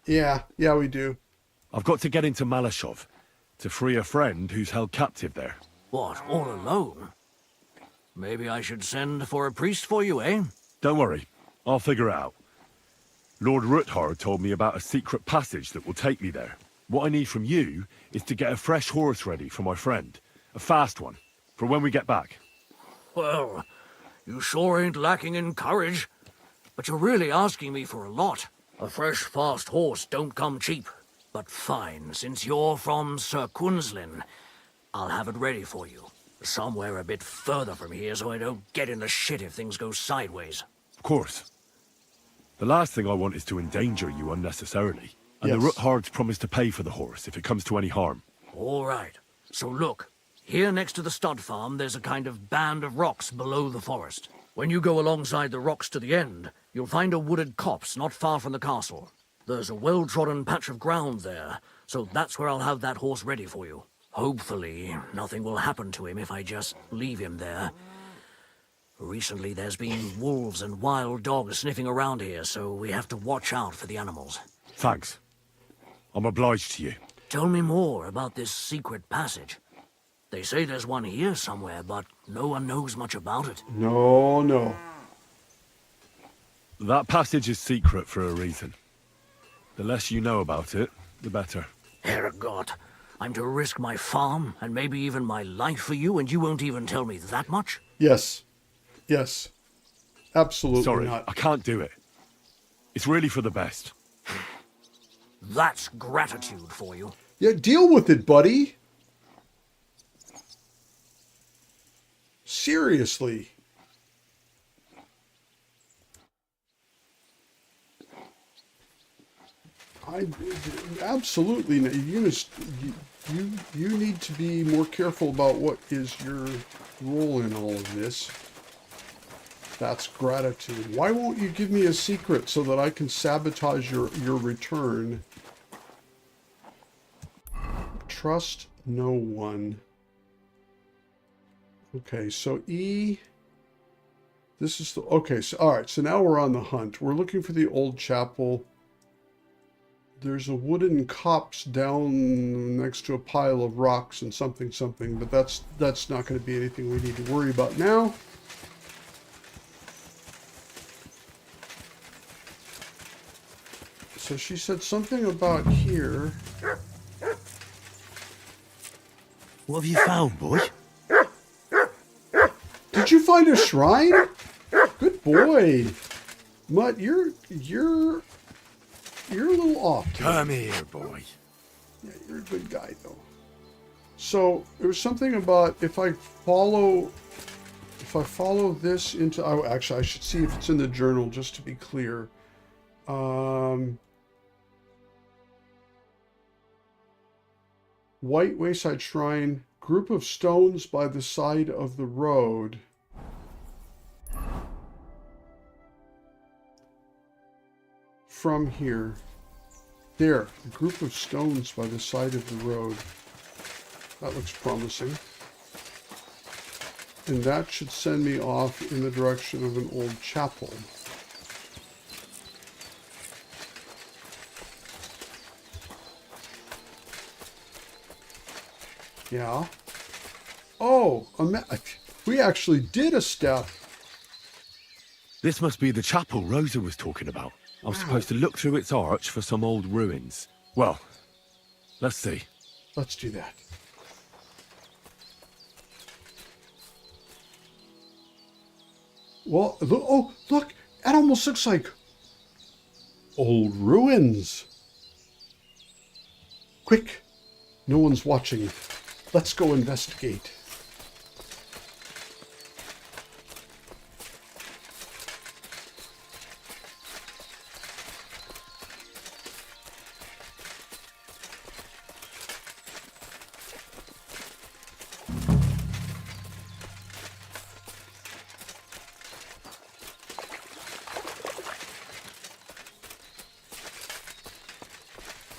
A: Yeah, we do.
C: I've got to get into Malashov to free a friend who's held captive there.
N: What, all alone? Maybe I should send for a priest for you, eh?
C: Don't worry, I'll figure it out. Lord Ruthard told me about a secret passage that will take me there. What I need from you is to get a fresh horse ready for my friend. A fast one, for when we get back.
N: Well, you sure ain't lacking in courage. But you're really asking me for a lot. A fresh, fast horse don't come cheap. But fine, since you're from Sir Kunzlin, I'll have it ready for you. Somewhere a bit further from here so I don't get in the shit if things go sideways.
C: Of course. The last thing I want is to endanger you unnecessarily. And
A: Yes.
C: the Ruthards promised to pay for the horse if it comes to any harm.
N: All right. So look, here next to the stud farm, there's a kind of band of rocks below the forest. When you go alongside the rocks to the end, you'll find a wooded copse not far from the castle. There's a well-trodden patch of ground there, so that's where I'll have that horse ready for you. Hopefully, nothing will happen to him if I just leave him there. Recently, there's been wolves and wild dogs sniffing around here, so we have to watch out for the animals.
C: Thanks. I'm obliged to you.
N: Tell me more about this secret passage. They say there's one here somewhere, but no one knows much about it.
A: No.
C: That passage is secret for a reason. The less you know about it, the better.
N: Herrgott, I'm to risk my farm and maybe even my life for you, and you won't even tell me that much?
A: Yes. Absolutely
C: Sorry,
A: not.
C: I can't do it. It's really for the best.
N: That's gratitude for you.
A: Yeah, deal with it, buddy. Seriously. Absolutely. You need to be more careful about what is your role in all of this. That's gratitude. Why won't you give me a secret so that I can sabotage your return? Trust no one. Okay, so E. This is the... Okay, so all right, so now we're on the hunt. We're looking for the old chapel. there's a wooden copse down next to a pile of rocks and something, but that's not going to be anything we need to worry about now. So she said something about here.
N: What have you found, boy?
A: Did you find a shrine? Good boy. Mutt, you're a little off today.
N: Come here, boy.
A: Yeah, you're a good guy, though. So there was something about if I follow this into. Oh, actually, I should see if it's in the journal just to be clear. White Wayside Shrine, group of stones by the side of the road. From here. There, a group of stones by the side of the road. That looks promising. And that should send me off in the direction of an old chapel. Yeah. Oh, we actually did a step.
C: This must be the chapel Rosa was talking about. I'm supposed to look through its arch for some old ruins. Well, let's see.
A: Let's do that. Well, look, oh, look, that almost looks like old ruins. Quick, no one's watching. Let's go investigate.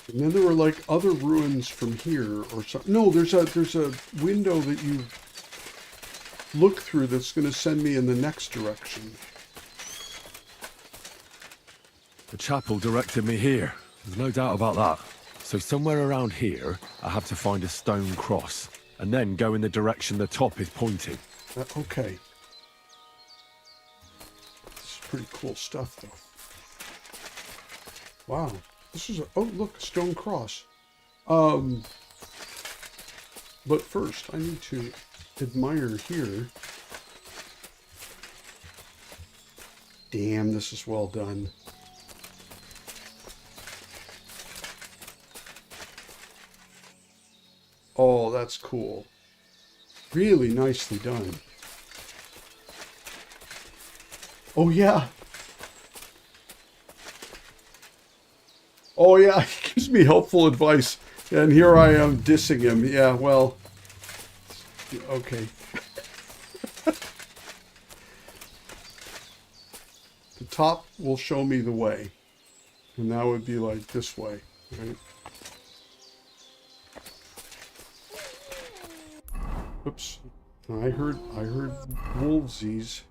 A: And then there were like other ruins from here or something. No, there's a window that you look through that's going to send me in the next direction.
C: The chapel directed me here. There's no doubt about that. So somewhere around here, I have to find a stone cross, and then go in the direction the top is pointing.
A: Okay. This is pretty cool stuff, though. Wow. This is oh, look, a stone cross. But first, I need to admire here. Damn, this is well done. Oh, that's cool. Really nicely done. Oh, yeah. Oh, yeah, he gives me helpful advice. And here I am dissing him. Yeah, well. Okay. The top will show me the way. And that would be like this way, right? Oops. I heard wolvesies.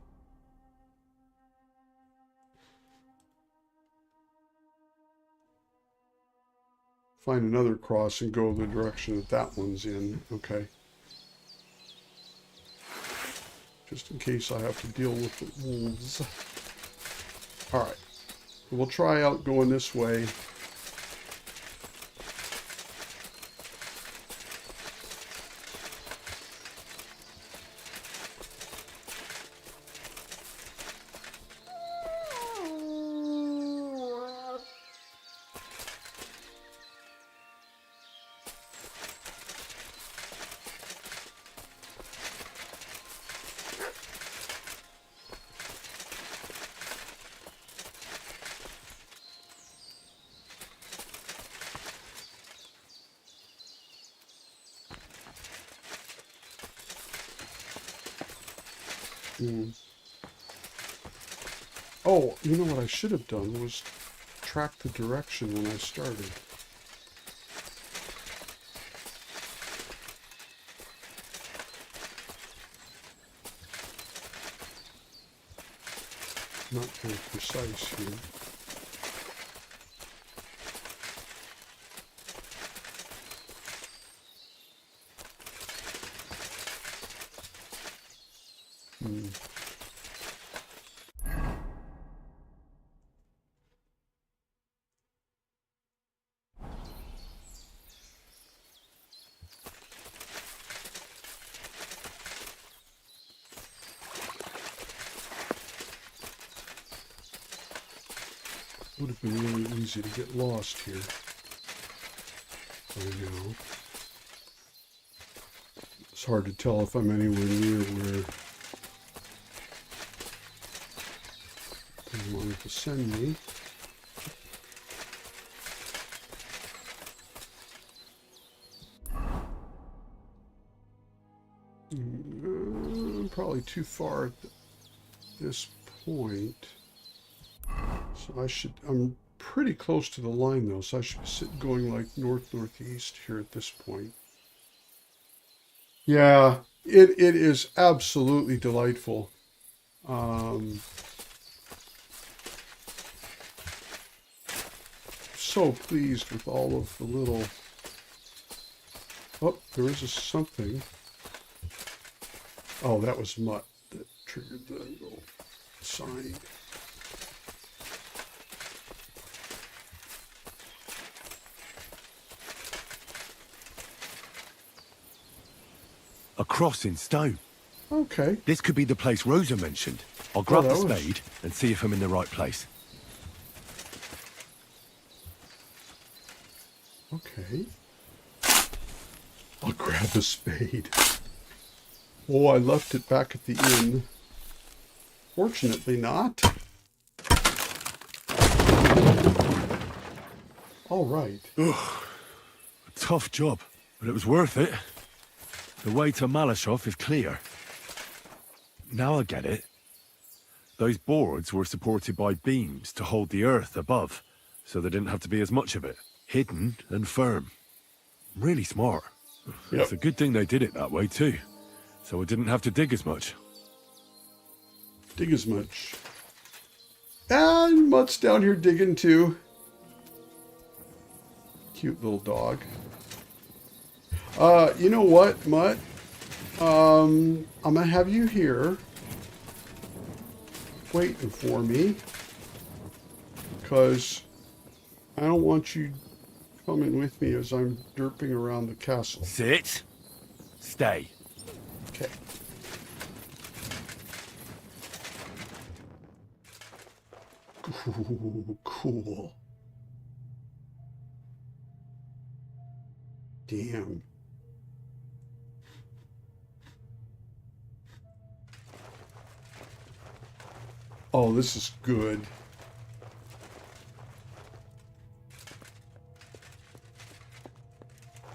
A: Find another cross and go the direction that that one's in. Okay. Just in case I have to deal with the wolves. Alright. We'll try out going this way. Oh, you know what I should have done was track the direction when I started. Not very precise here. Would have been really easy to get lost here. I know. It's hard to tell if I'm anywhere near where they wanted to send me. I'm probably too far at this point. So I'm pretty close to the line though, so I should be going like north-northeast here at this point. Yeah, it is absolutely delightful. So pleased with all of the little... Oh, there is something. Oh, that was mutt that triggered the little sign.
C: A cross in stone.
A: Okay.
C: This could be the place Rosa mentioned. I'll grab the
A: that was-
C: spade and see if I'm in the right place.
A: Okay. I'll grab a spade. Oh, I left it back at the inn. Fortunately not. All right.
C: Ugh. A tough job, but it was worth it. The way to Malashov is clear. Now I get it. Those boards were supported by beams to hold the earth above, so there didn't have to be as much of it. Hidden and firm. Really smart.
A: Yep.
C: It's a good thing they did it that way too, so I didn't have to dig as much.
A: Dig as much. And Mutt's down here digging too. Cute little dog. You know what, Mutt? I'm gonna have you here waiting for me, because I don't want you coming with me as I'm derping around the castle.
C: Sit. Stay.
A: Okay. Ooh, cool. Damn. Oh, this is good.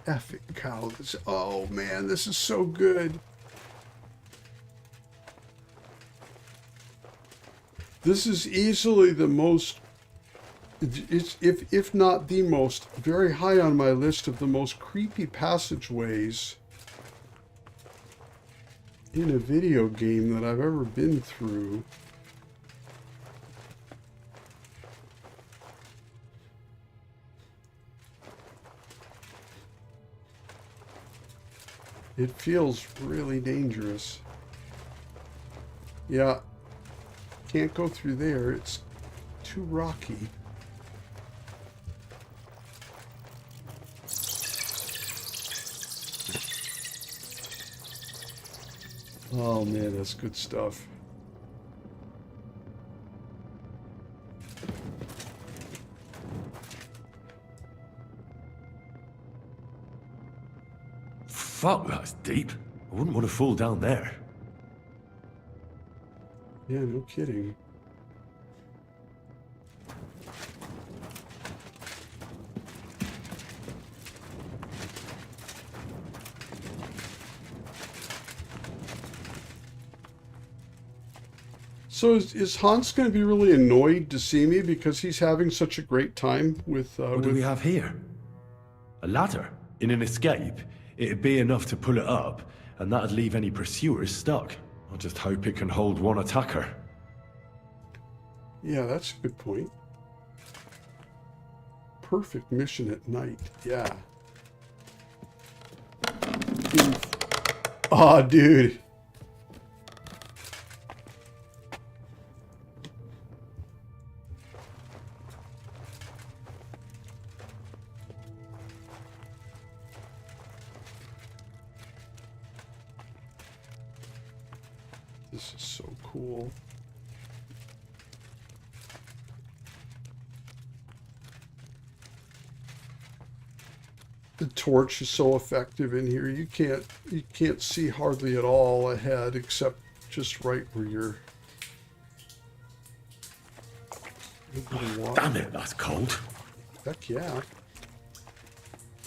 A: Effing cow. Oh man, this is so good. This is easily the most, it's, if not the most, very high on my list of the most creepy passageways in a video game that I've ever been through. It feels really dangerous. Yeah, can't go through there. It's too rocky. Oh man, that's good stuff.
C: Fuck, that's deep. I wouldn't want to fall down there.
A: Yeah, no kidding. So is Hans going to be really annoyed to see me because he's having such a great time with...
C: What do we have here? A ladder? In an escape, it'd be enough to pull it up, and that'd leave any pursuers stuck. I just hope it can hold one attacker.
A: Yeah, that's a good point. Perfect mission at night. Yeah. Aw, dude. This is so cool. The torch is so effective in here. You can't see hardly at all ahead except just right where you're.
I: Damn it, that's cold.
A: Heck yeah.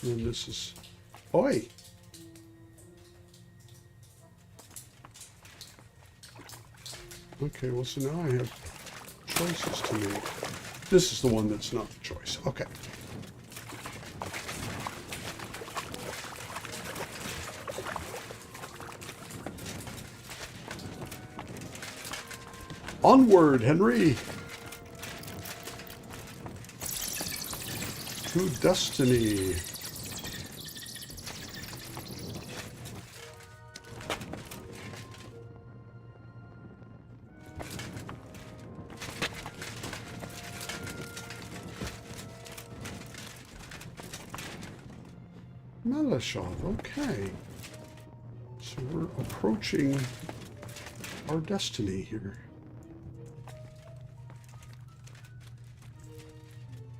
A: And then this is. Oi! Okay, well, so now I have choices to make. This is the one that's not the choice. Okay. Onward, Henry! To destiny. Melishov, okay. So we're approaching our destiny here.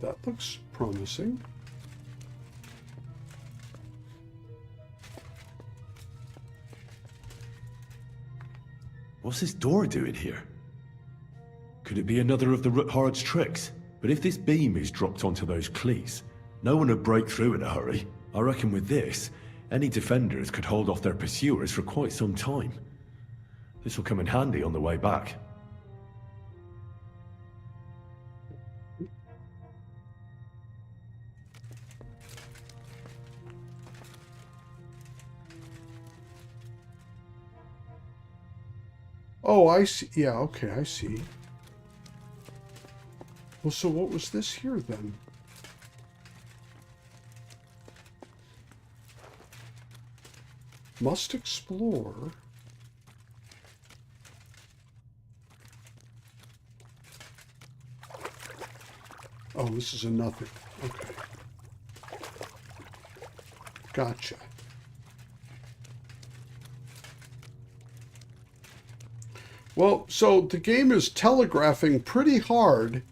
A: That looks promising.
I: What's this door doing here? Could it be another of the Ruthard's tricks? But if this beam is dropped onto those cleats, no one would break through in a hurry. I reckon with this, any defenders could hold off their pursuers for quite some time. This will come in handy on the way back.
A: Oh, I see. Yeah, okay, I see. Well, so what was this here then? Must explore. Oh, this is a nothing. Okay. Gotcha. Well, so the game is telegraphing pretty hard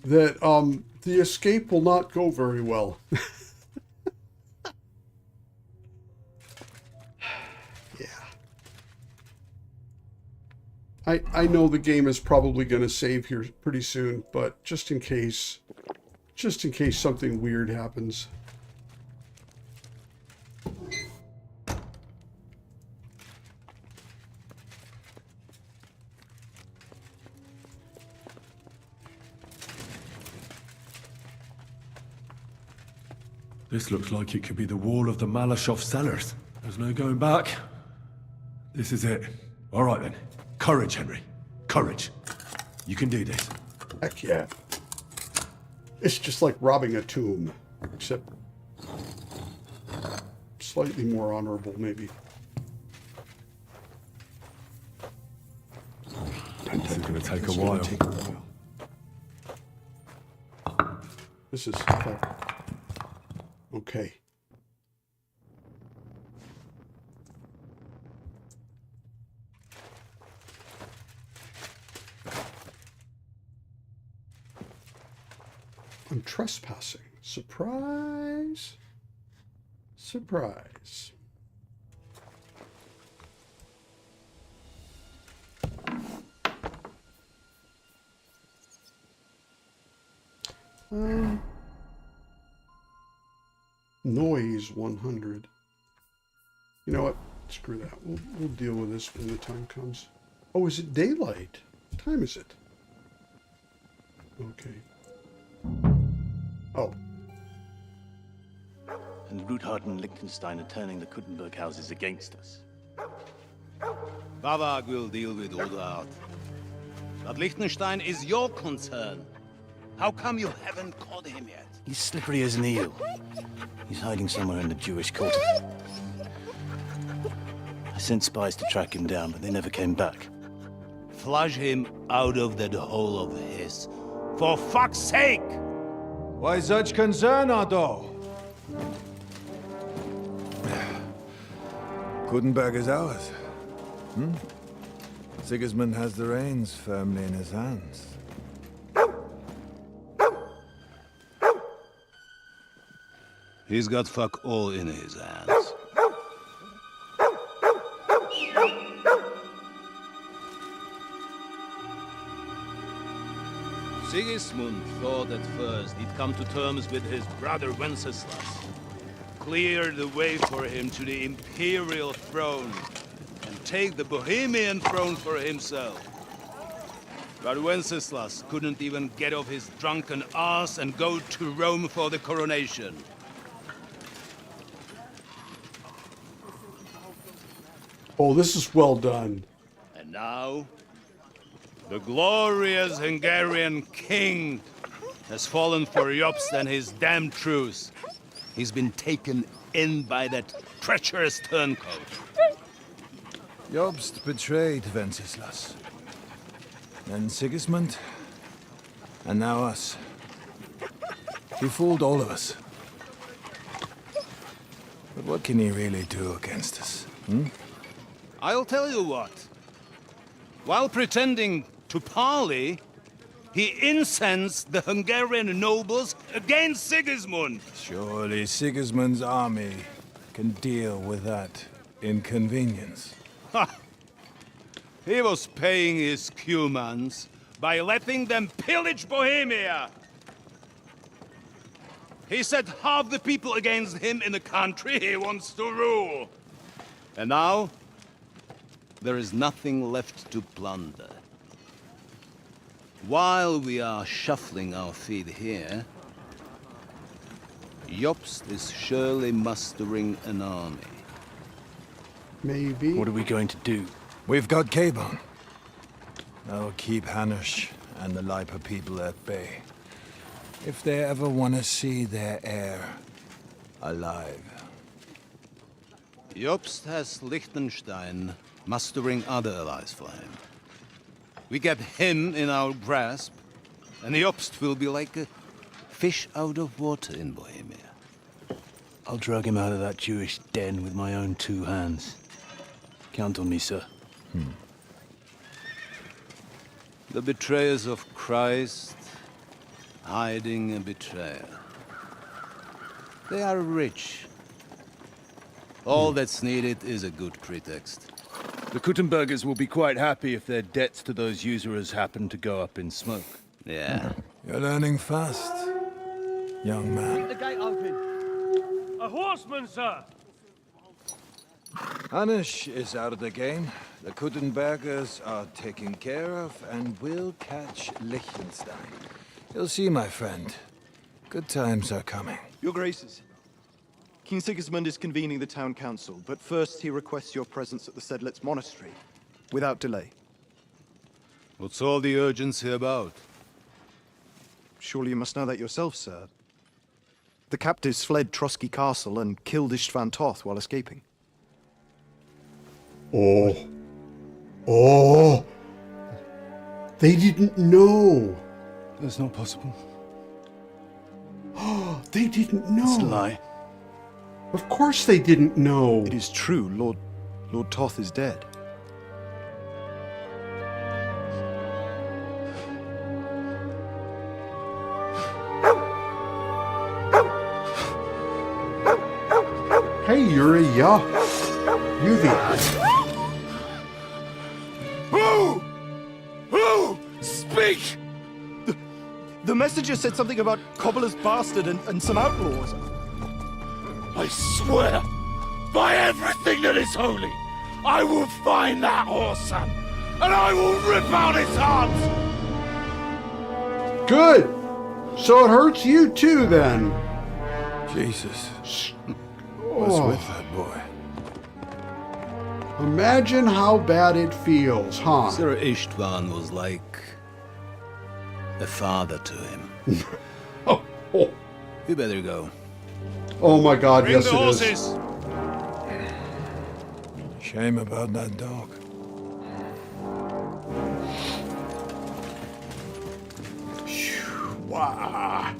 A: that the escape will not go very well. I know the game is probably going to save here pretty soon, but just in case something weird happens.
I: This looks like it could be the wall of the Malashov cellars. There's no going back. This is it. All right then. Courage, Henry. Courage. You can do this.
A: Heck yeah. It's just like robbing a tomb, except slightly more honorable, maybe.
I: This is going to take a while.
A: This is okay. I'm trespassing. Surprise. Surprise. Noise 100. You know what? Screw that. We'll deal with this when the time comes. Oh, is it daylight? What time is it? Okay. Oh.
S: And Ruthard and Liechtenstein are turning the Kuttenberg houses against us.
T: Bavag will deal with Ruthard. But Liechtenstein is your concern. How come you haven't caught him yet?
S: He's slippery as an eel. He's hiding somewhere in the Jewish quarter. I sent spies to track him down, but they never came back.
T: Flush him out of that hole of his. For fuck's sake!
U: Why such concern, Otto?
V: Kuttenberg is ours.
U: Sigismund has the reins firmly in his hands.
T: He's got fuck all in his hands. Sigismund thought at first he'd come to terms with his brother Wenceslas, clear the way for him to the imperial throne, and take the Bohemian throne for himself. But Wenceslas couldn't even get off his drunken ass and go to Rome for the coronation.
A: Oh, this is well done.
T: And now, the glorious Hungarian king has fallen for Jobst and his damn truce. He's been taken in by that treacherous turncoat.
U: Jobst betrayed Wenceslas. Then Sigismund. And now us. He fooled all of us. But what can he really do against us?
T: I'll tell you what. While pretending to parley, he incensed the Hungarian nobles against Sigismund.
U: Surely Sigismund's army can deal with that inconvenience.
T: Ha! He was paying his Cumans by letting them pillage Bohemia. He set half the people against him in the country he wants to rule. And now, there is nothing left to plunder. While we are shuffling our feet here, Jobst is surely mustering an army.
A: Maybe.
U: What are we going to do? We've got Cabon. That'll keep Hanush and the Lipa people at bay. If they ever want to see their heir alive.
T: Jobst has Liechtenstein mustering other allies for him. We get him in our grasp, and Jobst will be like a fish out of water in Bohemia.
S: I'll drag him out of that Jewish den with my own two hands. Count on me, sir.
T: The betrayers of Christ, hiding a betrayer. They are rich. All that's needed is a good pretext.
I: The Kuttenbergers will be quite happy if their debts to those usurers happen to go up in smoke.
T: Yeah.
U: You're learning fast, young man.
M: Keep the gate open. A horseman, sir!
U: Hanush is out of the game. The Kuttenbergers are taken care of, and we'll catch Liechtenstein. You'll see, my friend. Good times are coming.
E: Your Graces, King Sigismund is convening the town council, but first he requests your presence at the Sedlitz monastery, without delay.
T: What's all the urgency about?
E: Surely you must know that yourself, sir. The captives fled Trotsky Castle and killed Istvan Toth while escaping.
A: Oh. Oh. They didn't know.
S: That's not possible.
A: Oh, they didn't know.
S: It's a lie.
A: Of course they didn't know.
E: It is true. Lord Toth is dead.
A: Hey, Yuri, yeah. Yuvi.
N: Who? Speak!
E: The messenger said something about Cobbler's bastard and some outlaws.
N: I swear, by everything that is holy, I will find that whoreson, and I will rip out his heart!
A: Good. So it hurts you too, then.
U: Jesus. What's with that boy?
A: Imagine how bad it feels, huh?
T: Sir Istvan was like a father to him. You better go.
A: Oh my God,
T: Bring
A: yes
T: the
A: it
T: horses.
A: is.
U: Shame about that dog.
A: Wow.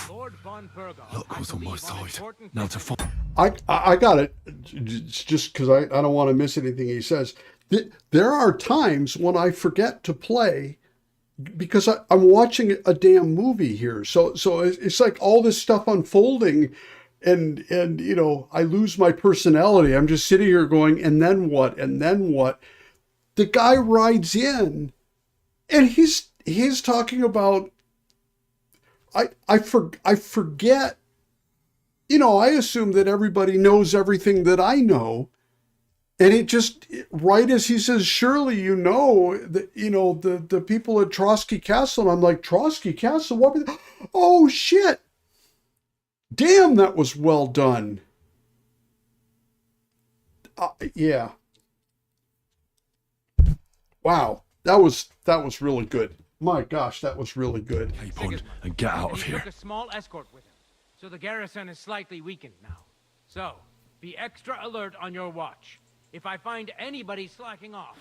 M: Lord
Q: von Bergow.
I: Luck was on my side. Now to find.
A: I got it. It's just because I don't want to miss anything he says. There are times when I forget to play because I'm watching a damn movie here. So it's like all this stuff unfolding, and you know, I lose my personality. I'm just sitting here going, and then what? And then what? The guy rides in, and he's talking about. I forget. You know, I assume that everybody knows everything that I know. And it just, right as he says, surely you know, the people at Trotsky Castle. And I'm like, Trotsky Castle? What? Oh, shit. Damn, that was well done. Yeah. Wow. That was really good. My gosh, that was really good.
I: Keep on and get out of
Q: He
I: here.
Q: took a small escort with him, so the garrison is slightly weakened now. So, be extra alert on your watch. If I find anybody slacking off,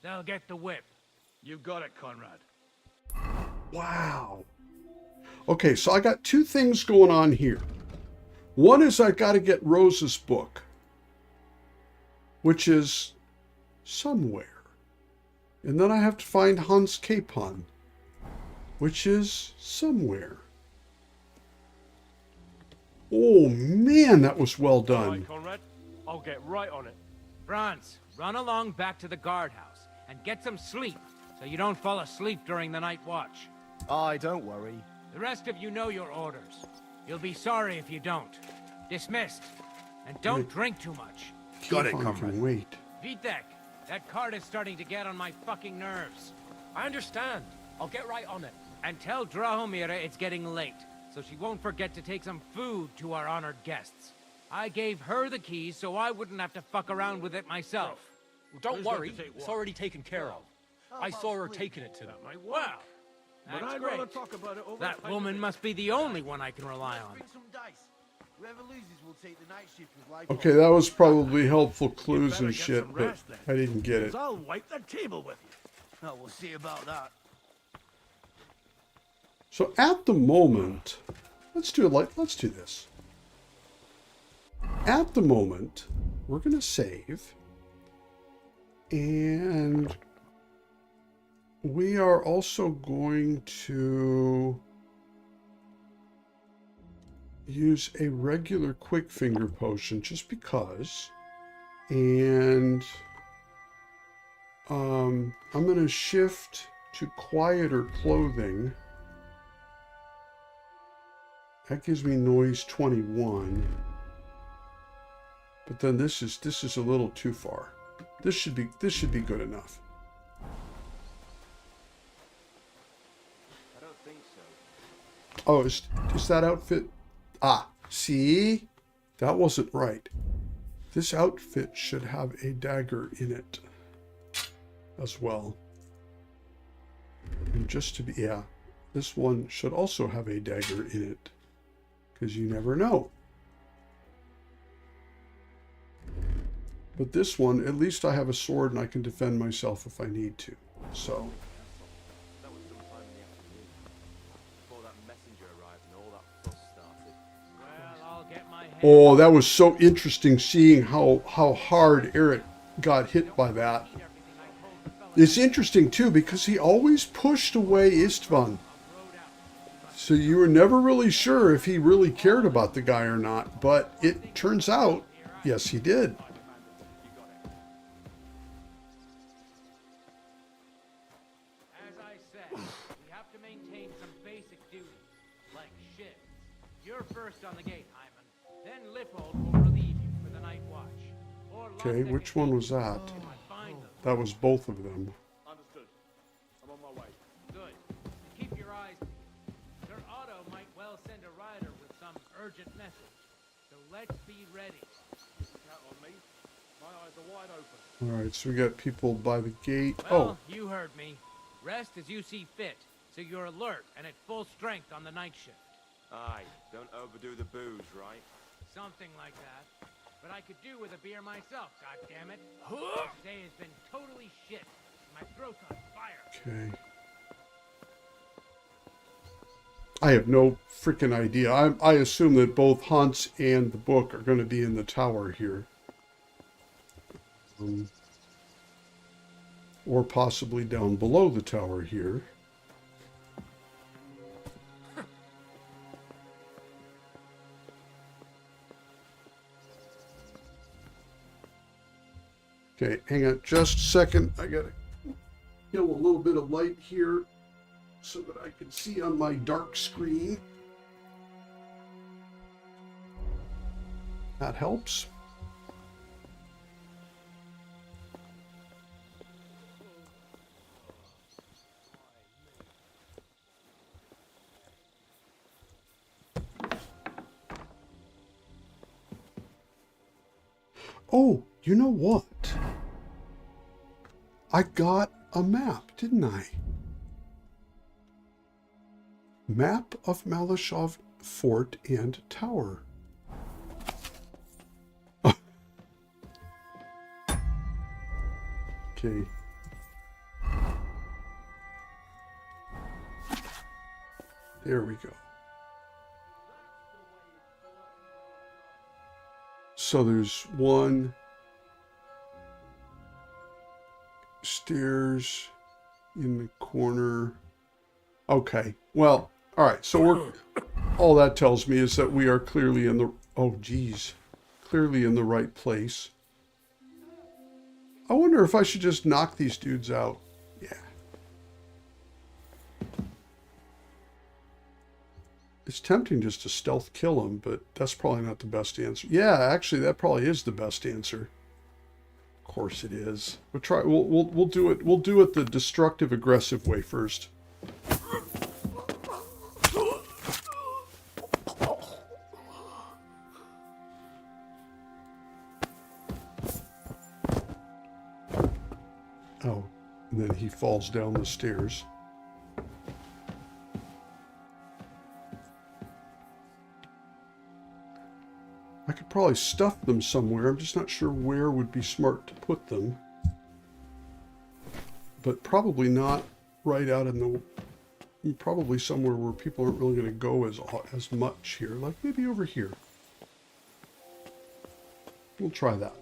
Q: they'll get the whip.
T: You've got it, Conrad.
A: Wow. Okay, so I got two things going on here. One is I got to get Rosa's book, which is somewhere. And then I have to find Hans Capon, which is somewhere. Oh man, that was well done.
Q: All right, Conrad. I'll get right on it. Franz, run along back to the guardhouse and get some sleep so you don't fall asleep during the night watch.
D: Aye, don't worry.
Q: The rest of you know your orders. You'll be sorry if you don't. Dismissed. And don't drink too much.
A: Got it, Comrade. Wait.
Q: Vitek, that cart is starting to get on my fucking nerves.
M: I understand. I'll get right on it.
Q: And tell Drahomira it's getting late, so she won't forget to take some food to our honored guests. I gave her the keys so I wouldn't have to fuck around with it myself.
M: Well, don't worry, it's already taken care of. I saw her taking it to them.
Q: Well, that's great. That woman must be the only one I can rely on.
A: Okay, that was probably helpful clues and shit, but I didn't get it.
O: I'll wipe the table with you. Oh, we'll see about that.
A: So at the moment, let's do this. At the moment, we're going to save. And we are also going to use a regular quick finger potion just because. And I'm going to shift to quieter clothing. That gives me noise 21. But then this is a little too far. This should be good enough.
L: I don't think so.
A: Oh, is that outfit? Ah, see? That wasn't right. This outfit should have a dagger in it as well. And just to be, yeah, this one should also have a dagger in it. Because you never know. But this one, at least I have a sword and I can defend myself if I need to. So.
L: That was sometime in the afternoon, before that messenger arrived and all that fuss started.
Q: Well, I'll get my head.
A: Oh, that was so interesting seeing how hard Eric got hit by that. It's interesting too because he always pushed away Istvan. So you were never really sure if he really cared about the guy or not, but it turns out, yes, he did.
Q: As I said, we have to maintain some basic duties, like shifts. You're first on the gate, Hyman. Then Lippold will relieve you for the night watch.
A: Okay, which one was that? That was both of them.
Q: Understood. I'm on my way. Good. Keep your eyes peeled. Sir Otto might well send a rider with some urgent message. So let's be ready.
L: Count on me. My eyes are wide open.
A: Alright, so we got people by the gate.
Q: Well, you heard me. Rest as you see fit, so you're alert and at full strength on the night shift.
L: Aye, don't overdo the booze, right?
Q: Something like that. But I could do with a beer myself, goddammit. Today has been totally shit. My throat's on fire.
A: Okay. I have no freaking idea. I assume that both Hans and the book are going to be in the tower here. Or possibly down below the tower here. Okay, hang on just a second. I gotta kill a little bit of light here so that I can see on my dark screen. That helps. Oh, you know what? I got a map, didn't I? Map of Malashov Fort and Tower. Okay. There we go. So there's one stairs in the corner. Okay. Well, all right. So we're all that tells me is that we are clearly in the clearly in the right place. I wonder if I should just knock these dudes out. Yeah. It's tempting just to stealth kill them, but that's probably not the best answer. Yeah, actually, that probably is the best answer. Of course it is. We'll try. We'll do it. We'll do it the destructive, aggressive way first. Oh, and then he falls down the stairs. I could probably stuff them somewhere. I'm just not sure where would be smart to put them. But probably not right out in the... Probably somewhere where people aren't really going to go as much here. Like maybe over here. We'll try that.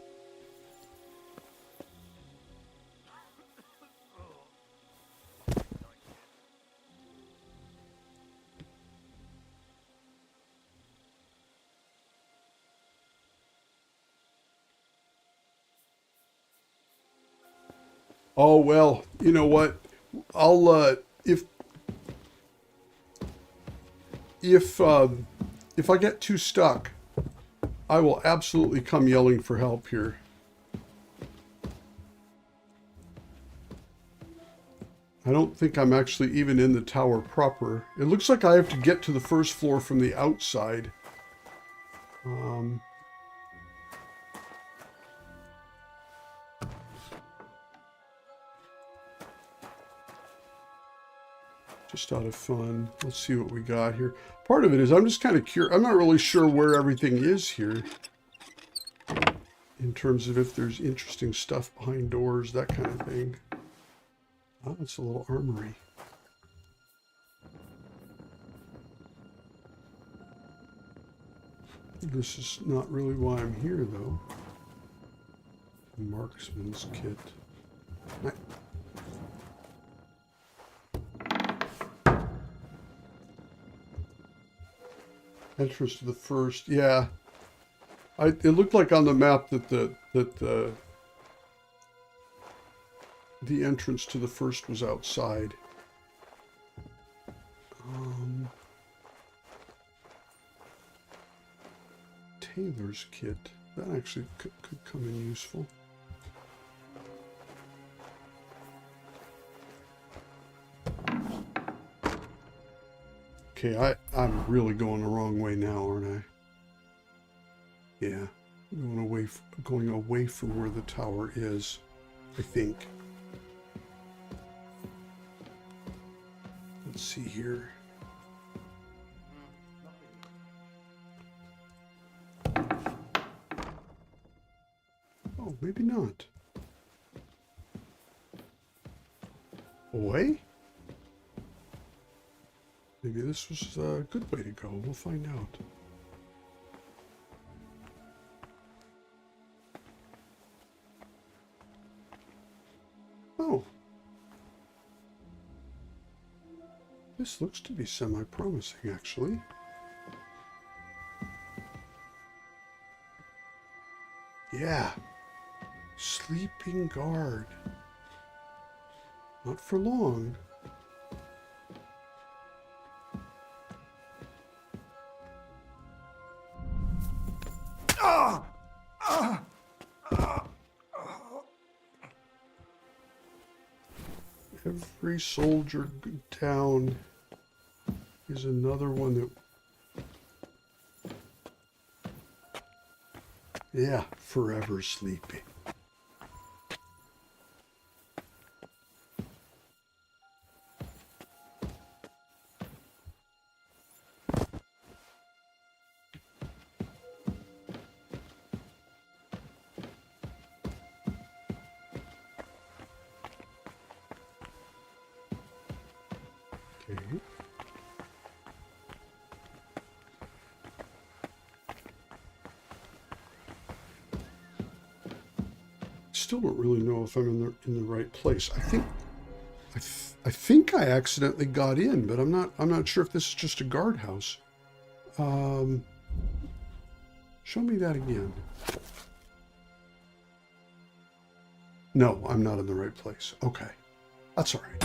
A: Oh, well, you know what? I'll, if I get too stuck, I will absolutely come yelling for help here. I don't think I'm actually even in the tower proper. It looks like I have to get to the first floor from the outside. Just out of fun. Let's see what we got here. Part of it is I'm just kind of curious. I'm not really sure where everything is here. In terms of if there's interesting stuff behind doors, that kind of thing. Oh, it's a little armory. This is not really why I'm here, though. Marksman's kit. Entrance to the first, yeah. It looked like on the map that the entrance to the first was outside. Tailor's kit. That actually could come in useful. Okay, I'm really going the wrong way now, aren't I? Yeah, going away from where the tower is, I think. Let's see here. Oh, maybe not. Away? Maybe this was a good way to go. We'll find out. Oh. This looks to be semi-promising, actually. Yeah. Sleeping guard. Not for long. Every soldier down is another one that... Yeah, forever sleeping. Okay. Still don't really know if I'm in the right place. I think I accidentally got in, but I'm not sure if this is just a guardhouse. Show me that again. No, I'm not in the right place. Okay. That's all right.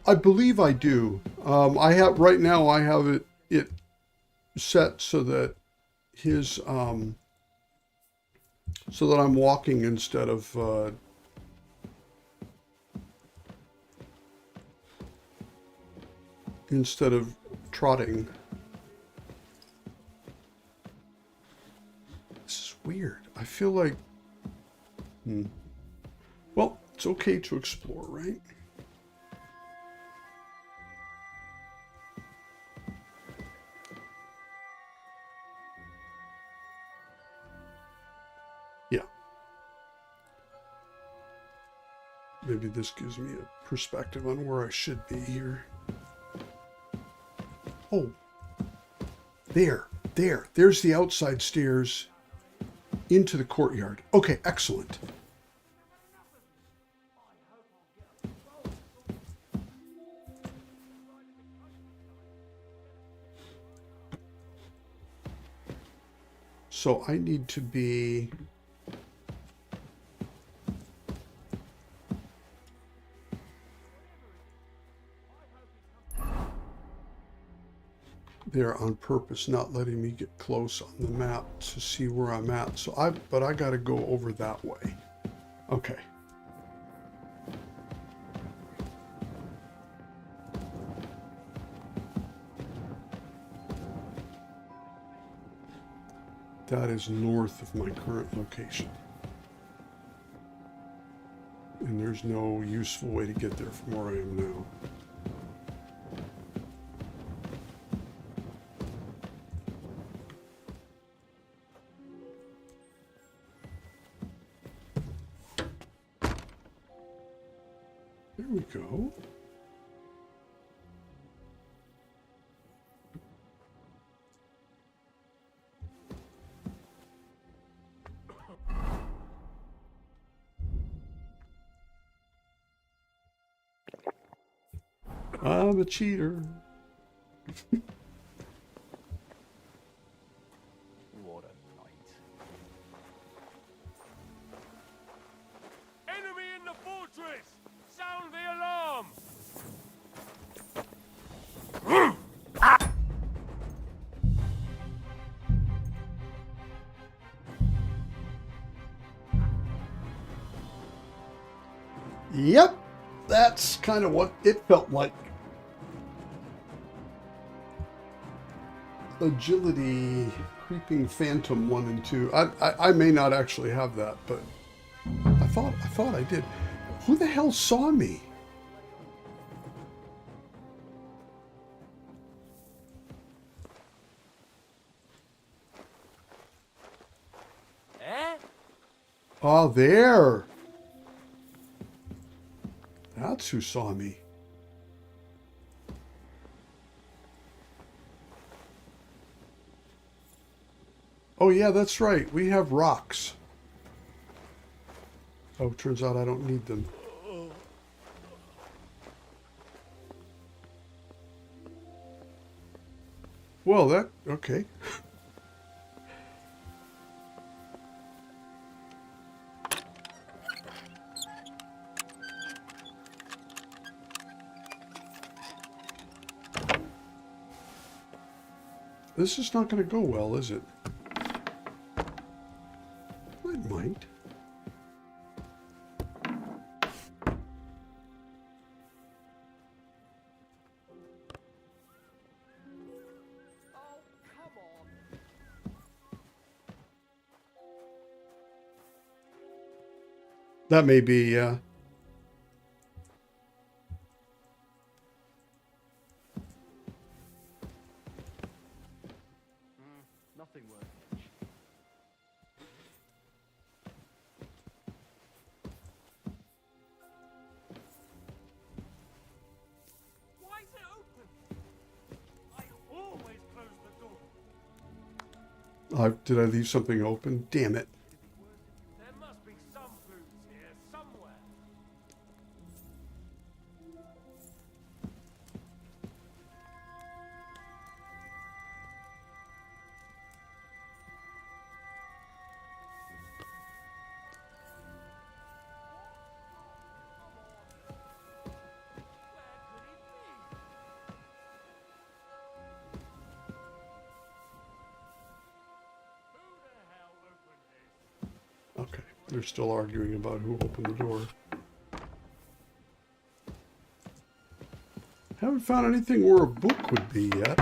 A: I believe I do. I have right now. I have it set so that his so that I'm walking instead of trotting. This is weird. I feel like. Well, it's okay to explore, right? Yeah. Maybe this gives me a perspective on where I should be here. Oh, there's the outside stairs into the courtyard. Okay, excellent. So I need to be... there on purpose, not letting me get close on the map to see where I'm at. So but I got to go over that way. Okay. That is north of my current location. And there's no useful way to get there from where I am now. There we go. I'm a cheater.
J: What a night. Enemy in the fortress! Sound the alarm!
A: Yep, that's kind of what it felt like. Agility, creeping phantom 1 and 2. I may not actually have that, but I thought I did. Who the hell saw me?
B: Eh?
A: Oh, there. that's who saw me. Oh yeah, that's right. We have rocks. Oh, turns out I don't need them. Well, okay. This is not going to go well, is it? It might. That may be,
L: Nothing worth it.
O: Why is it open? I always close the door.
A: did I leave something open? Damn it.
O: There must be some clues here somewhere.
A: Okay, they're still arguing about who opened the door. Haven't found anything where a book would be yet.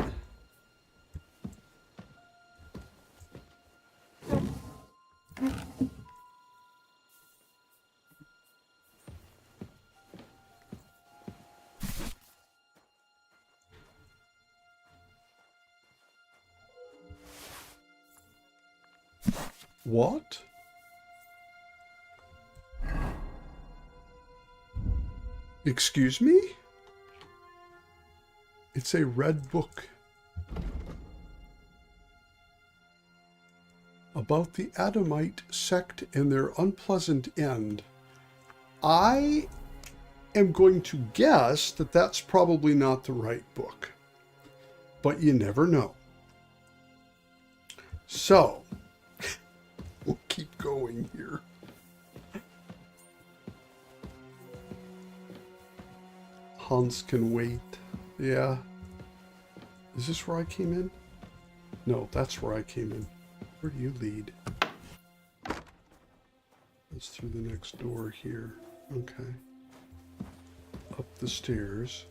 A: What? Excuse me? It's a red book about the Adamite sect and their unpleasant end. I am going to guess that that's probably not the right book, but you never know. So, we'll keep going here. Hans can wait. Yeah. Is this where I came in? No, that's where I came in. Where do you lead? That's through the next door here. Okay. Up the stairs.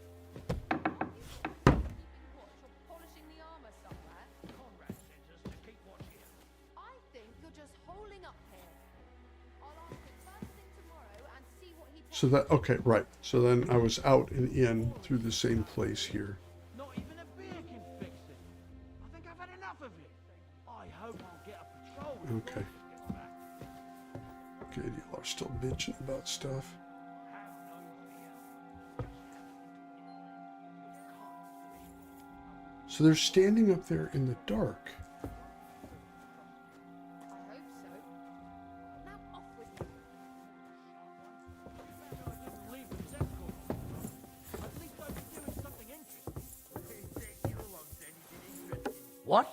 A: So that, okay, right. So then I was out and in through the same place here.
O: Not even a beer can fix it. I think I've had enough of it. I hope I'll get a patrol.
A: Okay. Good, y'all are still bitching about stuff. So they're standing up there in the dark.
B: What?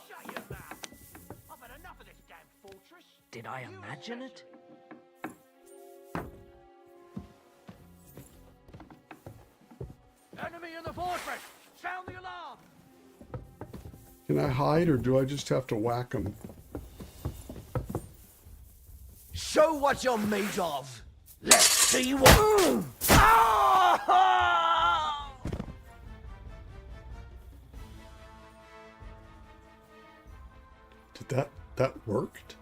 B: Did I imagine it?
O: Enemy in the fortress! Sound the alarm!
A: Can I hide or do I just have to whack them?
N: Show what you're made of. Let's see what. Ah!
A: Did that worked?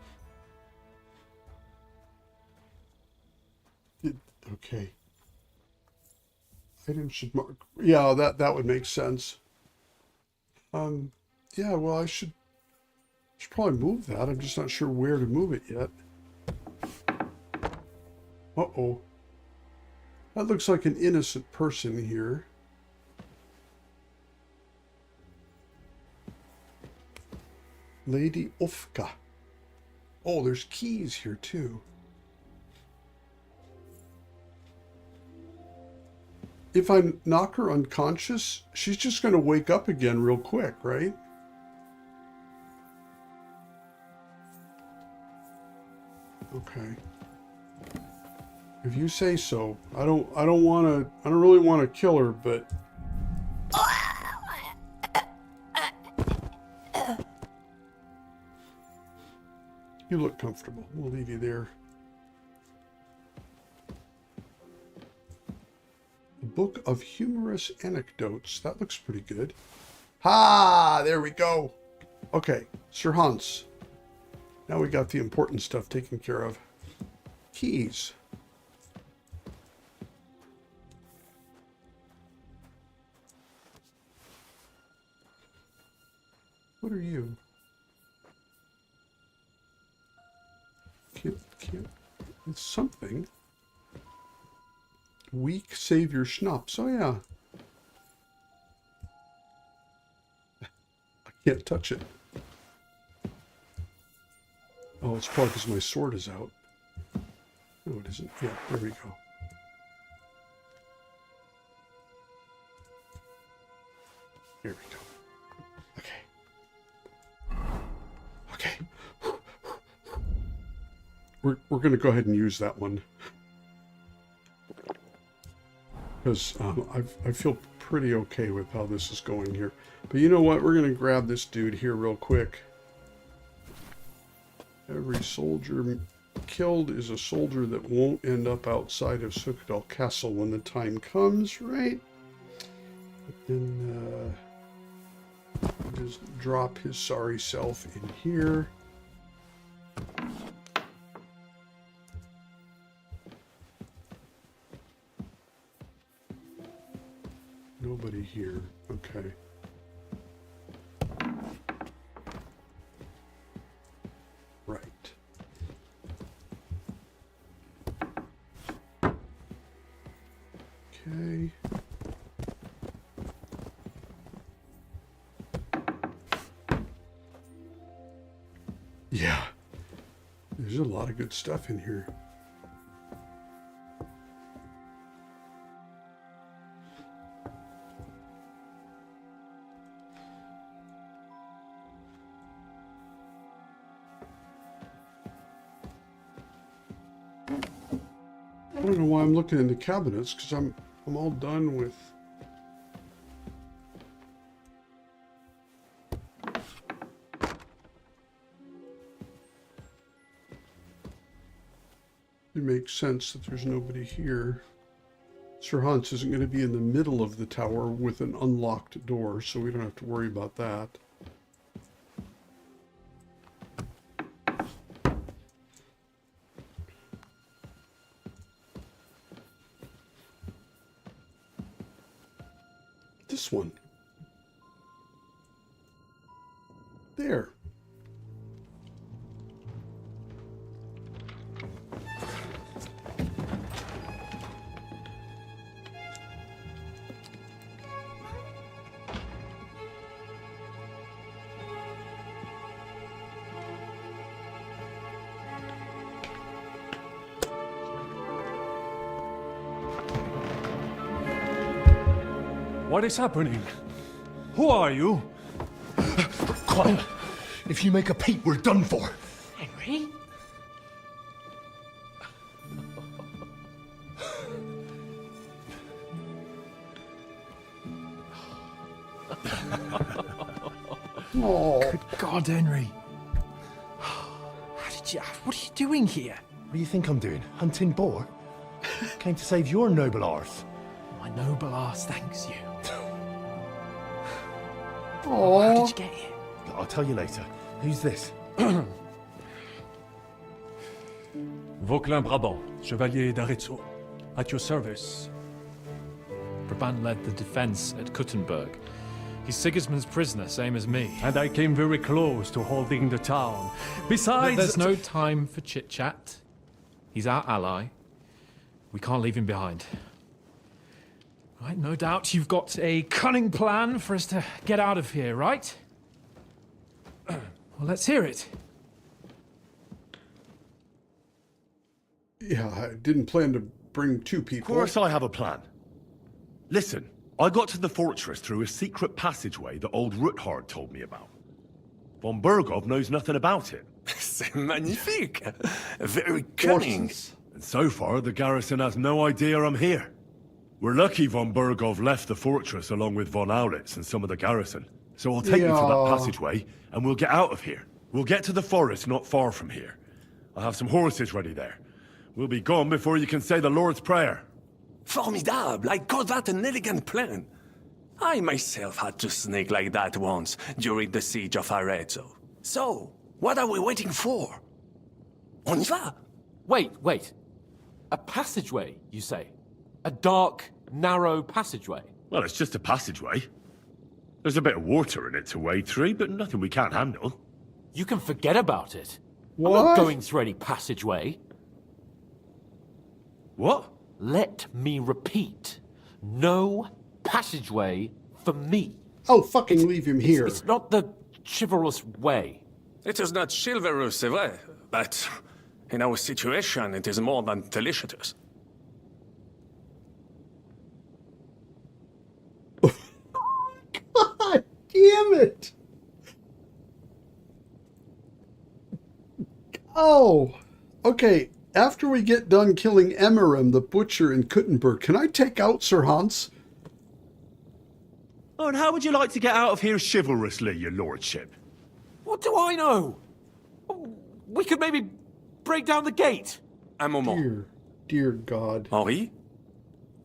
A: Okay. Item should mark. Yeah, that would make sense. Yeah, well, I should probably move that. I'm just not sure where to move it yet. Uh-oh. That looks like an innocent person here. Lady Ufka. Oh, there's keys here too. If I knock her unconscious, she's just going to wake up again real quick, right? Okay. If you say so. I don't really want to kill her, but you look comfortable. We'll leave you there. A book of humorous anecdotes. That looks pretty good. Ha! There we go. Okay, Sir Hans. Now we got the important stuff taken care of. Keys. What are you? Can't. It's something. Weak savior schnapps. Oh yeah. I can't touch it. Oh, it's probably because my sword is out. No, it isn't. Yeah, there we go. Here we go. Okay. We're going to go ahead and use that one. Because I feel pretty okay with how this is going here. But you know what? We're going to grab this dude here real quick. Every soldier killed is a soldier that won't end up outside of Sukhadal Castle when the time comes, right? And just drop his sorry self in here. Nobody here. Okay. Right. Okay. Yeah. There's a lot of good stuff in here. I don't know why I'm looking in the cabinets, because I'm all done with. It makes sense that there's nobody here. Sir Hans isn't going to be in the middle of the tower with an unlocked door, so we don't have to worry about that. This one. There.
G: What is happening? Who are you?
V: Quiet. If you make a peep, we're done for.
B: Henry?
A: Oh.
V: Good God, Henry. What are you doing here? What do you think I'm doing? Hunting boar? Came to save your noble arse.
M: My noble arse thanks you.
A: Oh,
V: how did you get here? I'll tell you later. Who's this?
G: Vauquelin Brabant, Chevalier d'Arezzo. At your service.
W: Brabant led the defense at Kuttenberg. He's Sigismund's prisoner, same as me.
G: And I came very close to holding the town. Besides...
W: There's no time for chit-chat. He's our ally. We can't leave him behind. Right, no doubt you've got a cunning plan for us to get out of here, right? Well, let's hear it.
A: Yeah, I didn't plan to bring two people.
C: Of course I have a plan. Listen, I got to the fortress through a secret passageway that old Ruthard told me about. Von Bergow knows nothing about it.
H: C'est magnifique. Very cunning.
C: And so far, the garrison has no idea I'm here. We're lucky von Bergow left the fortress along with von Aulitz and some of the garrison. So I'll take you to that passageway, and we'll get out of here. We'll get to the forest not far from here. I'll have some horses ready there. We'll be gone before you can say the Lord's Prayer.
H: Formidable. I call that an elegant plan. I myself had to sneak like that once during the siege of Arezzo. So, what are we waiting for? On y va?
M: Wait. A passageway, you say? A dark, narrow passageway?
C: Well, it's just a passageway. There's a bit of water in it to wade through, but nothing we can't handle.
M: You can forget about it.
A: What?
M: I'm not going through any passageway.
C: What?
M: Let me repeat. No passageway for me.
A: Oh, fucking leave him here.
M: It's not the chivalrous way.
H: It is not chivalrous, c'est vrai, but in our situation, it is more than delicious.
A: God damn it! Oh, okay. After we get done killing Emmeram, the butcher in Kuttenberg, can I take out Sir Hans?
C: Oh, and how would you like to get out of here chivalrously, your lordship?
M: What do I know? We could maybe break down the gate.
H: Un moment.
A: Dear God.
H: Henri,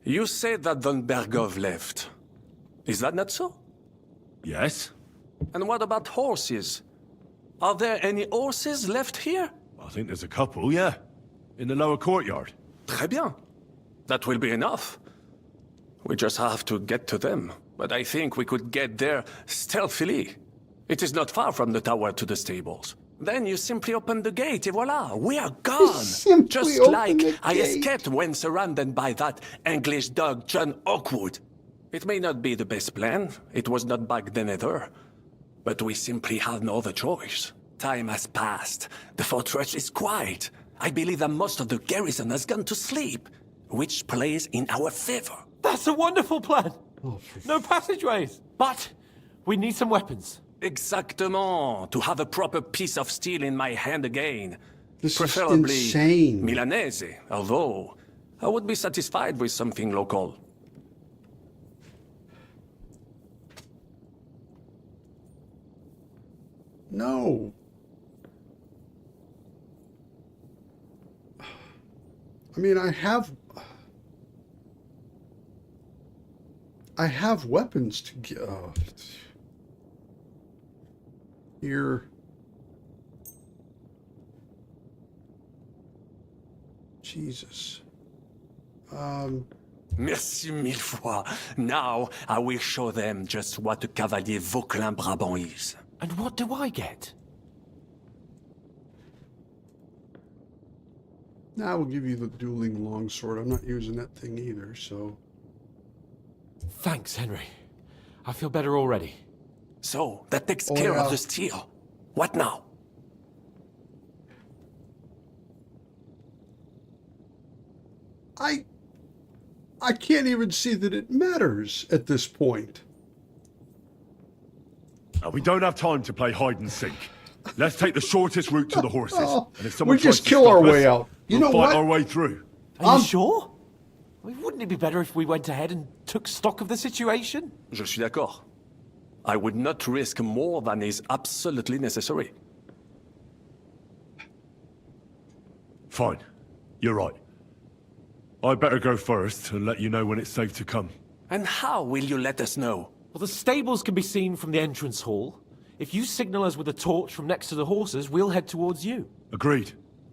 H: you said that von Bergow left. Is that not so?
C: Yes.
H: And what about horses? Are there any horses left here?
C: I think there's a couple, yeah. In the lower courtyard.
H: Très bien. That will be enough. We just have to get to them. But I think we could get there stealthily. It is not far from the tower to the stables. Then you simply open the gate, et voila, we are gone. Just like I escaped when surrounded by that English dog John Oakwood. It may not be the best plan. It was not back then either. But we simply have no other choice. Time has passed. The fortress is quiet. I believe that most of the garrison has gone to sleep, which plays in our favor.
M: That's a wonderful plan. No passageways. But we need some weapons.
H: Exactement. To have a proper piece of steel in my hand again.
A: This
H: Preferably
A: is insane.
H: Milanese, although I would be satisfied with something local.
A: No. I mean, I have weapons to get. Here. Jesus.
H: Merci mille fois. Now I will show them just what a Cavalier Vauquelin Brabant is.
M: And what do I get?
A: Now I will give you the dueling longsword. I'm not using that thing either, so.
M: Thanks, Henry. I feel better already.
H: So, that takes care of the steel. What now?
A: I can't even see that it matters at this point.
C: We don't have time to play hide and seek. Let's take the shortest route to the horses. And if someone
A: We just
C: tries to
A: kill our
C: stop
A: way
C: us,
A: out. You
C: we'll
A: know
C: fight
A: what?
C: our way through.
M: Are you sure? I mean, wouldn't it be better if we went ahead and took stock of the situation?
H: Je suis d'accord. I would not risk more than is absolutely necessary.
C: Fine. You're right. I'd better go first and let you know when it's safe to come.
H: And how will you let us know?
M: Well, the stables can be seen from the entrance hall. If you signal us with a torch from next to the horses, we'll head towards you.
C: Agreed.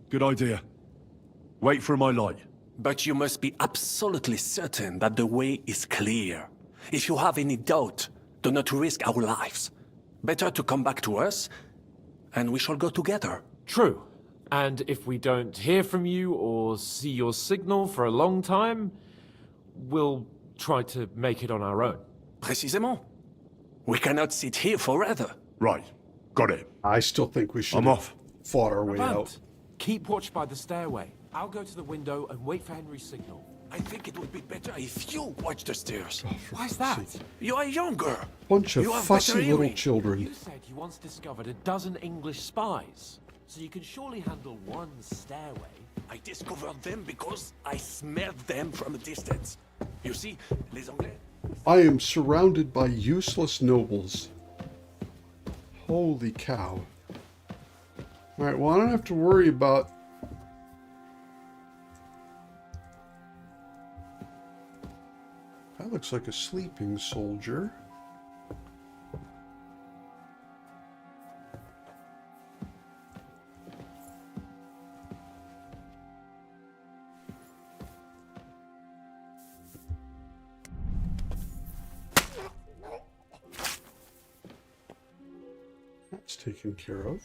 C: Good idea. Wait for my light.
H: But you must be absolutely certain that the way is clear. If you have any doubt, do not risk our lives. Better to come back to us, and we shall go together.
M: True. And if we don't hear from you or see your signal for a long time, we'll
G: try to make it on our own.
H: Précisément. We cannot sit here forever.
I: Right. Got it.
A: I still think we should
I: I'm
A: have
I: off.
A: fought our way
G: Avant,
A: out.
G: keep watch by the stairway. I'll go to the window and wait for Henry's signal.
H: I think it would be better if you watch the stairs.
G: Why's that?
H: You are younger.
A: Bunch of
H: You have
A: fussy
H: better
A: little
H: hearing.
A: children.
G: You said you once discovered a dozen English spies, so you can surely handle one stairway.
H: I discovered them because I smelled them from a distance. You see, les Anglais.
A: I am surrounded by useless nobles. Holy cow. Alright, well, I don't have to worry about... That looks like a sleeping soldier. That's taken care of.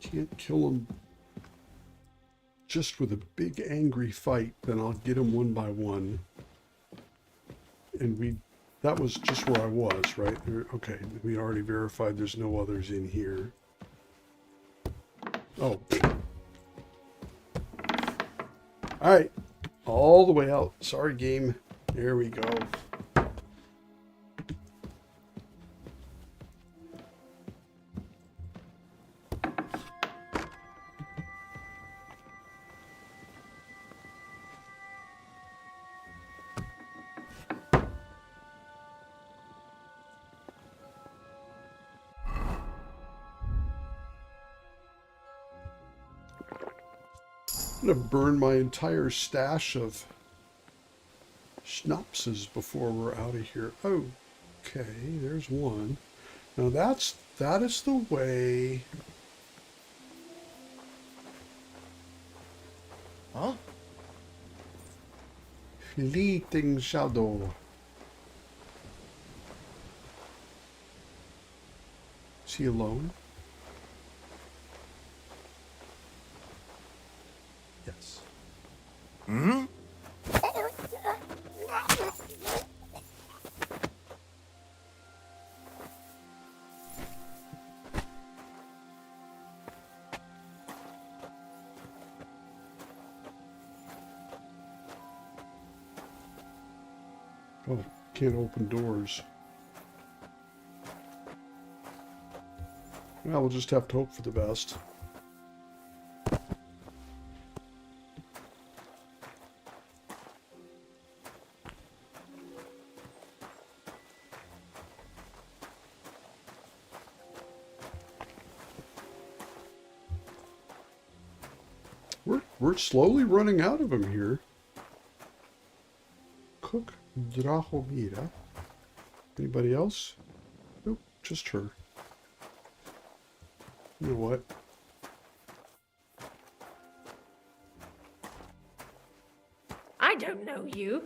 A: Can't kill him just with a big angry fight, then I'll get him one by one. And that was just where I was, right? Okay, we already verified there's no others in here. Oh. Alright, all the way out. Sorry, game. There we go. I'm gonna burn my entire stash of schnapses before we're out of here. Okay, there's one. Now that is the way.
N: Huh?
A: Fleeting shadow. Is he alone? Yes.
N: Hmm?
A: Oh, can't open doors. Well, we'll just have to hope for the best. We're slowly running out of them here. Cook Drahomira. Anybody else? Nope, just her. You know what?
F: I don't know you.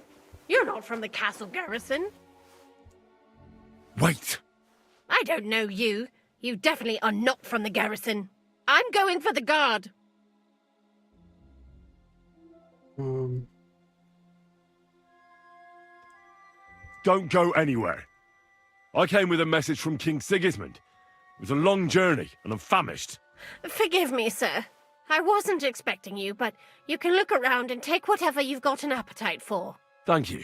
F: You're not from the castle garrison.
C: Wait!
F: I don't know you. You definitely are not from the garrison. I'm going for the guard.
C: Don't go anywhere. I came with a message from King Sigismund. It was a long journey, and I'm famished.
F: Forgive me, sir. I wasn't expecting you, but you can look around and take whatever you've got an appetite for.
C: Thank you.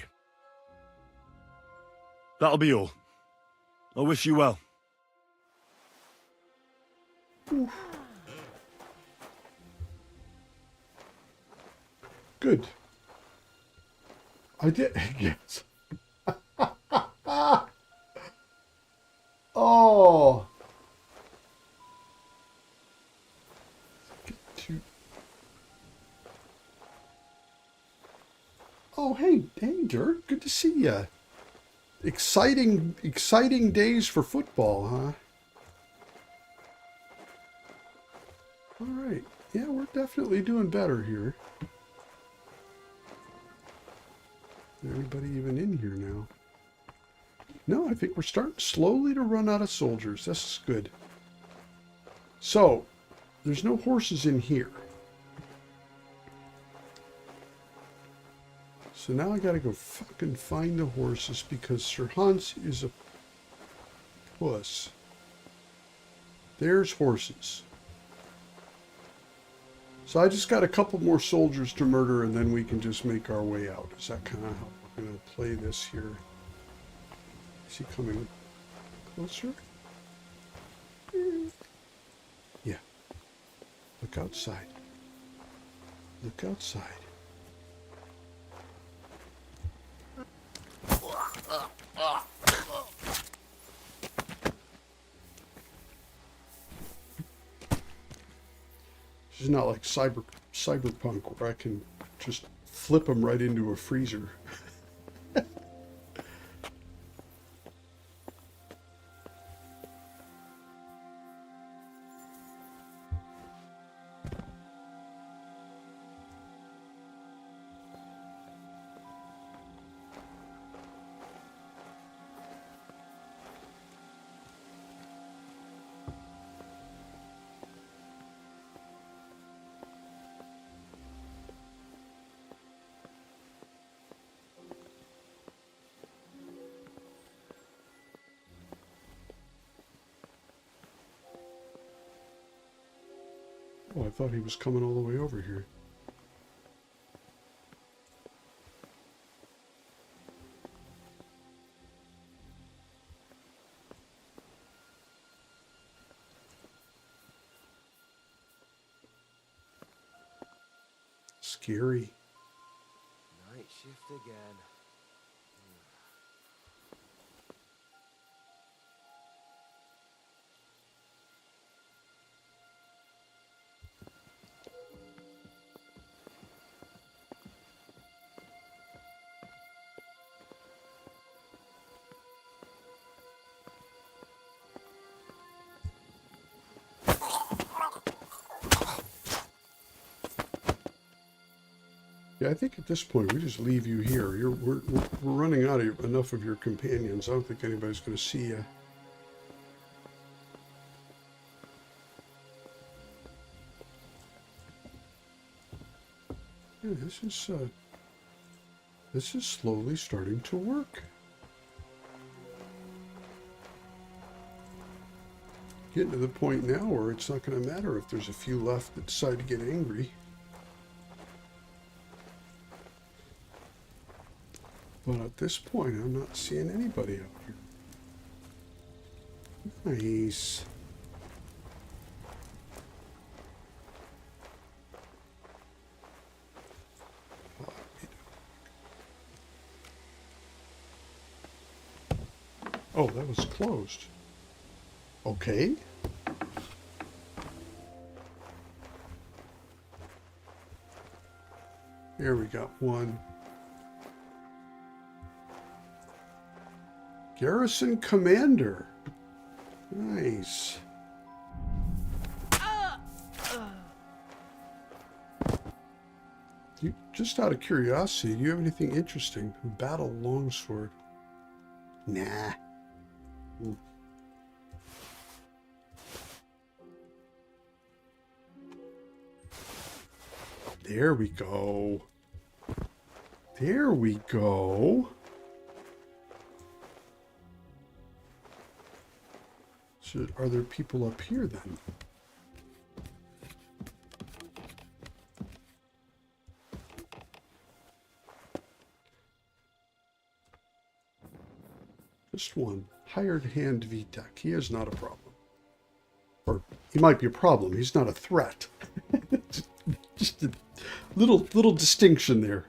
C: That'll be all. I wish you well.
A: Good. I did. Yes. Oh. Oh, hey, Dirk. Good to see ya. Exciting days for football, huh? All right. Yeah, we're definitely doing better here. Is anybody even in here now? No, I think we're starting slowly to run out of soldiers. This is good. So, there's no horses in here. So now I gotta go fucking find the horses because Sir Hans is a puss. There's horses. So I just got a couple more soldiers to murder and then we can just make our way out. Is that kind of how we're going to play this here? Is he coming closer? Yeah. Look outside. Look outside. This is not like cyberpunk where I can just flip them right into a freezer. Oh, I thought he was coming all the way over here. Scary.
D: Night shift again.
A: Yeah, I think at this point we just leave you here. We're running out of enough of your companions. I don't think anybody's going to see you. Yeah, this is slowly starting to work. Getting to the point now where it's not going to matter if there's a few left that decide to get angry. But at this point, I'm not seeing anybody out here. Nice. Oh, that was closed. Okay. Here we got one. Garrison Commander. Nice. Just out of curiosity, do you have anything interesting? Battle longsword. Nah. Ooh. There we go. There we go. So are there people up here then? Just one. Hired hand VTech. He is not a problem. Or he might be a problem. He's not a threat. Just a little distinction there.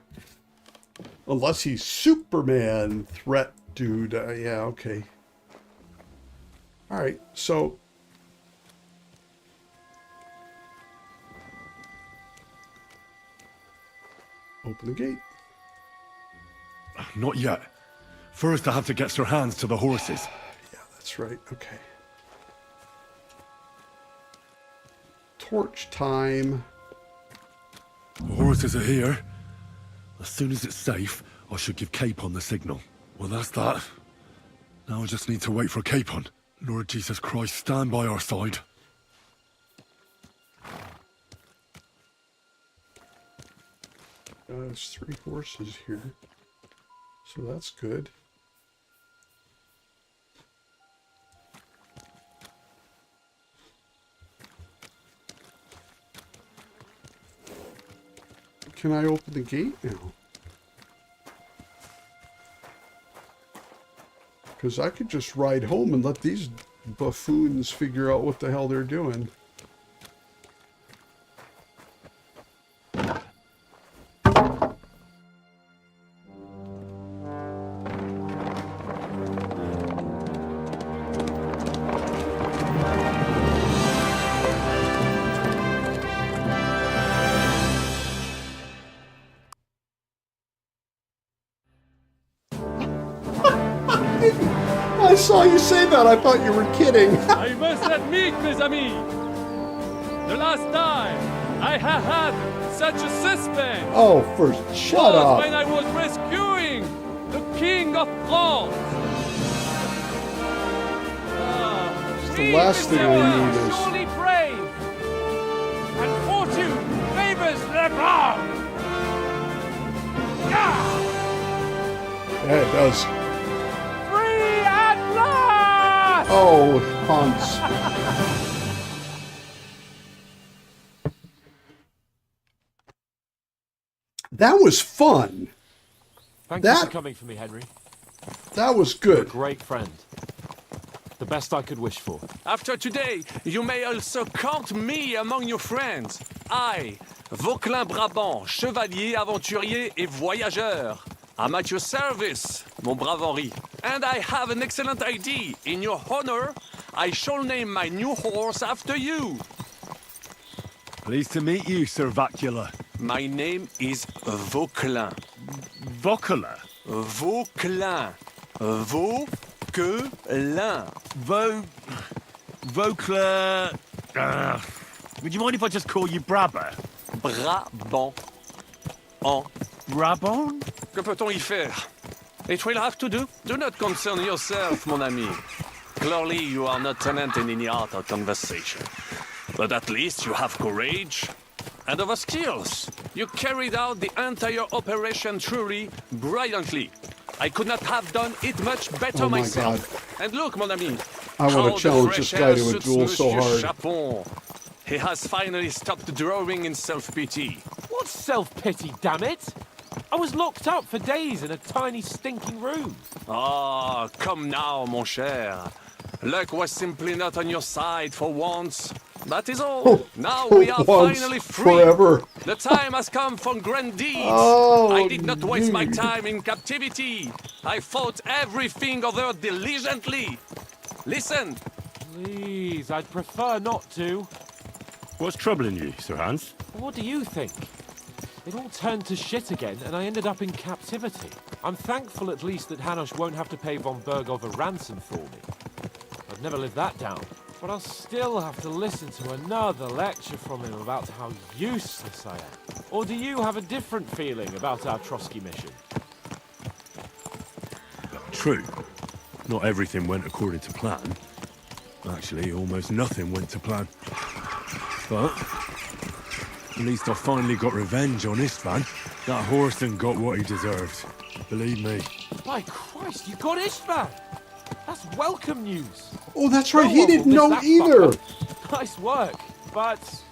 A: Unless he's Superman threat dude. Yeah, okay. All right, so open the gate.
C: Not yet. First, I have to get Sir Hans to the horses.
A: Yeah, that's right. Okay. Torch time.
C: The horses are here. As soon as it's safe, I should give Cape on the signal. Well, that's that. Now I just need to wait for Capon. Lord Jesus Christ, stand by our side.
A: It's 3 horses here. So that's good. Can I open the gate now? Because I could just ride home and let these buffoons figure out what the hell they're doing. I saw you say that. I thought you were kidding.
K: I must admit, mes amis, the last time I have had such a suspense
A: Oh, first, shut
K: was
A: up.
K: when I was rescuing the King of France.
A: The last thing I need is...
K: Surely brave, and fortune favors the brave.
A: Yeah, it does.
K: Free at last!
A: Oh, Hans. That was fun.
G: Thank you for coming for me, Henry.
A: That was
G: You're a
A: good.
G: great friend. The best I could wish for.
H: After today, you may also count me among your friends. I, Vauquelin Brabant, chevalier, aventurier et voyageur. I'm at your service, mon brave Henri. And I have an excellent idea. In your honor, I shall name my new horse after you.
C: Pleased to meet you, Sir Vacula.
H: My name is Vauquelin.
C: Vauquelin?
H: Vauquelin. Vauquelin.
C: Vauquelin... would you mind if I just call you Brabber?
H: Brabant. En.
C: Brabant?
H: Que peut-on y faire? It will have to do. Do not concern yourself, mon ami. Clearly, you are not tenant in any art or conversation. But at least you have courage and other skills. You carried out the entire operation truly brilliantly. I could not have done it much better
A: Oh my
H: myself.
A: God.
H: And look, mon ami.
A: I want
H: how
A: to challenge
H: the
A: this
H: fresh
A: guy
H: air
A: to a
H: suits
A: duel so
H: Monsieur
A: hard.
H: Chapon. He has finally stopped drawing in self-pity.
G: What self-pity, damn it? I was locked up for days in a tiny stinking room.
H: Ah, come now, mon cher. Luck was simply not on your side for once. That is all. Now we are
A: Once,
H: finally free.
A: forever.
H: The time has come for grand deeds.
A: Oh,
H: I did not waste my
A: dude.
H: time in captivity. I fought everything over diligently. Listen.
G: Please, I'd prefer not to.
C: What's troubling you, Sir Hans?
G: What do you think? It all turned to shit again, and I ended up in captivity. I'm thankful at least that Hanush won't have to pay von Bergow a ransom for me. I'd never live that down. But I'll still have to listen to another lecture from him about how useless I am. Or do you have a different feeling about our Trotsky mission?
C: True. Not everything went according to plan. Actually, almost nothing went to plan. But at least I finally got revenge on Istvan. That Horson got what he deserved. Believe me.
G: By Christ, you got Istvan! That's welcome news!
A: Oh, that's right.
G: No
A: He
G: one
A: didn't
G: will
A: know
G: miss that
A: either.
G: fucker. Nice work, but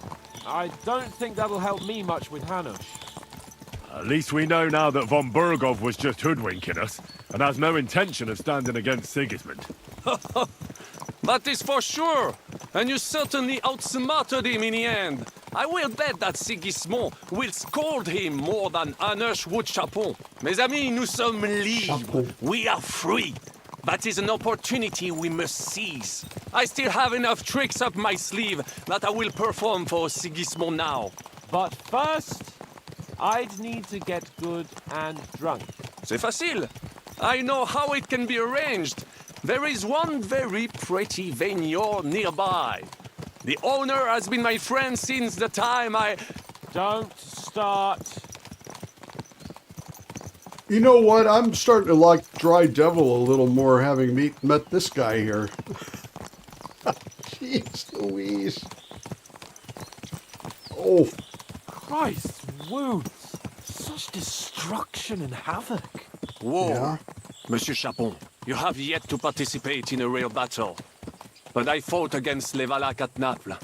G: I don't think that'll help me much with Hanush.
C: At least we know now that von Bergow was just hoodwinking us and has no intention of standing against Sigismund.
H: That is for sure. And you certainly outsmarted him in the end. I will bet that Sigismund will scold him more than Hanush would Chapon. Mes amis, nous sommes libres. We are free. That is an opportunity we must seize. I still have enough tricks up my sleeve that I will perform for Sigismund now.
G: But first, I'd need to get good and drunk.
H: C'est facile. I know how it can be arranged. There is one very pretty vineyard nearby. The owner has been my friend since the time I...
G: Don't start.
A: You know what? I'm starting to like Dry Devil a little more having met this guy here. Jeez Louise. Oh.
G: Christ, wounds. Such destruction and havoc.
H: War.
A: Yeah.
H: Monsieur Chapon, you have yet to participate in a real battle. But I fought against les Valaques at Naples,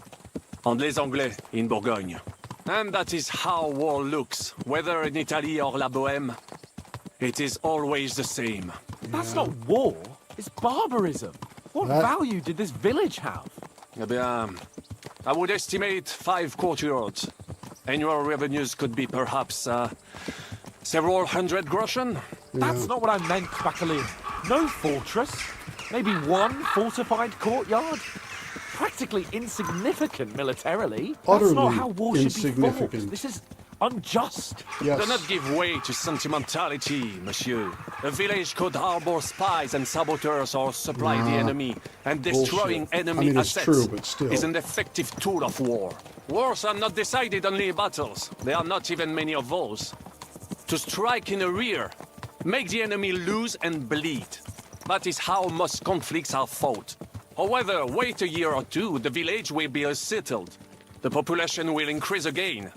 H: and les Anglais in Bourgogne. And that is how war looks, whether in Italy or La Bohème. It is always the same.
G: That's not war. It's barbarism. What value did this village have?
H: Eh bien, I would estimate 5 courtyards. Annual revenues could be perhaps several hundred groschen.
G: That's not what I meant, Bacallian. No fortress. Maybe one fortified courtyard. Practically insignificant militarily. That's not how war should be fought. This is unjust.
A: Yes.
H: Do not give way to sentimentality, monsieur. A village could harbor spies and saboteurs or supply the enemy, and destroying enemy assets
A: true, but still.
H: is an effective tool of war. Wars are not decided only in battles. There are not even many of those. To strike in the rear, make the enemy lose and bleed. That is how most conflicts are fought. However, wait a year or two, the village will be settled. The population will increase again.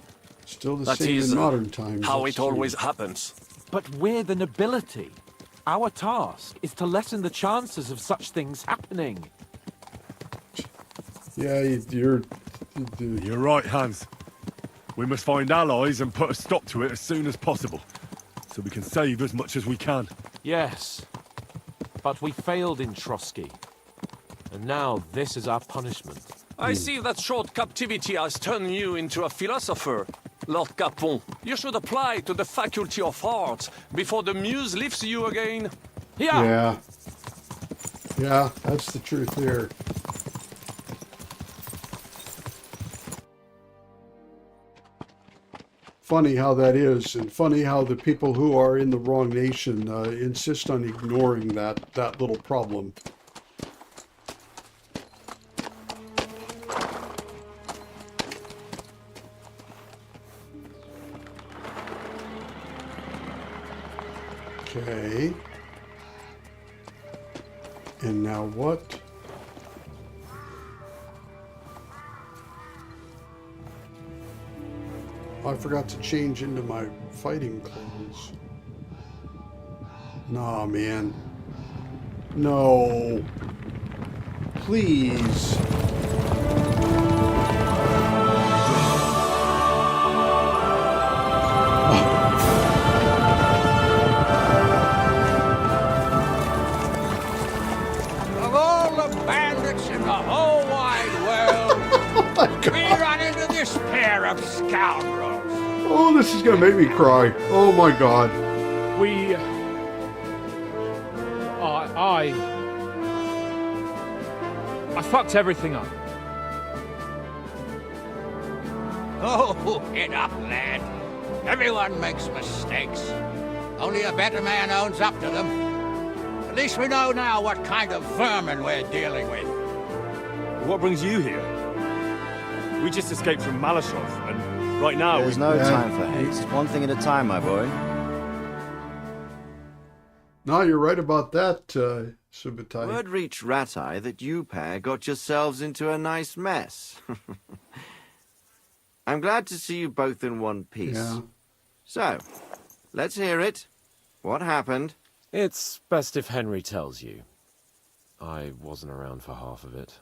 A: Still the
H: That
A: same
H: is
A: in modern times.
H: how
A: that's
H: it always happens.
G: But we're the nobility. Our task is to lessen the chances of such things happening.
A: Yeah, you're
C: right, Hans. We must find allies and put a stop to it as soon as possible, so we can save as much as we can.
G: Yes, but we failed in Trotsky. And now this is our punishment.
H: I see that short captivity has turned you into a philosopher, Lord Capon. You should apply to the Faculty of Arts before the muse lifts you again.
A: Yeah. Yeah, that's the truth there. Funny how that is, and funny how the people who are in the wrong nation insist on ignoring that little problem. Okay. And now what? I forgot to change into my fighting clothes. Nah, man. No. Please.
O: Of all the bandits in the whole wide world, we run into this pair of scoundrels.
A: Oh, this is gonna make me cry. Oh my god.
W: I fucked everything up.
O: Oh, get up, lad. Everyone makes mistakes. Only a better man owns up to them. At least we know now what kind of vermin we're dealing with.
C: What brings you here? We just escaped from Malashov, and right now
P: There's no time for haste. One thing at a time, my boy.
A: No, you're right about that, Subutai.
P: Word reached Rat-Eye that you pair got yourselves into a nice mess. I'm glad to see you both in one piece.
A: Yeah.
P: So, let's hear it. What happened?
G: It's best if Henry tells you. I wasn't around for half of it.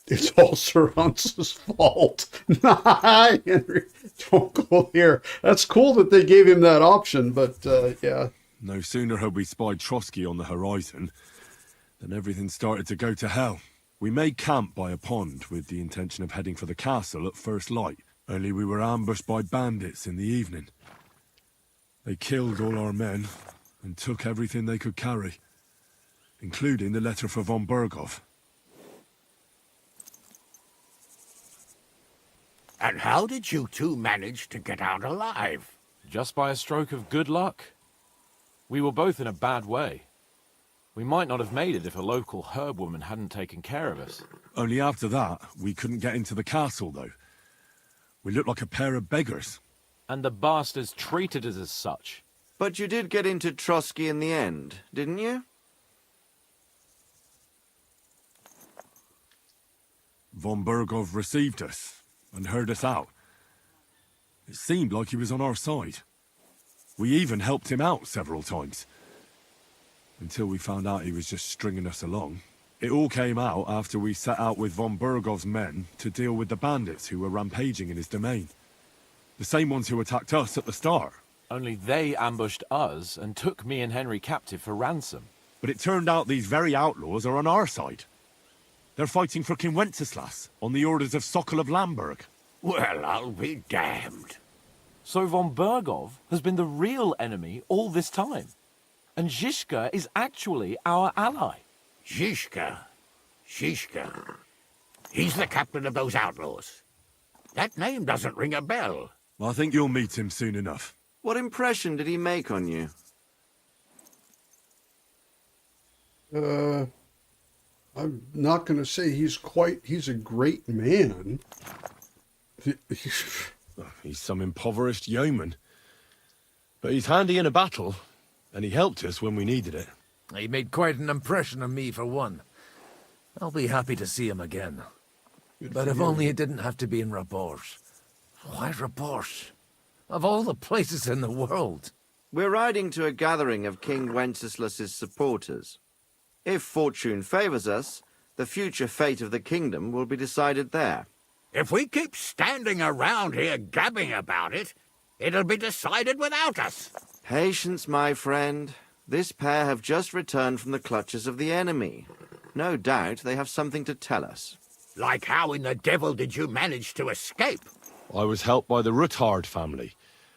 A: It's all Sir Hans's fault. Nah, Henry, don't go here. That's cool that they gave him that option, but yeah.
C: No sooner had we spied Trotsky on the horizon than everything started to go to hell. We made camp by a pond with the intention of heading for the castle at first light, only we were ambushed by bandits in the evening. They killed all our men and took everything they could carry, including the letter for von Bergow.
O: And how did you two manage to get out alive?
G: Just by a stroke of good luck. We were both in a bad way. We might not have made it if a local herb woman hadn't taken care of us.
C: Only after that, we couldn't get into the castle, though. We looked like a pair of beggars.
G: And the bastards treated us as such.
P: But you did get into Trotsky in the end, didn't you?
C: Von Bergow received us and heard us out. It seemed like he was on our side. We even helped him out several times. Until we found out he was just stringing us along. It all came out after we set out with von Bergow's men to deal with the bandits who were rampaging in his domain. The same ones who attacked us at the start.
G: Only they ambushed us and took me and Henry captive for ransom.
C: But it turned out these very outlaws are on our side. They're fighting for King Wenceslas on the orders of Sokol of Lamberg.
O: Well, I'll be damned.
G: So von Bergow has been the real enemy all this time. And Zizka is actually our ally.
O: Zizka? He's the captain of those outlaws. That name doesn't ring a bell.
C: I think you'll meet him soon enough.
P: What impression did he make on you?
A: I'm not going to say he's a great man.
C: He's some impoverished yeoman. But he's handy in a battle, and he helped us when we needed it.
E: He made quite an impression on me, for one. I'll be happy to see him again. But if only it didn't have to be in Rabosh. Why Rabosh? Of all the places in the world.
P: We're riding to a gathering of King Wenceslas's supporters. If fortune favors us, the future fate of the kingdom will be decided there.
O: If we keep standing around here gabbing about it, it'll be decided without us.
P: Patience, my friend. This pair have just returned from the clutches of the enemy. No doubt they have something to tell us.
O: Like how in the devil did you manage to escape?
C: I was helped by the Ruthard family,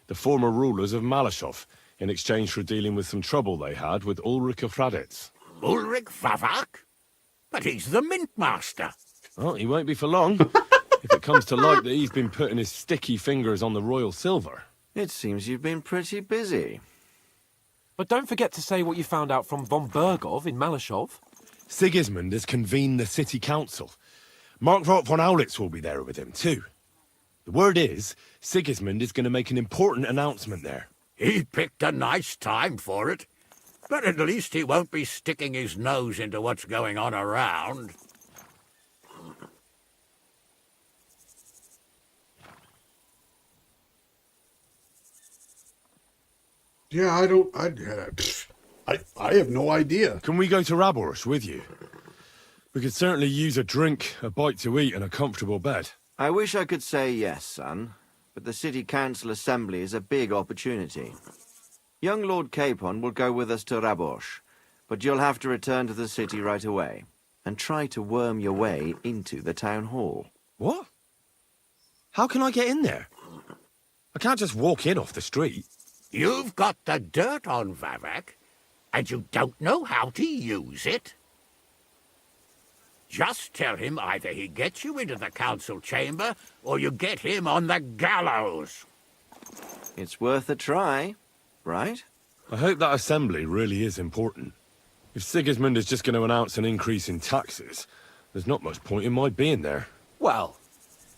C: the former rulers of Malashov, in exchange for dealing with some trouble they had with Ulrich of Raditz.
O: Ulrich Favak? But he's the mint master.
C: Well, he won't be for long. If it comes to light that he's been putting his sticky fingers on the royal silver.
P: It seems you've been pretty busy.
G: But don't forget to say what you found out from von Bergow in Malashov.
C: Sigismund has convened the city council. Markvart von Aulitz will be there with him, too. The word is, Sigismund is going to make an important announcement there.
O: He picked a nice time for it. But at least he won't be sticking his nose into what's going on around.
A: Yeah, I have no idea.
C: Can we go to Raborsh with you? We could certainly use a drink, a bite to eat, and a comfortable bed.
P: I wish I could say yes, son, but the city council assembly is a big opportunity. Young Lord Capon will go with us to Raborsh, but you'll have to return to the city right away and try to worm your way into the town hall.
C: What? How can I get in there? I can't just walk in off the street.
O: You've got the dirt on Vavak, and you don't know how to use it? Just tell him either he gets you into the council chamber, or you get him on the gallows.
P: It's worth a try, right?
C: I hope that assembly really is important. If Sigismund is just going to announce an increase in taxes, there's not much point in my being there.
G: Well,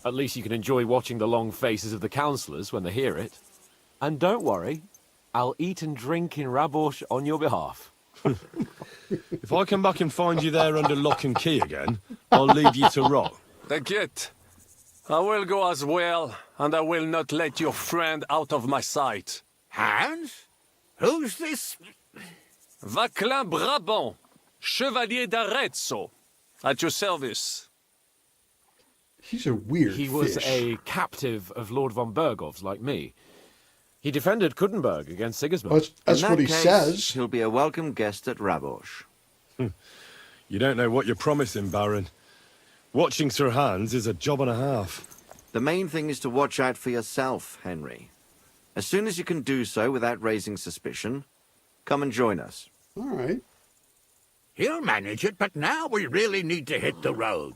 G: at least you can enjoy watching the long faces of the councillors when they hear it. And don't worry, I'll eat and drink in Raborsh on your behalf.
C: If I come back and find you there under lock and key again, I'll leave you to rot.
H: Take I will go as well, and I will not let your friend out of my sight.
O: Hans? Who's this?
H: Vaclin Brabant, Chevalier d'Arezzo, at your service.
A: He's a weird
G: He was
A: fish.
G: a captive of Lord von Bergow's, like me. He defended Kuttenberg against Sigismund.
A: That's what he says.
P: He'll be a welcome guest at Raborsh.
C: You don't know what you're promising, Baron. Watching Sir Hans is a job and a half.
P: The main thing is to watch out for yourself, Henry. As soon as you can do so without raising suspicion, come and join us.
A: All right.
O: He'll manage it, but now we really need to hit the road.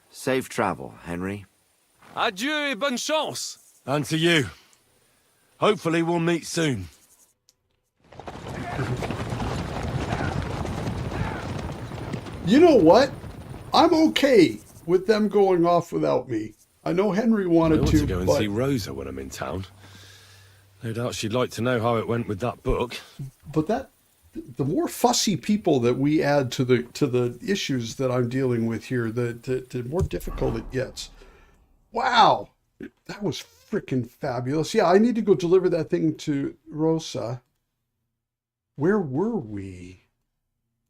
P: Safe travel, Henry.
H: Adieu et bonne chance.
C: And to you. Hopefully we'll meet soon.
A: You know what? I'm okay with them going off without me. I know Henry
C: I
A: wanted
C: ought to go and
A: but
C: see Rosa when I'm in town. No doubt she'd like to know how it went with that book.
A: but the more fussy people that we add to the issues that I'm dealing with here, the more difficult it gets. Wow, that was freaking fabulous. Yeah, I need to go deliver that thing to Rosa. Where were we?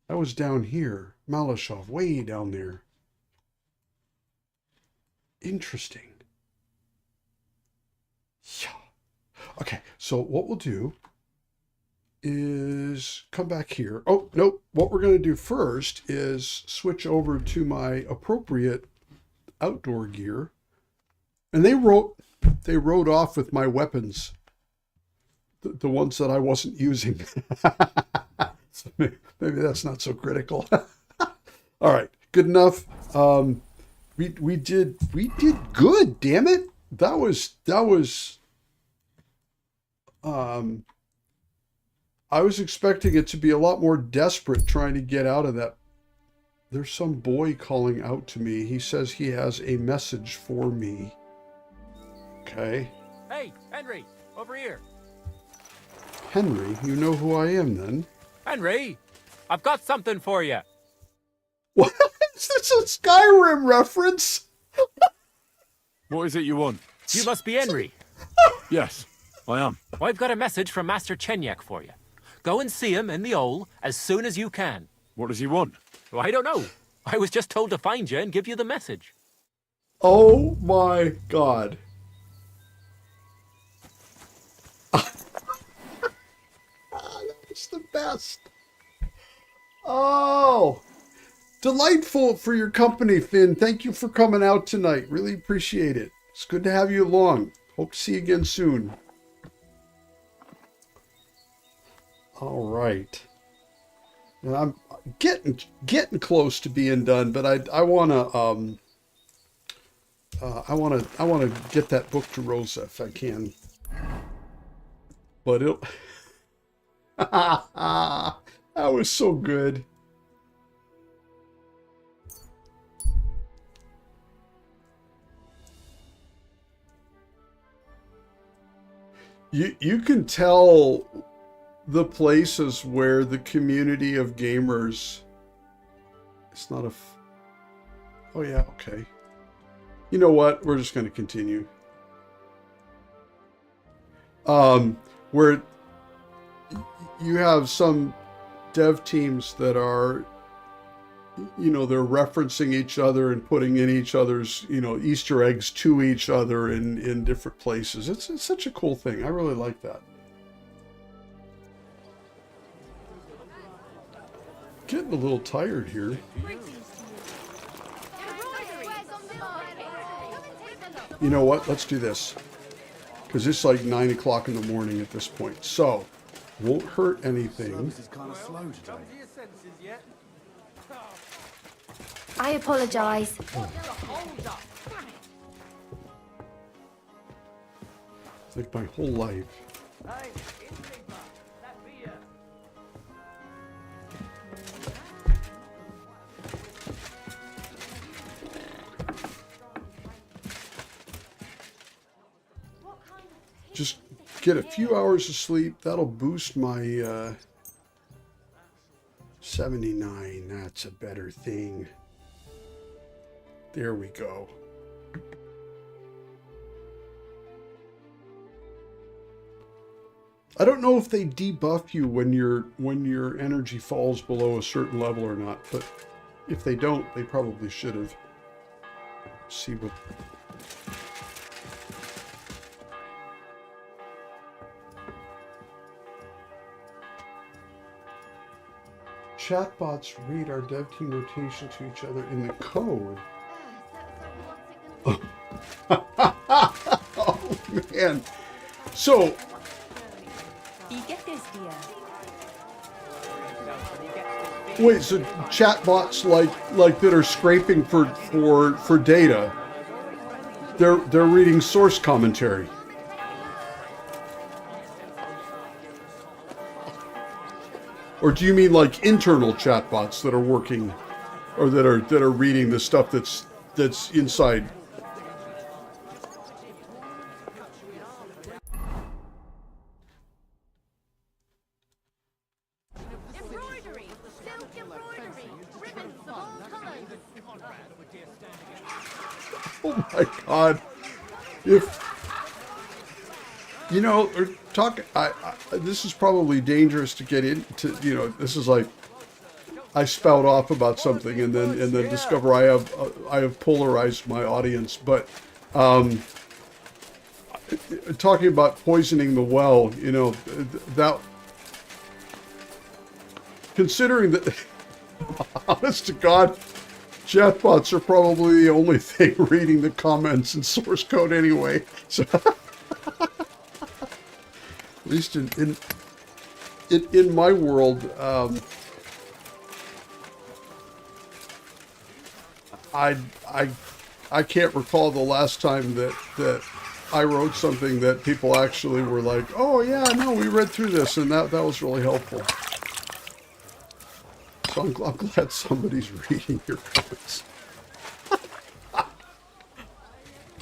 A: I was down here. Malashov, way down there. Interesting. Yeah. Okay, so what we'll do is come back here. Oh, nope. What we're going to do first is switch over to my appropriate outdoor gear. And they rode off with my weapons. The ones that I wasn't using. So maybe that's not so critical. All right, good enough. We did good, damn it. That was I was expecting it to be a lot more desperate trying to get out of that. There's some boy calling out to me. He says he has a message for me. Okay.
M: Hey, Henry, over here.
A: Henry, you know who I am then.
M: Henry, I've got something for you.
A: What? Is this a Skyrim reference?
C: What is it you want?
M: You must be Henry.
C: Yes, I am.
M: Well, I've got a message from Master Chenyek for you. Go and see him in the Ole as soon as you can.
C: What does he want?
M: Well, I don't know. I was just told to find you and give you the message.
A: Oh my God. That's the best. Oh, delightful for your company, Finn. Thank you for coming out tonight. Really appreciate it. It's good to have you along. Hope to see you again soon. All right. And I'm getting close to being done, but I wanna get that book to Rosa if I can. But it'll that was so good. You can tell the places where the community of gamers. It's not a. Oh yeah, okay. You know what? We're just going to continue. Where you have some dev teams that are, you know, they're referencing each other and putting in each other's, you know, Easter eggs to each other in different places. It's such a cool thing. I really like that. Getting a little tired here. You know what? Let's do this. Because it's like 9 o'clock in the morning at this point. So, won't hurt anything.
R: I apologise.
A: It's like my whole life. Just get a few hours of sleep. That'll boost my 79. That's a better thing. There we go. I don't know if they debuff you when your energy falls below a certain level or not, but if they don't, they probably should have. See what. Chatbots read our dev team notation to each other in the code. Oh man. So wait, so chatbots like that are scraping for data. They're reading source commentary. Or do you mean like internal chatbots that are working, or that are reading the stuff that's inside? Oh my God! If you know, this is probably dangerous to get into. You know, this is like I spout off about something and then discover I have polarized my audience. But talking about poisoning the well, you know, that considering that, honest to God, chatbots are probably the only thing reading the comments and source code anyway. So at least in my world, I can't recall the last time that I wrote something that people actually were like, oh yeah, no, we read through this and that was really helpful. So I'm glad somebody's reading your comments.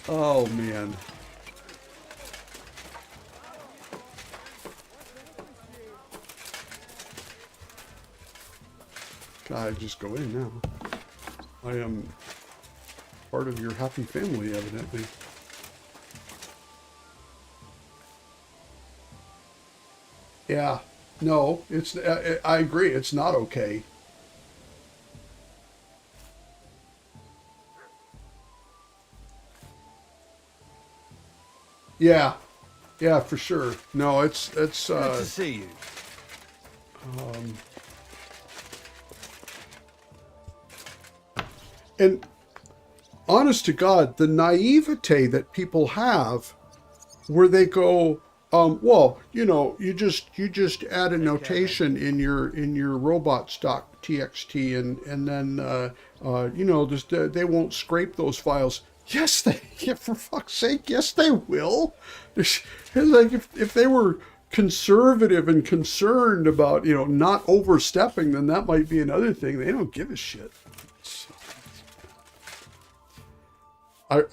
A: Oh man. God, just go in now. I am part of your happy family, evidently. Yeah, no, it's. I agree. It's not okay. Yeah, yeah, for sure. No, it's.
D: Good to see you.
A: And honest to God, the naivete that people have, where they go, well, you know, you just add a notation in your robots.txt and then you know, just they won't scrape those files. Yes, yeah, for fuck's sake, yes they will. Like if they were conservative and concerned about, you know, not overstepping, then that might be another thing. They don't give a shit.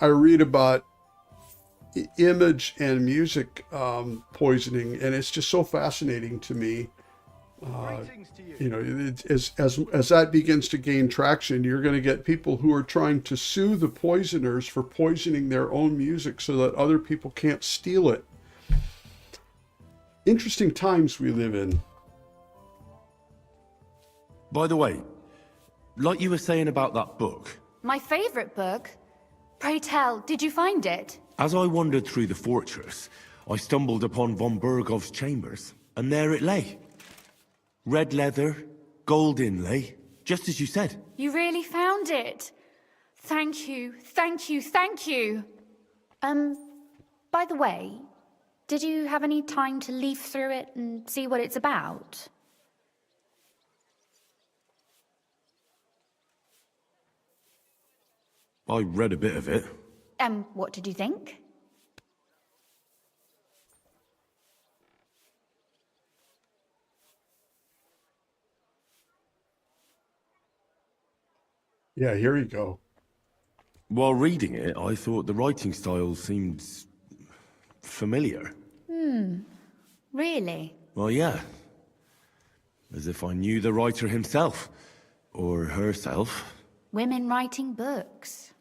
A: I read about image and music poisoning, and it's just so fascinating to me. You know, as that begins to gain traction, you're going to get people who are trying to sue the poisoners for poisoning their own music so that other people can't steal it. Interesting times we live in.
I: By the way, like you were saying about that book,
R: My favourite book? Pray tell, did you find it?
I: as I wandered through the fortress, I stumbled upon von Bergow's chambers, and there it lay. Red leather, gold inlay, just as you said.
R: You really found it? Thank you, thank you, thank you. By the way, did you have any time to leaf through it and see what it's about?
I: I read a bit of it.
R: What did you think?
A: Yeah, here you go.
I: While reading it, I thought the writing style seemed familiar.
R: Really?
I: Well, yeah. As if I knew the writer himself. Or herself.
R: Women writing books.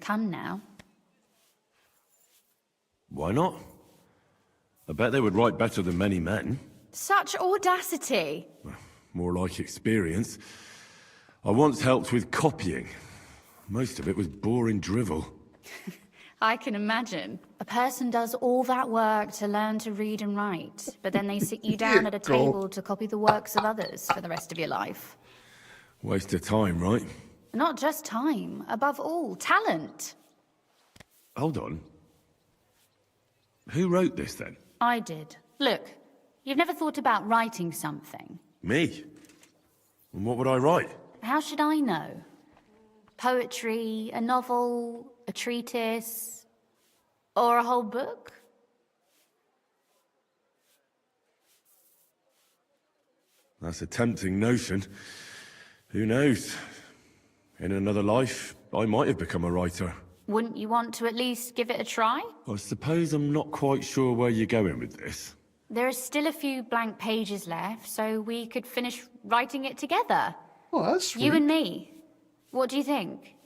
R: Come now.
I: Why not? I bet they would write better than many men.
R: Such audacity.
I: More like experience. I once helped with copying. Most of it was boring drivel.
R: I can imagine. A person does all that work to learn to read and write, but then they sit you down at a table to copy the works of others for the rest of your life.
I: Waste of time, right?
R: Not just time, above all, talent.
I: Hold on. Who wrote this, then?
R: I did. Look, you've never thought about writing something.
I: Me? And what would I write?
R: How should I know? Poetry, a novel, a treatise, or a whole book?
I: That's a tempting notion. Who knows? In another life, I might have become a writer.
R: Wouldn't you want to at least give it a try?
I: I suppose I'm not quite sure where you're going with this.
R: There are still a few blank pages left, so we could finish writing it together.
A: Oh, that's sweet.
R: You and me. What do you think?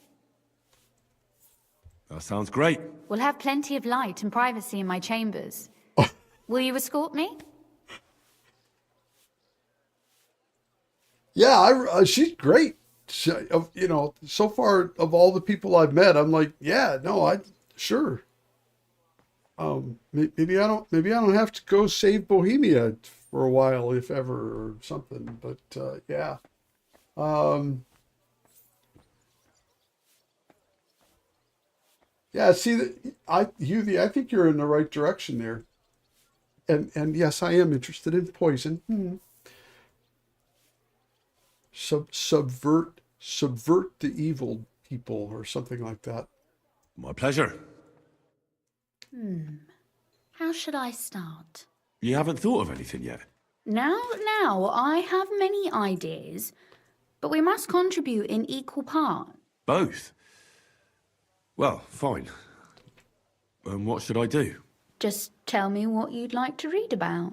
C: That sounds great.
R: We'll have plenty of light and privacy in my chambers. Will you escort me?
A: Yeah, she's great. You know, so far of all the people I've met, I'm like, yeah, no, sure. Maybe I don't have to go save Bohemia for a while, if ever, or something. But yeah. Yeah, see, I think you're in the right direction there. And yes, I am interested in poison. Subvert the evil people, or something like that.
C: My pleasure.
R: How should I start?
C: You haven't thought of anything yet?
R: Now, I have many ideas, but we must contribute in equal part.
C: Both? Well, fine. What should I do?
R: Just tell me what you'd like to read about.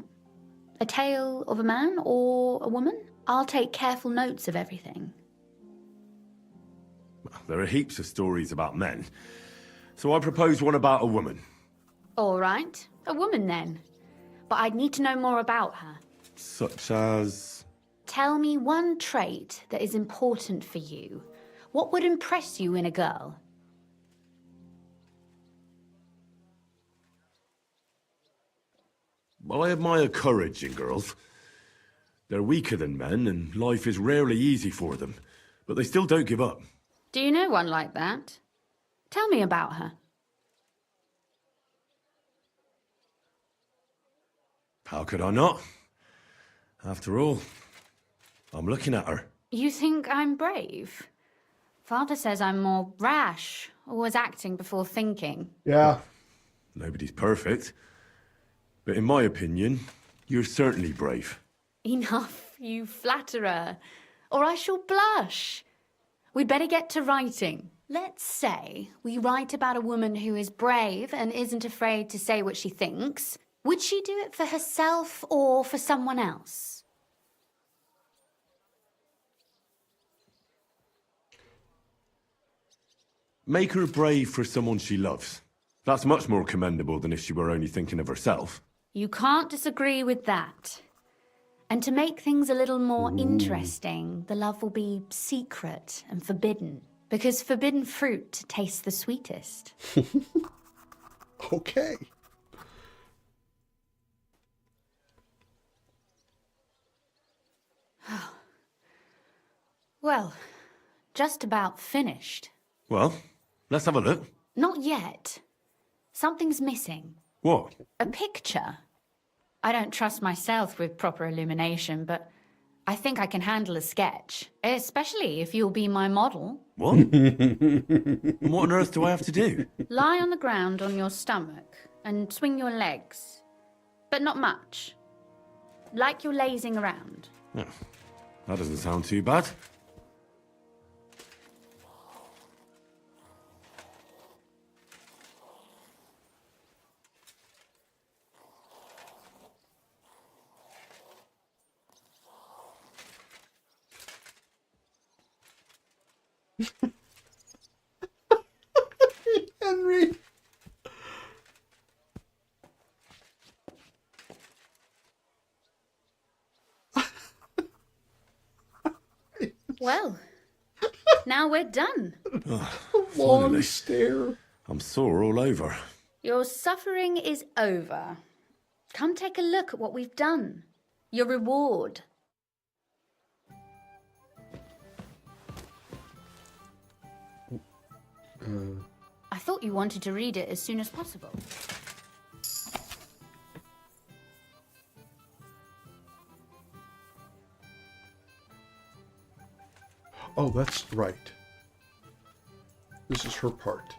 R: A tale of a man or a woman? I'll take careful notes of everything.
C: There are heaps of stories about men, so I propose one about a woman.
R: All right, a woman then. But I'd need to know more about her.
C: Such as...
R: Tell me one trait that is important for you. What would impress you in a girl?
C: I admire courage in girls. They're weaker than men, and life is rarely easy for them, but they still don't give up.
R: Do you know one like that? Tell me about her.
C: How could I not? After all, I'm looking at her.
R: You think I'm brave? Father says I'm more rash, always acting before thinking.
A: Yeah.
C: Nobody's perfect. But in my opinion, you're certainly brave.
R: Enough, you flatterer, or I shall blush. We'd better get to writing. Let's say we write about a woman who is brave and isn't afraid to say what she thinks. Would she do it for herself or for someone else?
C: Make her brave for someone she loves. That's much more commendable than if she were only thinking of herself.
R: You can't disagree with that. And to make things a little more interesting, the love will be secret and forbidden. Because forbidden fruit tastes the sweetest.
A: Okay.
R: Well, just about finished.
C: Well, let's have a look.
R: Not yet. Something's missing.
C: What?
R: A picture. I don't trust myself with proper illumination, but I think I can handle a sketch. Especially if you'll be my model.
C: What? What on earth do I have to do?
R: Lie on the ground on your stomach and swing your legs. But not much. Like you're lazing around.
C: Oh, that doesn't sound too bad.
A: Henry.
R: Well, now we're done.
A: Long
C: Finally.
A: stare.
C: I'm sore all over.
R: Your suffering is over. Come take a look at what we've done. Your reward. I thought you wanted to read it as soon as possible.
A: Oh, that's right. This is her part.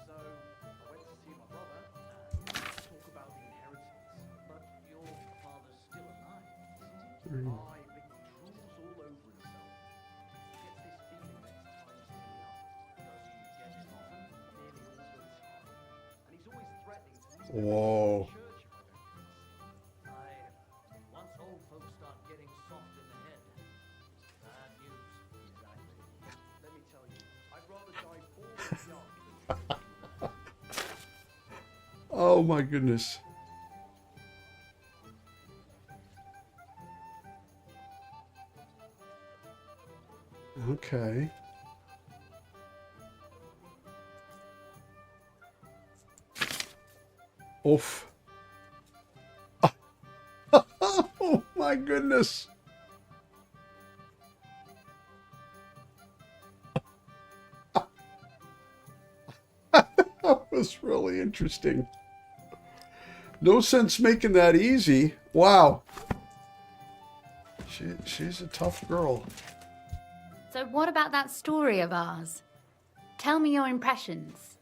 L: So, I went to see my brother and talk about the inheritance. But your father's still alive, isn't he? I've been drools all over himself. He gets this feeling next time he's coming up. Does he get it often? Nearly all the time. And he's always threatening to leave
A: Whoa.
L: the church if I don't. Once old folks start getting soft in the head, bad news.
A: Oh my goodness. Okay. Oof. Oh my goodness. That was really interesting. No sense making that easy. Wow. She's a tough girl.
R: So what about that story of ours? Tell me your impressions.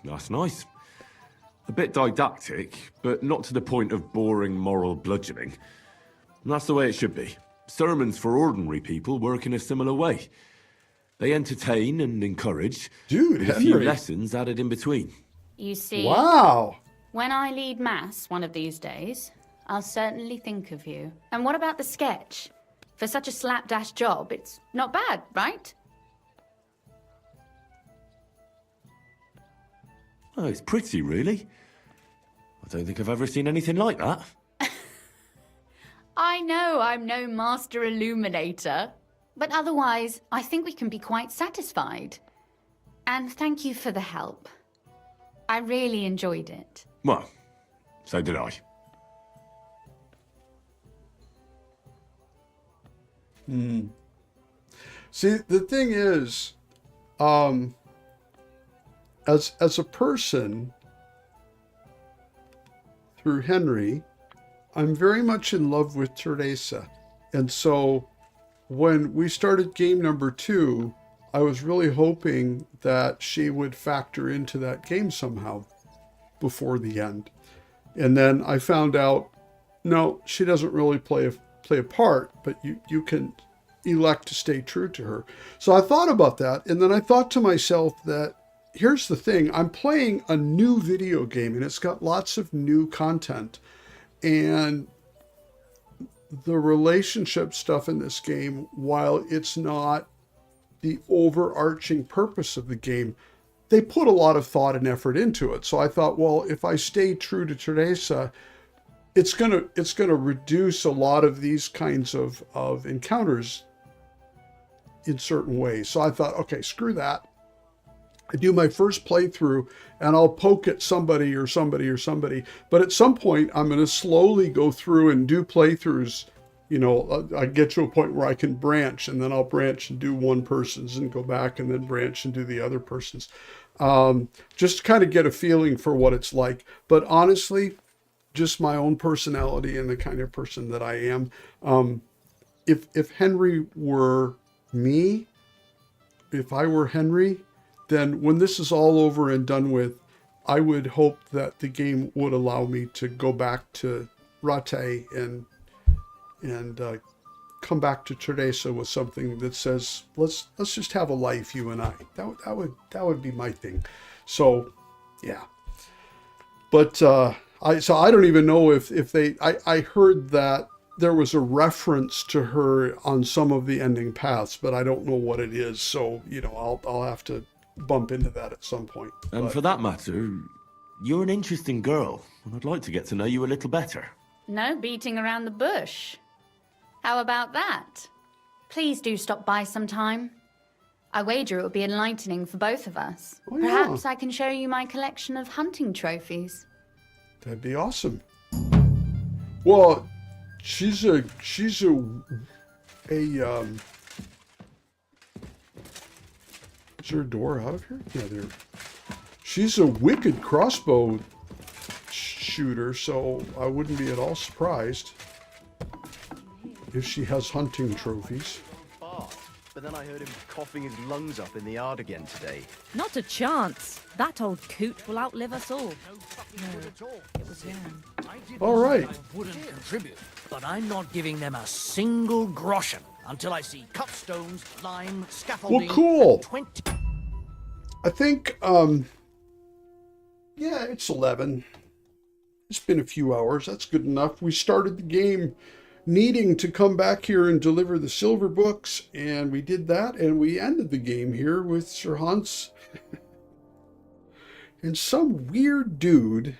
C: That's nice. A bit didactic, but not to the point of boring moral bludgeoning. And that's the way it should be. Sermons for ordinary people work in a similar way. They entertain and encourage,
A: with
C: a few
A: Henry.
C: lessons added in between.
R: You see?
A: Wow.
R: When I lead mass one of these days, I'll certainly think of you. And what about the sketch? For such a slapdash job, it's not bad, right?
C: Oh, it's pretty, really. I don't think I've ever seen anything like that.
R: I know I'm no master illuminator, but otherwise, I think we can be quite satisfied. And thank you for the help. I really enjoyed it.
C: Well, so did I.
A: See, the thing is, as a person, through Henry, I'm very much in love with Teresa. And so when we started game number 2, I was really hoping that she would factor into that game somehow before the end. And then I found out, no, she doesn't really play a part, but you can elect to stay true to her. So I thought about that, and then I thought to myself that here's the thing, I'm playing a new video game and it's got lots of new content, and the relationship stuff in this game, while it's not the overarching purpose of the game, they put a lot of thought and effort into it. So I thought, well, if I stay true to Teresa, it's gonna reduce a lot of these kinds of encounters in certain ways. So I thought, okay, screw that. I do my first playthrough and I'll poke at somebody or somebody or somebody. But at some point, I'm going to slowly go through and do playthroughs. You know, I get to a point where I can branch, and then I'll branch and do one person's and go back and then branch and do the other person's. Just to kind of get a feeling for what it's like. But honestly, just my own personality and the kind of person that I am. If Henry were me, if I were Henry, then when this is all over and done with, I would hope that the game would allow me to go back to Rate and come back to Teresa with something that says, let's just have a life, you and I. That would be my thing. So, yeah. But I don't even know if they. I heard that there was a reference to her on some of the ending paths, but I don't know what it is. So, you know, I'll have to bump into that at some point.
C: And for that matter, you're an interesting girl, and I'd like to get to know you a little better.
R: No beating around the bush. How about that? Please do stop by sometime. I wager it would be enlightening for both of us.
A: Oh, yeah.
R: Perhaps I can show you my collection of hunting trophies.
A: That'd be awesome. Well, she's a is there a door out of here? Yeah, there. She's a wicked crossbow shooter, so I wouldn't be at all surprised if she has hunting trophies.
S: But then I heard him coughing his lungs up in the yard again today.
T: Not a chance. That old coot will outlive us all. No, it was him.
A: All right.
U: I wouldn't contribute, but I'm not giving them a single groschen until I see cut stones, lime, scaffolding.
A: Well, cool.
U: 20.
A: I think, yeah, it's 11. It's been a few hours. That's good enough. We started the game needing to come back here and deliver the silver books, and we did that, and we ended the game here with Sir Hans and some weird dude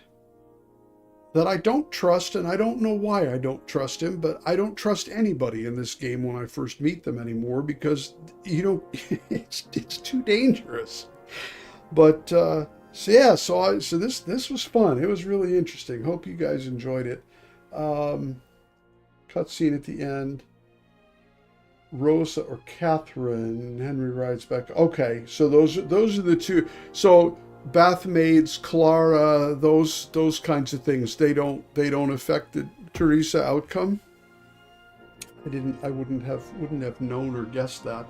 A: that I don't trust, and I don't know why I don't trust him, but I don't trust anybody in this game when I first meet them anymore, because, you know, it's too dangerous. But, so this was fun. It was really interesting. Hope you guys enjoyed it. Cutscene at the end. Rosa or Catherine. Henry rides back. Okay, so those are the two. So bath maids, Clara, those kinds of things. They don't affect the Teresa outcome. I wouldn't have known or guessed that.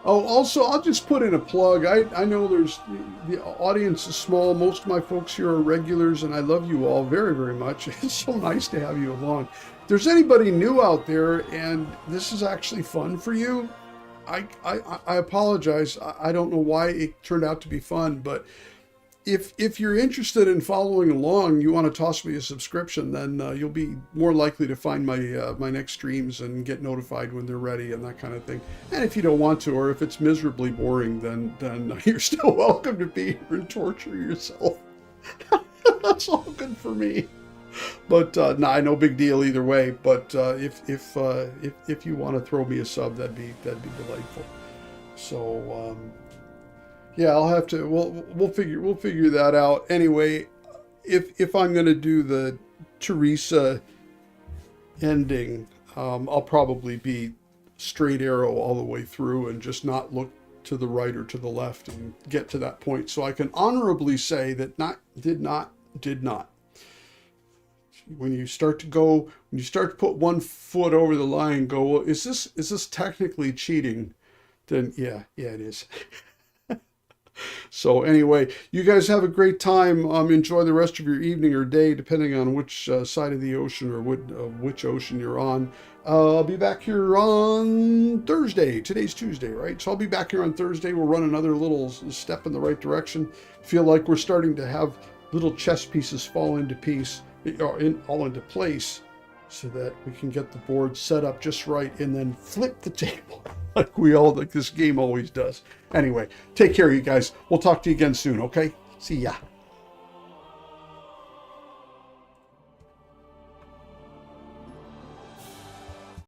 A: Oh, also, I'll just put in a plug. I know the audience is small. Most of my folks here are regulars, and I love you all very, very much. It's so nice to have you along. If there's anybody new out there, and this is actually fun for you, I apologize. I don't know why it turned out to be fun, but if you're interested in following along, you want to toss me a subscription, then you'll be more likely to find my my next streams and get notified when they're ready and that kind of thing. And if you don't want to, or if it's miserably boring, then you're still welcome to be here and torture yourself. That's all good for me. But no big deal either way. But if you want to throw me a sub, that'd be delightful. So. Yeah, I'll have to. We'll figure that out. Anyway, if I'm gonna do the Teresa ending, I'll probably be straight arrow all the way through and just not look to the right or to the left and get to that point, so I can honorably say that did not. When you start to put one foot over the line, go, well, is this technically cheating? Then yeah, it is. So anyway, you guys have a great time. Enjoy the rest of your evening or day, depending on which side of the ocean or which ocean you're on. I'll be back here on Thursday. Today's Tuesday, right? So I'll be back here on Thursday. We'll run another little step in the right direction. Feel like we're starting to have little chess pieces fall into place, so that we can get the board set up just right and then flip the table like this game always does. Anyway, take care, you guys. We'll talk to you again soon, okay? See ya.